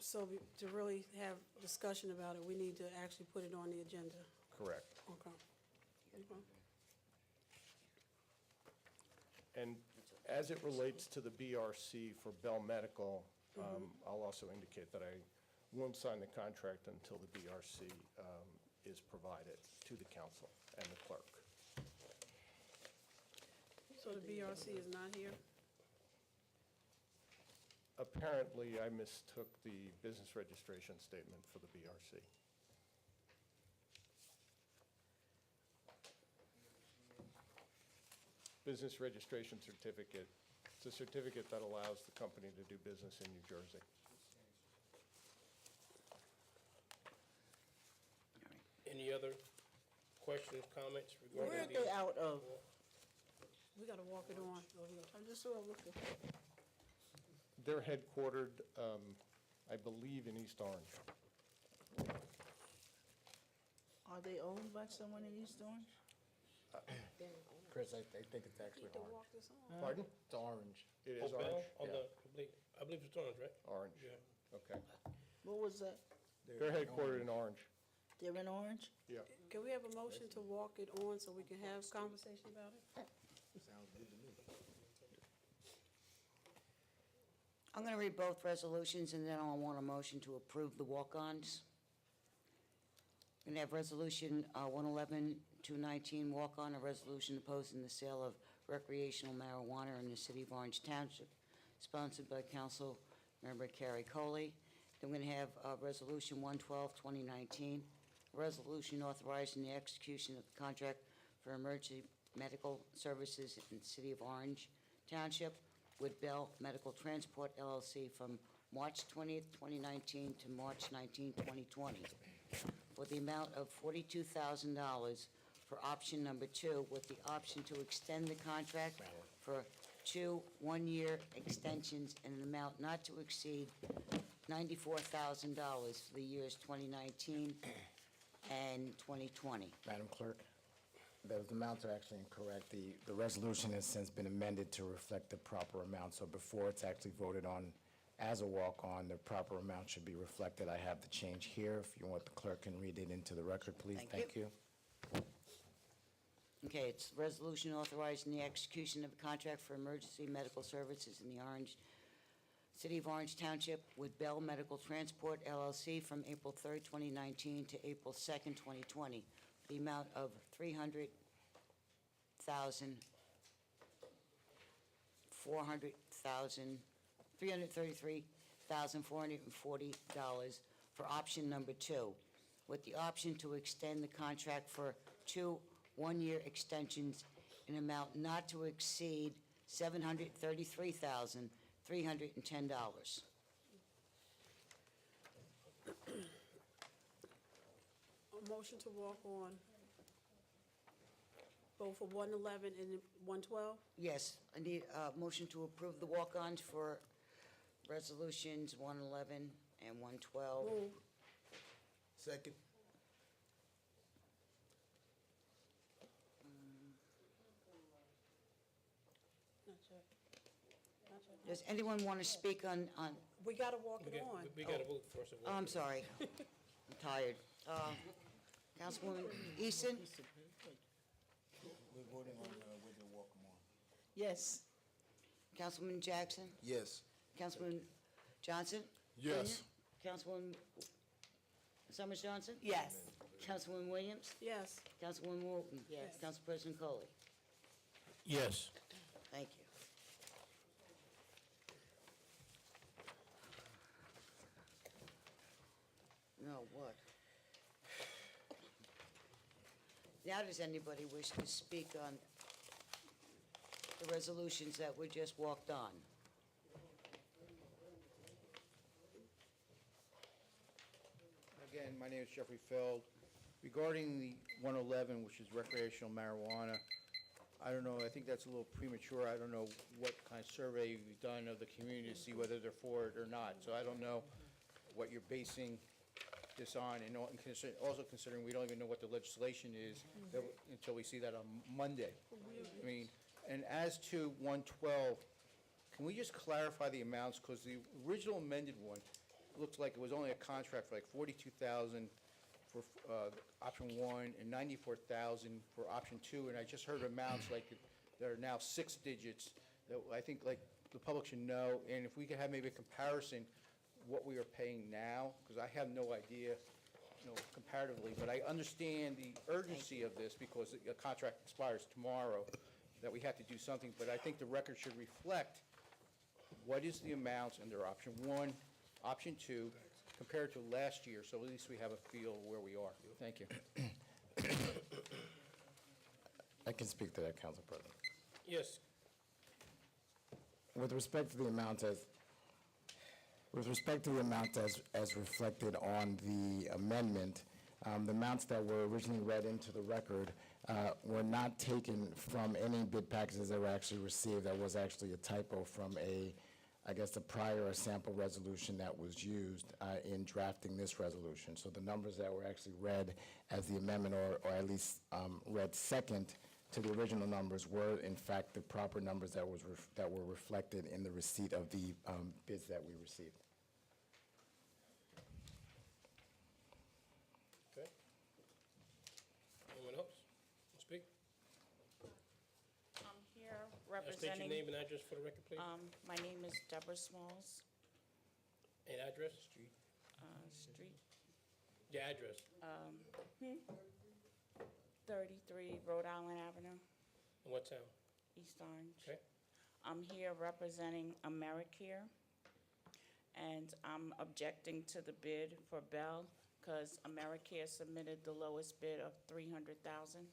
So to really have discussion about it, we need to actually put it on the agenda. Correct. Okay. Okay. And as it relates to the BRC for Bell Medical, I'll also indicate that I won't sign the contract until the BRC is provided to the council and the clerk. So the BRC is not here? Apparently, I mistook the business registration statement for the BRC. Business registration certificate. It's a certificate that allows the company to do business in New Jersey. Any other questions, comments regarding Where are the? they out of? We gotta walk it on over here. I just saw looking. They're headquartered, I believe, in East Orange. Are they owned by someone in East Orange? Chris, I think it's actually orange. Walk this on. Pardon? It's orange. It Oh, is Bell orange? on Yeah. the, I believe it's orange, right? Orange. Yeah. Okay. What was that? They're headquartered in Orange. They're in Orange? Yeah. Can we have a motion to walk it on so we can have conversation about it? I'm going to read both resolutions, and then I'll want a motion to approve the walk-ons. We're going to have Resolution 111-219, walk-on, a resolution opposing the sale of recreational marijuana in the city of Orange Township, sponsored by Council Member Carrie Coley. Then we're going to have Resolution 112-2019, a resolution authorizing the execution of the contract for emergency medical services in the city of Orange Township with Bell Medical Transport LLC from March 20th, 2019 to March 19, 2020, for the amount of $42,000 for option number 2, with the option to extend the contract for 2 one-year extensions in an amount not to exceed $94,000 for the years 2019 and 2020. Madam Clerk, those amounts are actually incorrect. The resolution has since been amended to reflect the proper amount, so before it's actually voted on as a walk-on, the proper amount should be reflected. I have the change here. If you want, the clerk can read it into the record, please. Thank you. Thank you. Okay, it's a resolution authorizing the execution of a contract for emergency medical services in the City of Orange Township with Bell Medical Transport LLC from April 3rd, 2019 to April 2nd, 2020, the amount of $333,440 for option number 2, with the option to extend the contract for 2 one-year extensions in amount not to exceed $733,310. A motion to walk on both for 111 and 112? Yes, I need a motion to approve the walk-ons for resolutions 111 and 112. Move. Second. Not yet. Not yet. Does anyone want to speak on, We gotta walk it on. We got to vote first of all. I'm sorry, I'm tired. Councilwoman Easton? We're voting on whether to walk them on. Yes. Councilman Jackson? Yes. Councilman Johnson? Yes. Councilwoman Summers Johnson? Yes. Councilwoman Williams? Yes. Councilwoman Walton? Yes. Council President Coley? Yes. Thank you. No, what? Now, does anybody wish to speak on the resolutions that were just walked on? Again, my name is Jeffrey Feld. Regarding the 111, which is recreational marijuana, I don't know, I think that's a little premature. I don't know what kind of survey you've done of the community to see whether they're for it or not. So I don't know what you're basing this on, and also considering we don't even know what the legislation is until we see that on Monday. I mean, and as to 112, can we just clarify the amounts? Because the original amended one looked like it was only a contract for like $42,000 for option 1 and $94,000 for option 2, and I just heard amounts like that are now 6 digits that I think like the public should know, and if we could have maybe a comparison what we are paying now, because I have no idea, comparatively, but I understand the urgency of this because the contract expires tomorrow, that we have to do something, but I think the record should reflect what is the amounts under option 1, option 2, compared to last year, so at least we have a feel of where we are. Thank you. I can speak to that, Council President. Yes. With respect to the amount as reflected on the amendment, the amounts that were originally read into the record were not taken from any bid packages that were actually received. That was actually a typo from the prior or sample resolution that was used in drafting this resolution. So the numbers that were actually read as the amendment, or at least read second to the original numbers, were in fact the proper numbers that were reflected in the receipt of the bids that we received. Okay. Anyone else? Speak. I'm here State representing. your name and address for the record, please. My name is Deborah Smalls. And address? Street. Your address. 33 Rhode Island Avenue, And what town? East Orange. Okay. I'm here representing AmeriCare, and I'm objecting to the bid for Bell because AmeriCare submitted the lowest bid of $300,000.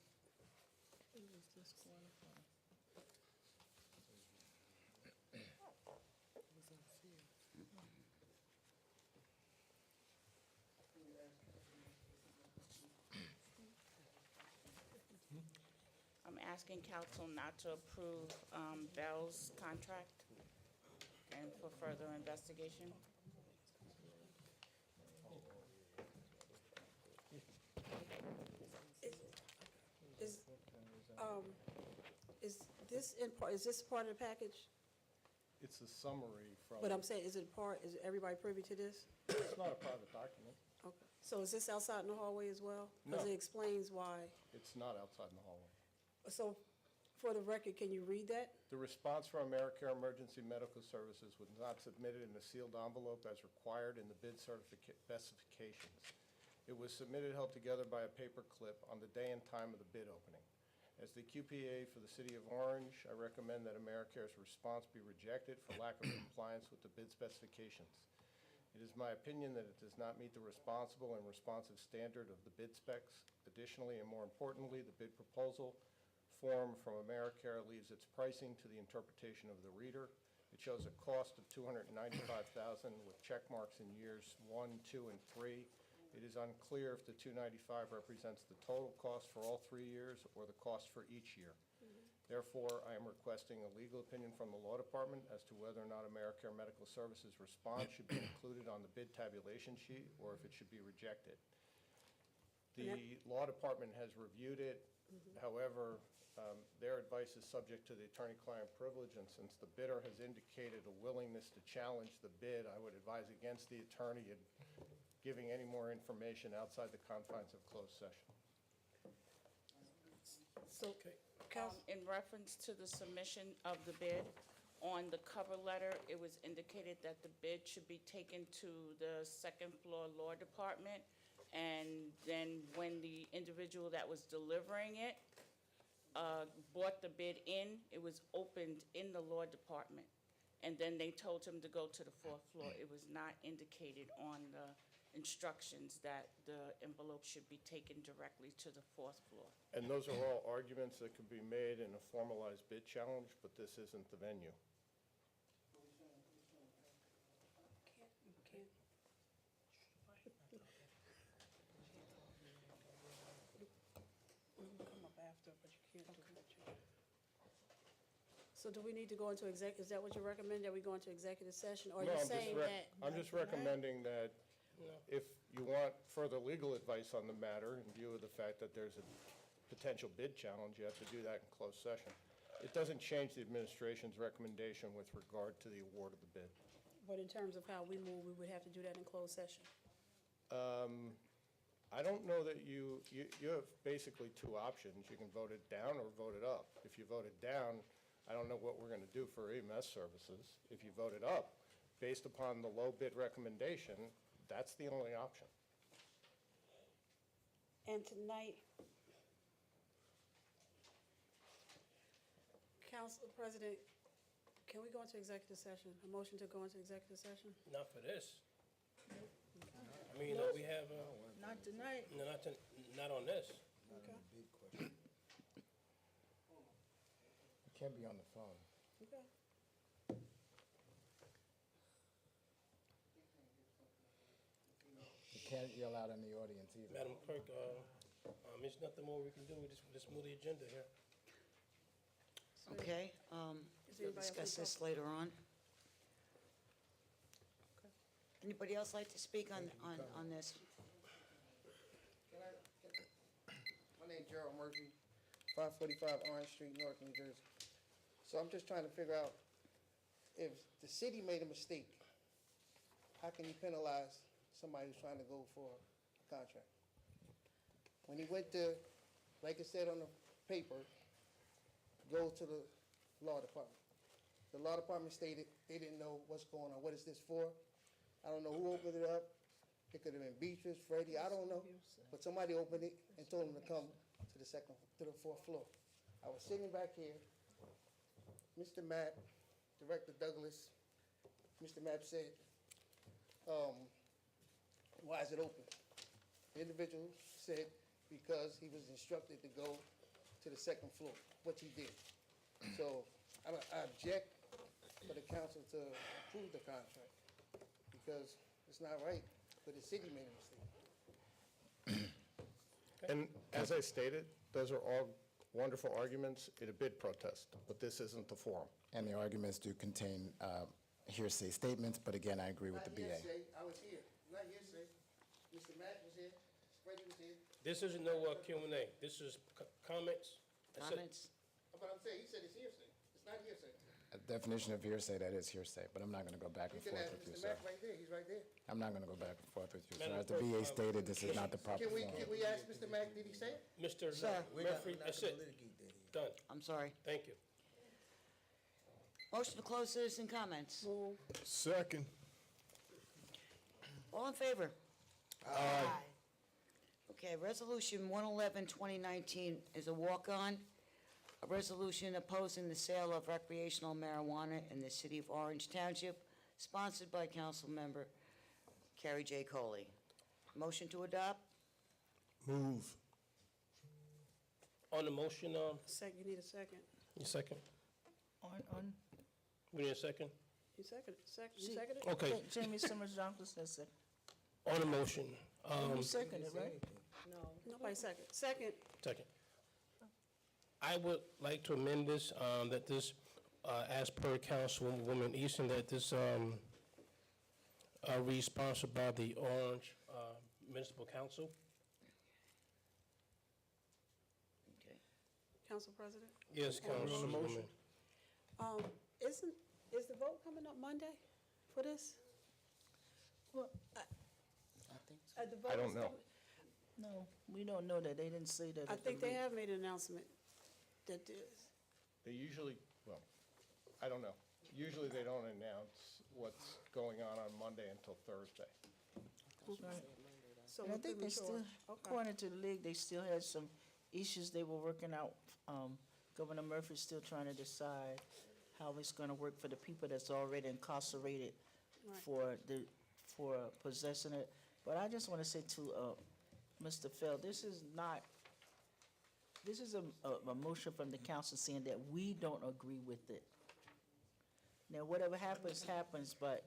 I'm asking council not to approve Bell's contract and for further investigation. Is this part of the package? It's a summary from, But I'm saying, is everybody privy to this? it's not a private document. Okay. So is this outside in the hallway as well? No. Because it explains why. It's not outside in the hallway. So, for the record, can you read that? The response from AmeriCare Emergency Medical Services was not submitted in a sealed envelope as required in the bid specifications. It was submitted held together by a paper clip on the day and time of the bid opening. As the QPA for the City of Orange, I recommend that AmeriCare's response be rejected for lack of compliance with the bid specifications. It is my opinion that it does not meet the responsible and responsive standard of the bid specs. Additionally, and more importantly, the bid proposal form from AmeriCare leaves its pricing to the interpretation of the reader. It shows a cost of $295,000 with check marks in years 1, 2, and 3. It is unclear if the $295 represents the total cost for all 3 years or the cost for each year. Therefore, I am requesting a legal opinion from the Law Department as to whether or not AmeriCare Medical Services response should be included on the bid tabulation sheet or if it should be rejected. The Law Department has reviewed it. However, their advice is subject to the attorney-client privilege, and since the bidder has indicated a willingness to challenge the bid, I would advise against the attorney in giving any more information outside the confines of closed session. So, In reference to the submission of the bid, on the cover letter, it was indicated that the bid should be taken to the second floor law department. And then when the individual that was delivering it brought the bid in, it was opened in the law department. And then they told him to go to the fourth floor. It was not indicated on the instructions that the envelope should be taken directly to the fourth floor. And those are all arguments that could be made in a formalized bid challenge, but this isn't the venue. Come up after, but you can't do what you. So do we need to go into is that what you recommend, that we go into executive session? Or are No, you I'm just saying that? I'm just recommending that if you want further legal advice on the matter, in view of the fact that there's a potential bid challenge, you have to do that in closed session. It doesn't change the administration's recommendation with regard to the award of the bid. But in terms of how we move, we would have to do that in closed session. I don't know that you have basically two options. You can vote it down or vote it up. If you vote it down, I don't know what we're going to do for EMS services. If you vote it up, based upon the low bid recommendation, that's the only option. And tonight, Council President, can we go into executive session? A motion to go into executive session? Not for this. I mean, we have, Not tonight. no, not on this. Okay. You can't be on the phone. Okay. You can't yell out in the audience either. Madam Clerk, there's nothing more we can do. We just move the agenda here. Okay, Is we'll anybody else discuss gonna this later on. Anybody else like to speak on this? My name's Gerald Murphy, 545 Orange Street, Newark, New Jersey. So I'm just trying to figure out, if the city made a mistake, how can you penalize somebody who's trying to go for a contract? When he went to, like it said on the paper, go to the law department. The law department stated they didn't know what's going on. What is this for? I don't know who opened it up. It could have been Beatrice, Freddie, I don't know. But somebody opened it and told them to come to the fourth floor. I was sitting back here. Mr. Mapp, Director Douglas, Mr. Mapp said, why is it open? The individual said because he was instructed to go to the second floor, which he did. So I object for the council to approve the contract because it's not right, but the city made a mistake. And as I stated, those are all wonderful arguments in a bid protest, but this isn't the forum. And the arguments do contain hearsay statements, but again, I agree with the BA. Not hearsay, I was here. Not hearsay. Mr. Matt was here, Freddie was here. This isn't no Q&A. This is comments. That's it. Comments? But I'm saying, he said it's hearsay. It's not hearsay. A definition of hearsay, that is hearsay, but I'm not going to go back You and can forth ask with you, Mr. sir. Matt right there, he's right there. I'm not going to go back and forth with you, sir. Madam As the Clerk, BA stated, this is not the proper Can we forum. ask Mr. Mack, did he say it? Mr. Sir. Murphy, that's it. Done. I'm sorry. Thank you. Motion to close citizen comments. Second. All in favor? Aye. Okay, Resolution 111, 2019 is a walk-on. A resolution opposing the sale of recreational marijuana in the city of Orange Township, sponsored by Councilmember Carrie J. Coley. Motion to adopt? Move. On the motion, You need a second. you second? On, We need a second? You seconded, you she- seconded? Okay, Jamie Summers Johnson says second. on the motion, You seconded, right? No, nobody second. Second, second. I would like to amend this, that this, as per Councilwoman Easton, that this, read sponsored by the Orange, Municipal Council. Okay. Council President? Yes, Councilwoman. Is the vote coming up Monday for this? Well, The vote I don't is know. coming- no, we don't know that. They didn't say that. I at the think they meeting. have made an announcement that this. They usually, well, I don't know. Usually they don't announce what's going on Monday until Thursday. Right. So And I we're think they still, premature. Okay. according to the league, they still had some issues they were working out. Governor Murphy's still trying to decide how it's gonna work for the people that's already incarcerated Right. for possessing it. But I just wanna say to, Mr. Feld, this is a motion from the council saying that we don't agree with it. Now, whatever happens, happens, but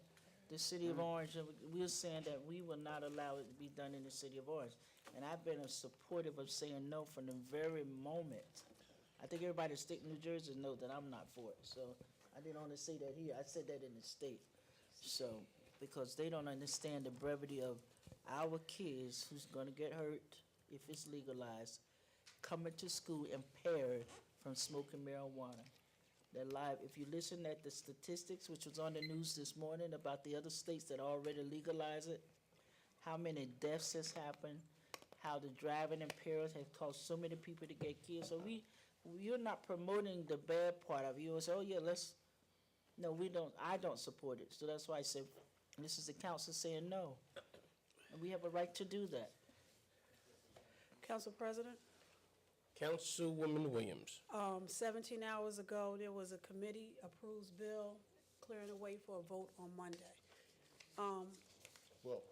the city of Orange, we're saying that we will not allow it to be done in the city of Orange. And I've been supportive of saying no from the very moment. I think everybody in the state of New Jersey knows that I'm not for it, so I didn't want to say that here, I said that in the state. So, because they don't understand the brevity of our kids who's gonna get hurt if it's legalized, coming to school impaired from smoking marijuana. Their life, if you listen at the statistics, which was on the news this morning about the other states that already legalize it, how many deaths has happened, how the driving impaired have caused so many people to get killed. So you're not promoting the bad part of it. You will say, oh yeah, no, we don't, I don't support it. So that's why I said, this is the council saying no. And we have a right to do that. Council President? Councilwoman Williams. 17 hours ago, there was a committee-approved bill clearing the way for a vote on Monday. Well,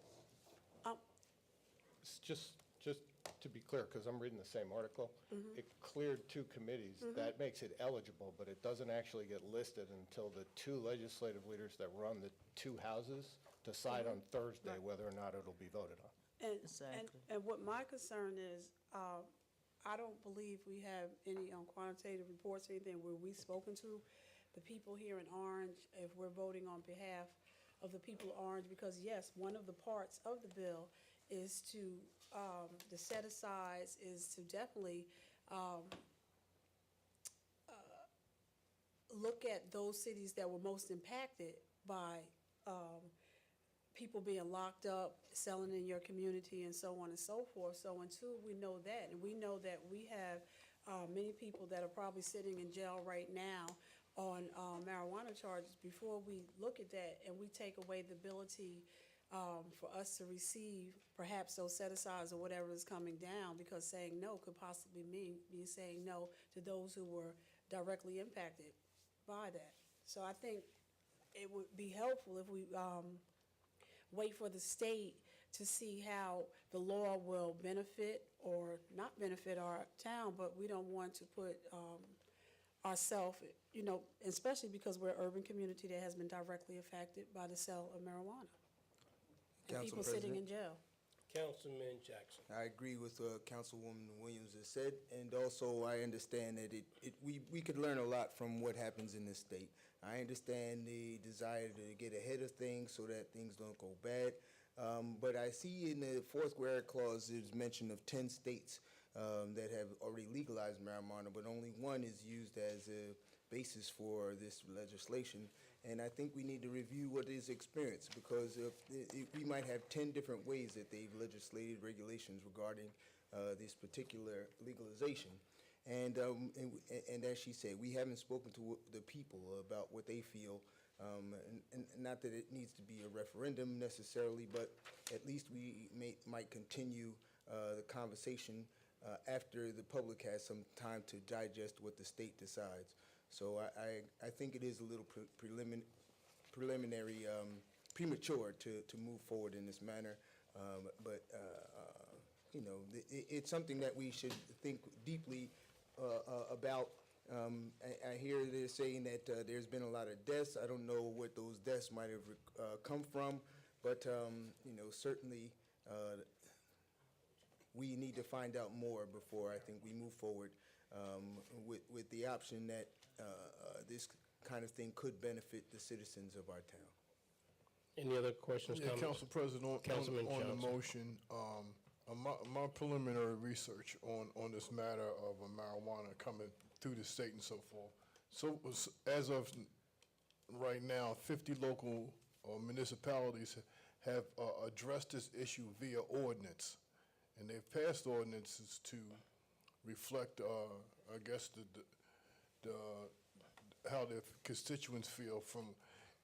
it's just to be clear, because I'm reading the same article, it cleared two committees. That makes it eligible, but it doesn't actually get listed until the two legislative leaders that run the two houses decide on Thursday whether or not it'll be voted on. Exactly. And what my concern is, I don't believe we have any quantitative reports or anything where we've spoken to the people here in Orange, if we're voting on behalf of the people of Orange, because yes, one of the parts of the bill is to, the set-asides is to definitely look at those cities that were most impacted by people being locked up, selling in your community, and so on and so forth. So until we know that, and we know that we have many people that are probably sitting in jail right now on marijuana charges, before we look at that and we take away the ability for us to receive perhaps those set-asides or whatever is coming down, because saying no could possibly mean saying no to those who were directly impacted by that. So I think it would be helpful if we wait for the state to see how the law will benefit or not benefit our town, but we don't want to put ourselves, especially because we're an urban community that has been directly affected by the sale of marijuana. And Council people sitting President? in jail. Councilman Jackson. I agree with Councilwoman Williams has said, and also I understand that we could learn a lot from what happens in this state. I understand the desire to get ahead of things so that things don't go bad, but I see in the fourth where clause there's mention of 10 states that have already legalized marijuana, but only one is used as a basis for this legislation. And I think we need to review what is experienced, because we might have 10 different ways that they've legislated regulations regarding this particular legalization. And as she said, we haven't spoken to the people about what they feel, and not that it needs to be a referendum necessarily, but at least we might continue the conversation after the public has some time to digest what the state decides. So I think it is a little preliminary premature to move forward in this manner. But, you know, it's something that we should think deeply about. I hear they're saying that there's been a lot of deaths. I don't know what those deaths might have come from, but, you know, certainly we need to find out more before I think we move forward with the option that this kind of thing could benefit the citizens of our town. Any other questions, Yeah, comments? Council President, Councilman on the Johnson. motion, my preliminary research on this matter of marijuana coming through the state and so forth. So as of right now, 50 local municipalities have addressed this issue via ordinance. And they've passed ordinances to reflect, I guess, how their constituents feel from,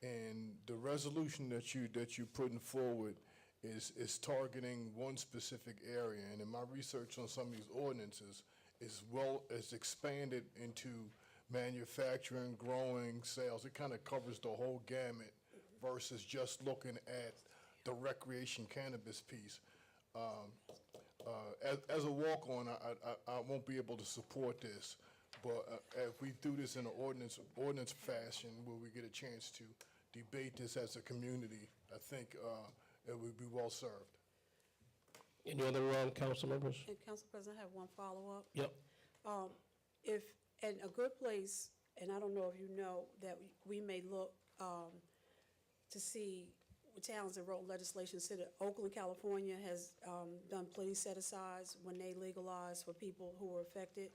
and the resolution that you're putting forward is targeting one specific area. And in my research on some of these ordinances, is expanded into manufacturing, growing, sales. It kind of covers the whole gamut versus just looking at the recreation cannabis piece. As a walk-on, I won't be able to support this, but if we do this in an ordinance fashion where we get a chance to debate this as a community, I think it would be well served. Any other council members? And Council President, I have one follow-up. Yep. If, and a good place, and I don't know if you know, that we may look to see towns that wrote legislation. Oakland, California has done plenty set-asides when they legalized for people who were affected.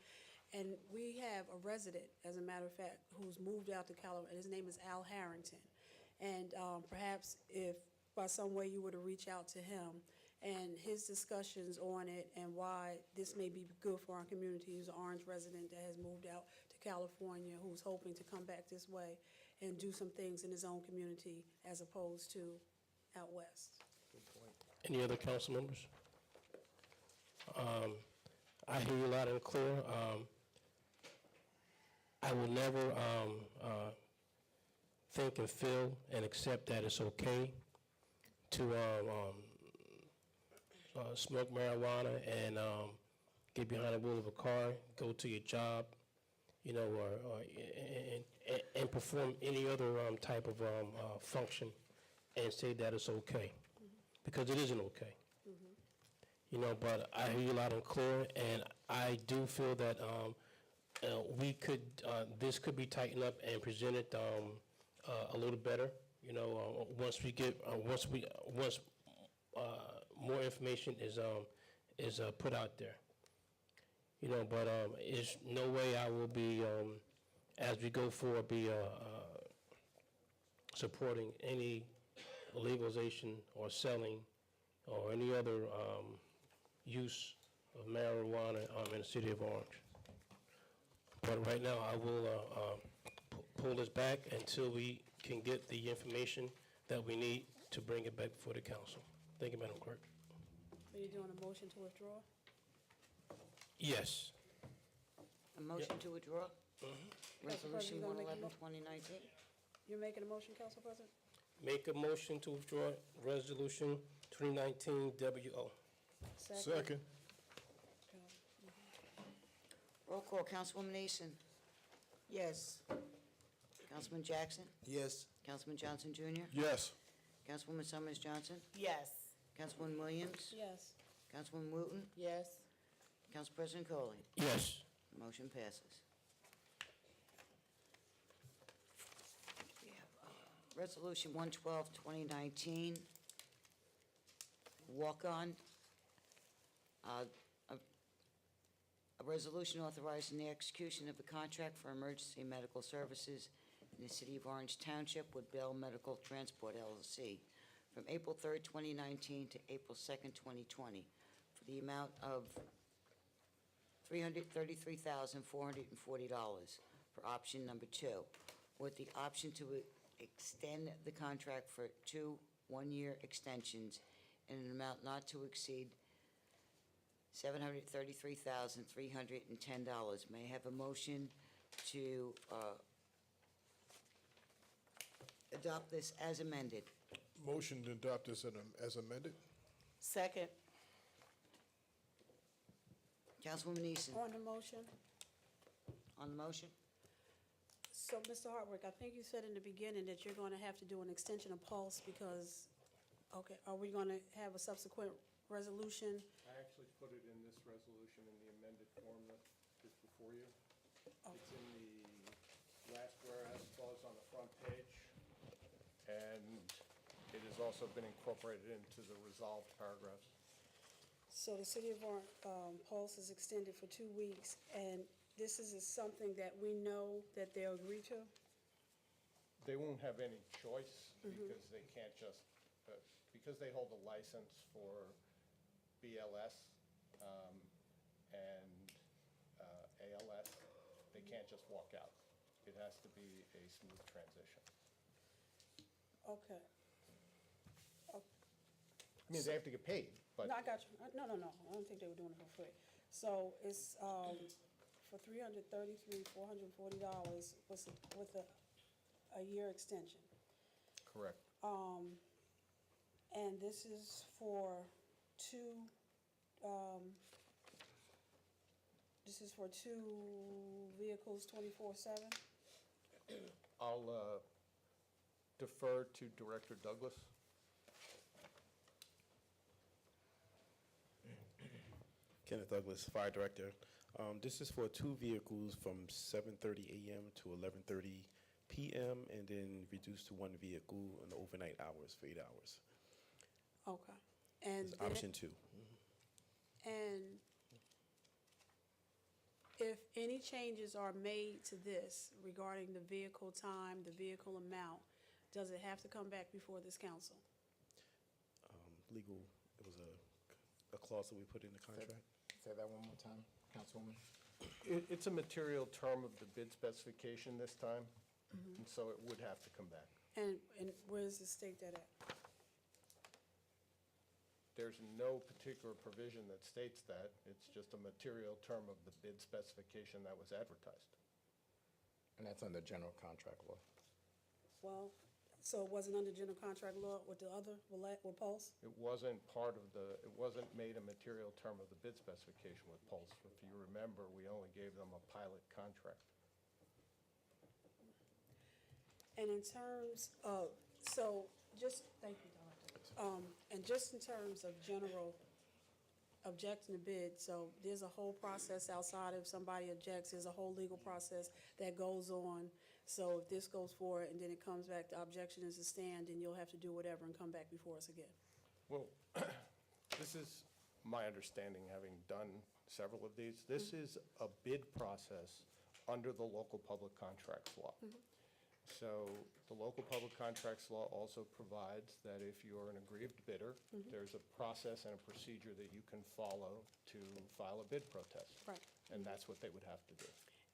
And we have a resident, as a matter of fact, who's moved out to California. His name is Al Harrington. And perhaps if by some way you were to reach out to him and his discussions on it and why this may be good for our community. He's an Orange resident that has moved out to California, who's hoping to come back this way and do some things in his own community as opposed to out west. Any other council members? I hear you loud and clear. I will never think and feel and accept that it's okay to smoke marijuana and get behind the wheel of a car, go to your job, you know, and perform any other type of function and say that it's okay, because it isn't okay. You know, but I hear you loud and clear, and I do feel that this could be tightened up and presented a little better. You know, once more information is put out there. You know, but there's no way I will be, as we go forward, supporting any legalization or selling or any other use of marijuana in the city of Orange. But right now, I will pull this back until we can get the information that we need to bring it back before the council. Thank you, Madam Clerk. Are you doing a motion to withdraw? Yes. A motion to withdraw? Council Resolution President, you gonna make a 111, 2019? You're making a motion, Council President? Make a motion to withdraw Resolution 2019 WO. Second. Roll call, Councilwoman Eason. Yes. Councilman Jackson. Yes. Councilman Johnson Jr. Yes. Councilwoman Summers Johnson. Yes. Councilwoman Williams. Yes. Councilwoman Wooten. Yes. Council President Coley. Yes. Motion passes. We have Resolution 112, 2019, walk-on. A resolution authorizing the execution of a contract for emergency medical services in the city of Orange Township with Bell Medical Transport LLC from April 3rd, 2019 to April 2nd, 2020 for the amount of $333,440 for option number 2, with the option to extend the contract for 2 one-year extensions in an amount not to exceed $733,310. May I have a motion to adopt this as amended? Motion to adopt this as amended? Second. Councilwoman Easton, On the motion, on the motion? so Mr. Hartwick, I think you said in the beginning that you're going to have to do an extension of Pulse because, okay, are we going to have a subsequent resolution? I actually put it in this resolution in the amended form that is before you. It's in the last whereas clause on the front page, and it has also been incorporated into the resolved paragraphs. So the city of Pulse is extended for 2 weeks, and this is something that we know that they'll agree to? They won't have any choice because they can't just, because they hold a license for BLS and ALS, they can't just walk out. It has to be a smooth transition. Okay. I mean, they have to get paid, but No, I got you. No, I don't think they were doing it for free. So it's, for $333,440 with a year extension. correct. And this is for two vehicles, 24/7? I'll defer to Director Douglas. Kenneth Douglas, Fire Director. This is for 2 vehicles from 7:30 a.m. to 11:30 p.m. and then reduced to 1 vehicle in the overnight hours for 8 hours. Okay. And It's then- option 2. And if any changes are made to this regarding the vehicle time, the vehicle amount, does it have to come back before this council? Legal, it was a clause that we put in the contract. Say that one more time, Councilwoman. It's a material term of the bid specification this time, and so it would have to come back. And where does it state that at? There's no particular provision that states that. It's just a material term of the bid specification that was advertised. And that's under general contract law. Well, so it wasn't under general contract law with the other, with Pulse? It wasn't part of it wasn't made a material term of the bid specification with Pulse. If you remember, we only gave them a pilot contract. And in terms of, thank you, Doctor. And just in terms of general objecting to bid, so there's a whole process outside if somebody objects, there's a whole legal process that goes on. So if this goes forward and then it comes back, the objection is to stand, then you'll have to do whatever and come back before us again. Well, this is my understanding, having done several of these. This is a bid process under the local public contracts law. So the local public contracts law also provides that if you're an aggrieved bidder, there's a process and a procedure that you can follow to file a bid protest. Right. And that's what they would have to do.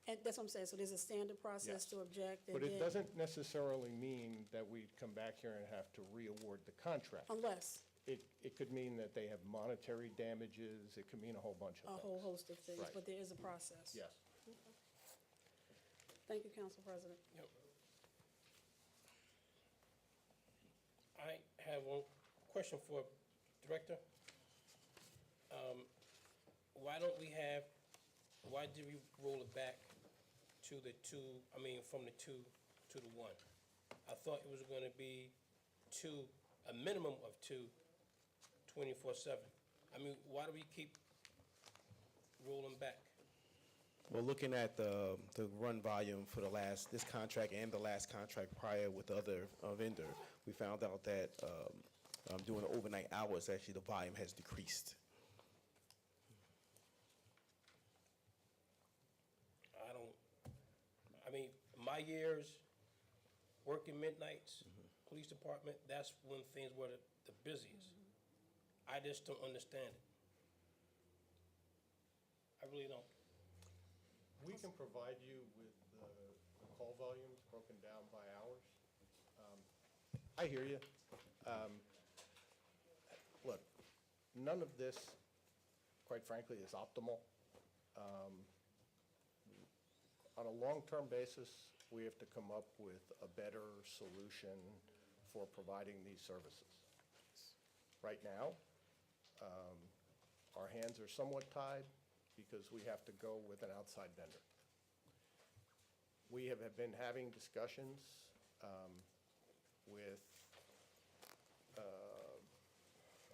And that's what I'm saying, so there's a standard process Yes. to object, and But it then- doesn't necessarily mean that we'd come back here and have to re-award the contract. unless It could mean that they have monetary damages, it could mean a whole bunch of a things. whole host of things, Right. but there is a process. Yes. Thank you, Council President. I have one question for Director. Why did we roll it back to the 2, from the 2 to the 1? I thought it was gonna be 2, a minimum of 2, 24/7. Why do we keep rolling back? Well, looking at the run volume for this contract and the last contract prior with the other vendor, we found out that during the overnight hours, actually, the volume has decreased. My years, working midnights, police department, that's when things were the busiest. I just don't understand it. I really don't. We can provide you with the call volumes broken down by hours. I hear you. Look, none of this, quite frankly, is optimal. On a long-term basis, we have to come up with a better solution for providing these services. Right now, our hands are somewhat tied because we have to go with an outside vendor. We have been having discussions with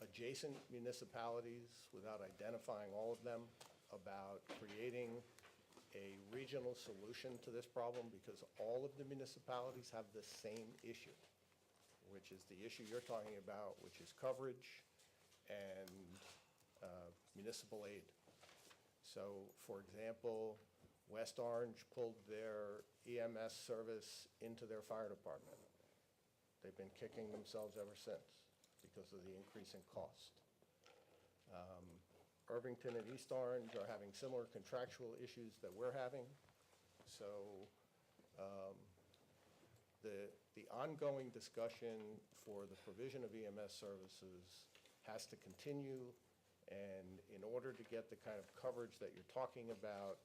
adjacent municipalities, without identifying all of them, about creating a regional solution to this problem, because all of the municipalities have the same issue, which is the issue you're talking about, which is coverage and municipal aid. So, for example, West Orange pulled their EMS service into their fire department. They've been kicking themselves ever since because of the increase in cost. Irvington and East Orange are having similar contractual issues that we're having. So the ongoing discussion for the provision of EMS services has to continue, and in order to get the kind of coverage that you're talking about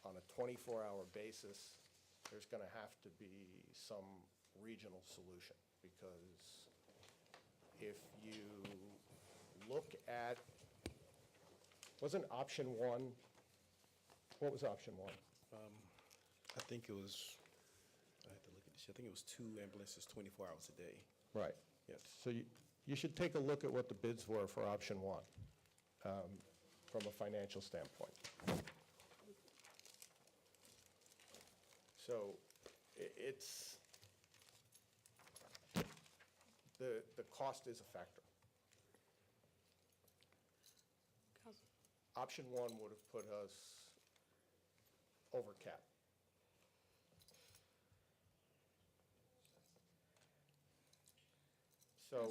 on a 24-hour basis, there's going to have to be some regional solution, because if you look at, wasn't option one, what was option one? I think it was, I have to look at this, I think it was 2 ambulances 24 hours a day. Right. Yes. So you should take a look at what the bids were for option one from a financial standpoint. So it's, the cost is a factor. Option one would have put us over cap. So,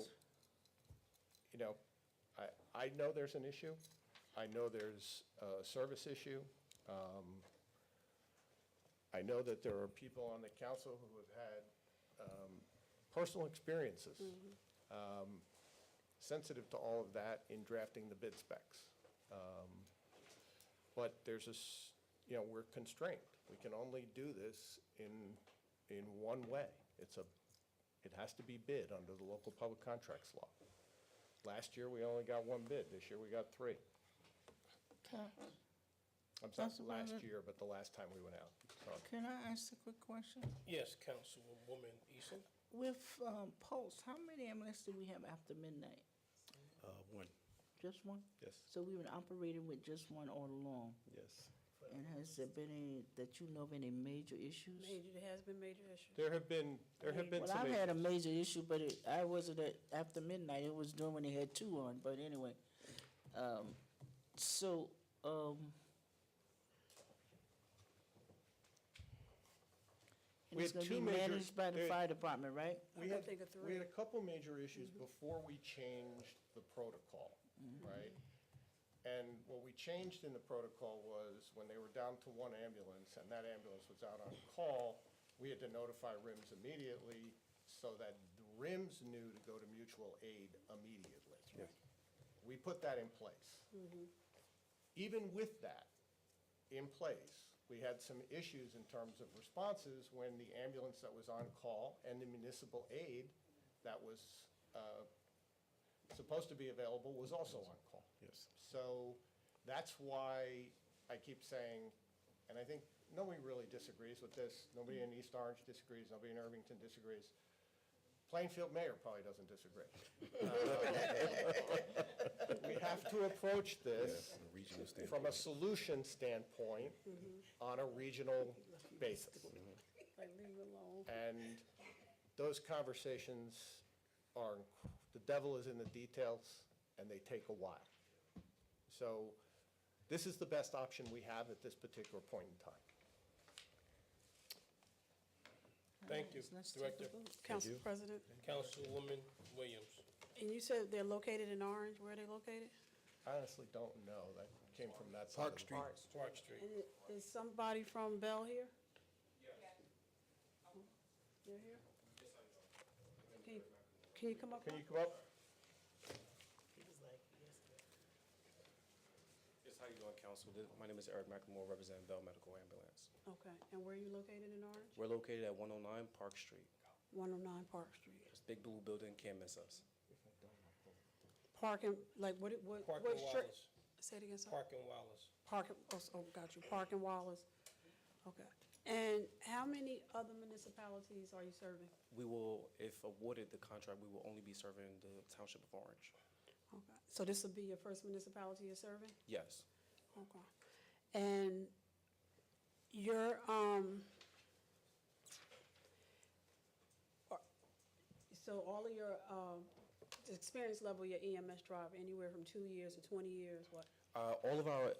you know, I know there's an issue. I know there's a service issue. I know that there are people on the council who have had personal experiences sensitive to all of that in drafting the bid specs. But there's this, you know, we're constrained. We can only do this in one way. It has to be bid under the local public contracts law. Last year, we only got 1 bid. This year, we got 3. I'm sorry, last year, but the last time we went out. Sorry. Can I ask a quick question? Yes, Councilwoman Eason? With Pulse, how many ambulances do we have after midnight? 1, Just one? yes, So we've been operating with just one all along? yes. And has there been any, that you know of any major issues? There has been major issues. There have been Well, some. I've had a major issue, but I wasn't at after midnight. It was during when they had 2 on, but anyway. And We it's had gonna 2 be major- managed by the there- fire department, right? We had a couple major issues before we changed the protocol, right? And what we changed in the protocol was when they were down to 1 ambulance and that ambulance was out on call, we had to notify RIMS immediately so that the RIMS knew to go to mutual aid immediately. Yes. We put that in place. Even with that in place, we had some issues in terms of responses when the ambulance that was on call and the municipal aid that was supposed to be available was also on call. Yes. So that's why I keep saying, and I think nobody really disagrees with this, nobody in East Orange disagrees, nobody in Irvington disagrees. Plainfield Mayor probably doesn't disagree. We have to approach this from a regional from a solution standpoint on a regional basis. Like, leave it alone. And those conversations are, the devil is in the details, and they take a while. So this is the best option we have at this particular point in time. Thank you, Let's take a Director. vote. Council President, Councilwoman Williams? and you said they're located in Orange, where are they located? I honestly don't know. That came from that side of the Park Street. Park Street. And is somebody from Bell here? They're here? Can you come up? Can you come up? Yes, how you doing, Council? My name is Eric McLemore, representing Bell Medical Ambulance. Okay, and where are you located in Orange? We're located at 109 Park Street. 109 Park Street. Big blue building, can't miss us. Parking, like, what Park and street? Wallace. Say it again, sir. Park and Wallace. Parking, got you, Parking Wallace. Okay. And how many other municipalities are you serving? We will, if awarded the contract, we will only be serving the Township of Orange. Okay. So this will be your first municipality you're serving? Yes. Okay. And your, so all of your, experience level, your EMS driver, anywhere from 2 years to 20 years, what? All of our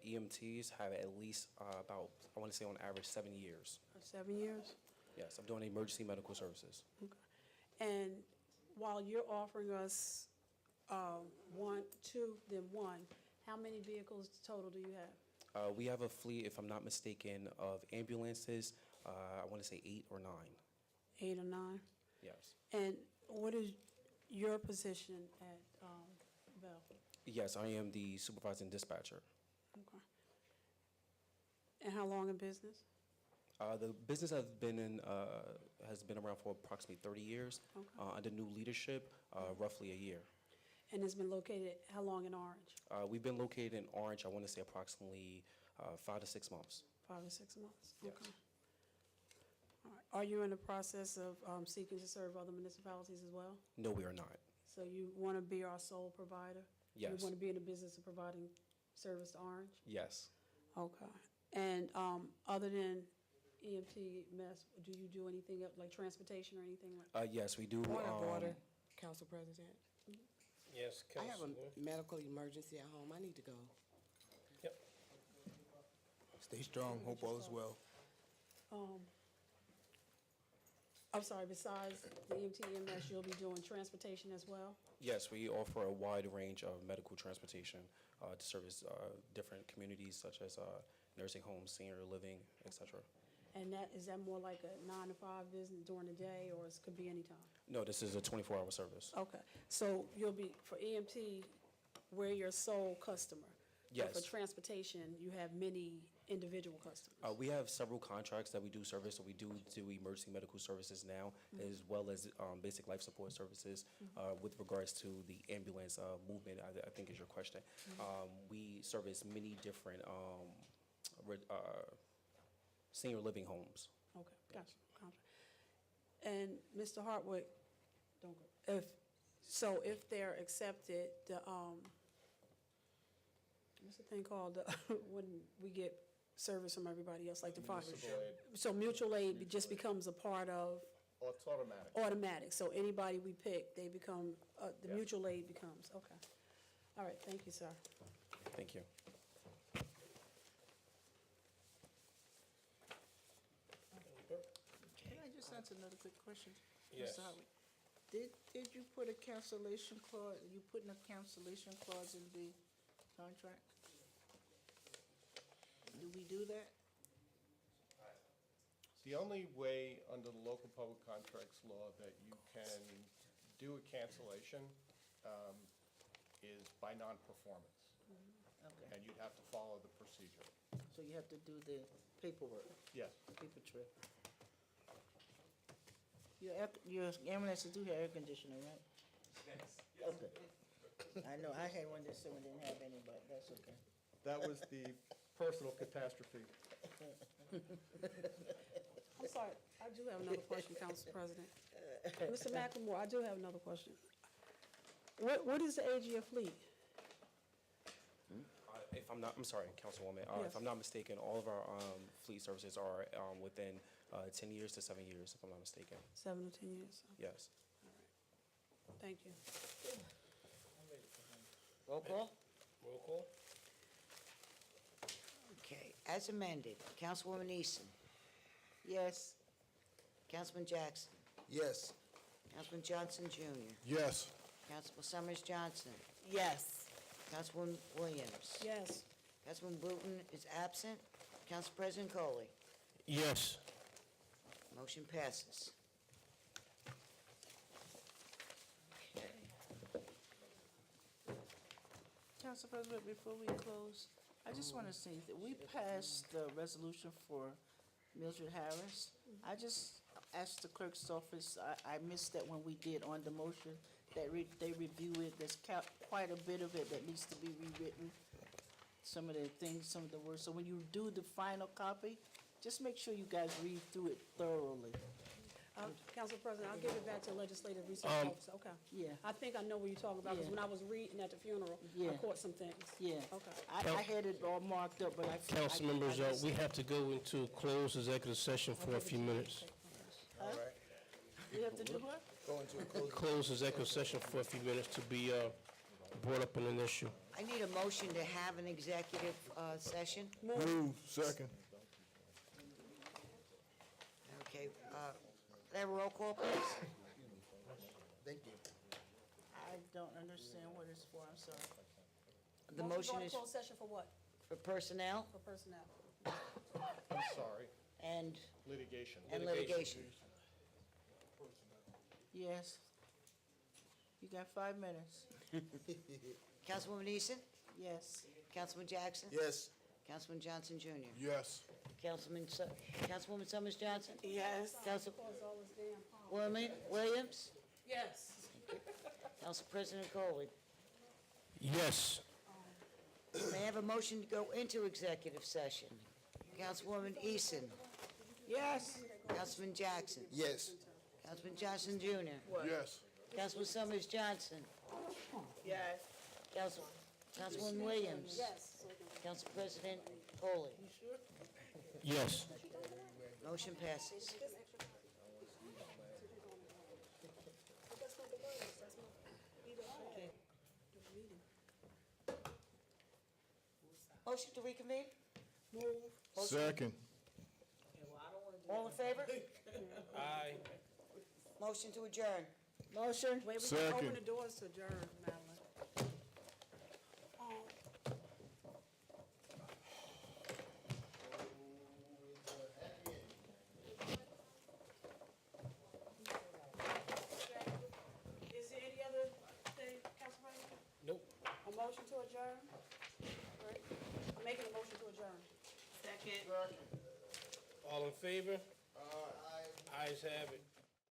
EMTs have at least about, I want to say on average, 7 years. 7 years? Yes, I'm doing emergency medical services. Okay. And while you're offering us one, two, then one, how many vehicles total do you have? We have a fleet, if I'm not mistaken, of ambulances, I want to say 8 or 9. 8 or 9? Yes. And what is your position at Bell? Yes, I am the supervising dispatcher. Okay. And how long in business? The business has been around for approximately 30 years. Okay. Under new leadership, roughly a year. And it's been located how long in Orange? We've been located in Orange, I want to say approximately 5 to 6 months. 5 to 6 months? Yes. Okay. All right. Are you in the process of seeking to serve other municipalities as well? No, we are not. So you want to be our sole provider? Yes. You want to be in the business of providing service to Orange? Yes. Okay. And other than EMT mess, do you do anything else, like transportation or anything like? Yes, we do. Point of order, Council President. Yes, I have Councilor. a medical emergency at home. I need to go. Yep. Stay strong. Hope all is well. I'm sorry, besides the EMT EMS, you'll be doing transportation as well? Yes, we offer a wide range of medical transportation to service different communities such as nursing homes, senior living, etc. And is that more like a 9 to 5 business during the day, or it could be any time? No, this is a 24-hour service. Okay, so you'll be, for EMT, we're your sole customer? But Yes. for transportation, you have many individual customers? We have several contracts that we do service, so we do emergency medical services now, as well as basic life support services. With regards to the ambulance movement, I think is your question. We service many different senior living homes. Okay, gotcha. And Mr. Hartwick, don't go. If they're accepted, what's the thing called, when we get service from everybody else, like the fire? So mutual aid just becomes a part of? It's automatic. Automatic, so anybody we pick, they become, the mutual aid becomes, okay. All right, thank you, sir. Thank you. Can I just answer another quick question? Yes. Mr. Howard? Did you put a cancellation clause, you putting a cancellation clause in the contract? Do we do that? The only way under the local public contracts law that you can do a cancellation is by non-performance. Okay, And you'd have to follow the procedure. so you have to do the paperwork, Yes. paper trail. Your ambulances do have air conditioning, right? Okay. I know, I had one this summer, didn't have any, but that's okay. That was the personal catastrophe. I'm sorry, I do have another question, Council President. Mr. McLemore, I do have another question. What is the age of your fleet? I'm sorry, Councilwoman. Yes. If I'm not mistaken, all of our fleet services are within 10 years to 7 years, if I'm not mistaken. 7 to 10 years. Yes. Thank you. Roll call? Roll call? Okay, as amended, Councilwoman Easton. Yes. Councilman Jackson. Yes. Councilman Johnson Jr. Yes. Councilman Summers Johnson. Yes. Councilwoman Williams. Yes. Councilman Wooten is absent. Council President Coley. Yes. Motion passes. Council President, before we close, I just want to say that we passed the resolution for Mildred Harris. I just ask the clerk's office, I missed that when we did on the motion, that they review it, there's quite a bit of it that needs to be rewritten. Some of the things, some of the words, so when you do the final copy, just make sure you guys read through it thoroughly. Council President, I'll give it back to Legislative Research Officer, okay. Yeah. I think I know what you're talking about, because Yeah. when I was reading at the funeral, I Yeah. caught some things. Yeah. Okay. I had it all marked up, but I. Council I members, missed we it. have to go into closed executive session for a few minutes. All right. You have to do what? Go into a closed. Closed executive session for a few minutes to be brought up on an issue. I need a motion to have an executive session. Move, second. Okay, can I have a roll call, please? Thank you. I don't understand what it's for, I'm sorry. The motion Going to is closed session for what? for personnel For personnel. I'm sorry, and litigation. litigation. Yes. You got 5 minutes. Councilwoman Easton? Yes. Councilman Jackson? Yes. Councilman Johnson Jr.? Yes. Councilwoman Summers Johnson? Yes. Council Close all this damn. Williams? Yes. Council President Coley? Yes. May I have a motion to go into executive session? Councilwoman Easton? Yes. Councilman Jackson? Yes. Councilman Johnson Jr.? Yes. Councilman Summers Johnson? Yes. Councilwoman Williams? Yes. Council President Coley? Yes. Motion passes. Motion to reconvene? Second. All in favor? Aye. Motion to adjourn. Motion? Wait, we gotta open Second. the doors to adjourn, Madeline. Is there any other thing, Council President? Nope. A motion to adjourn? Right. I'm making a motion to adjourn. Second. All in favor? Ayes have it.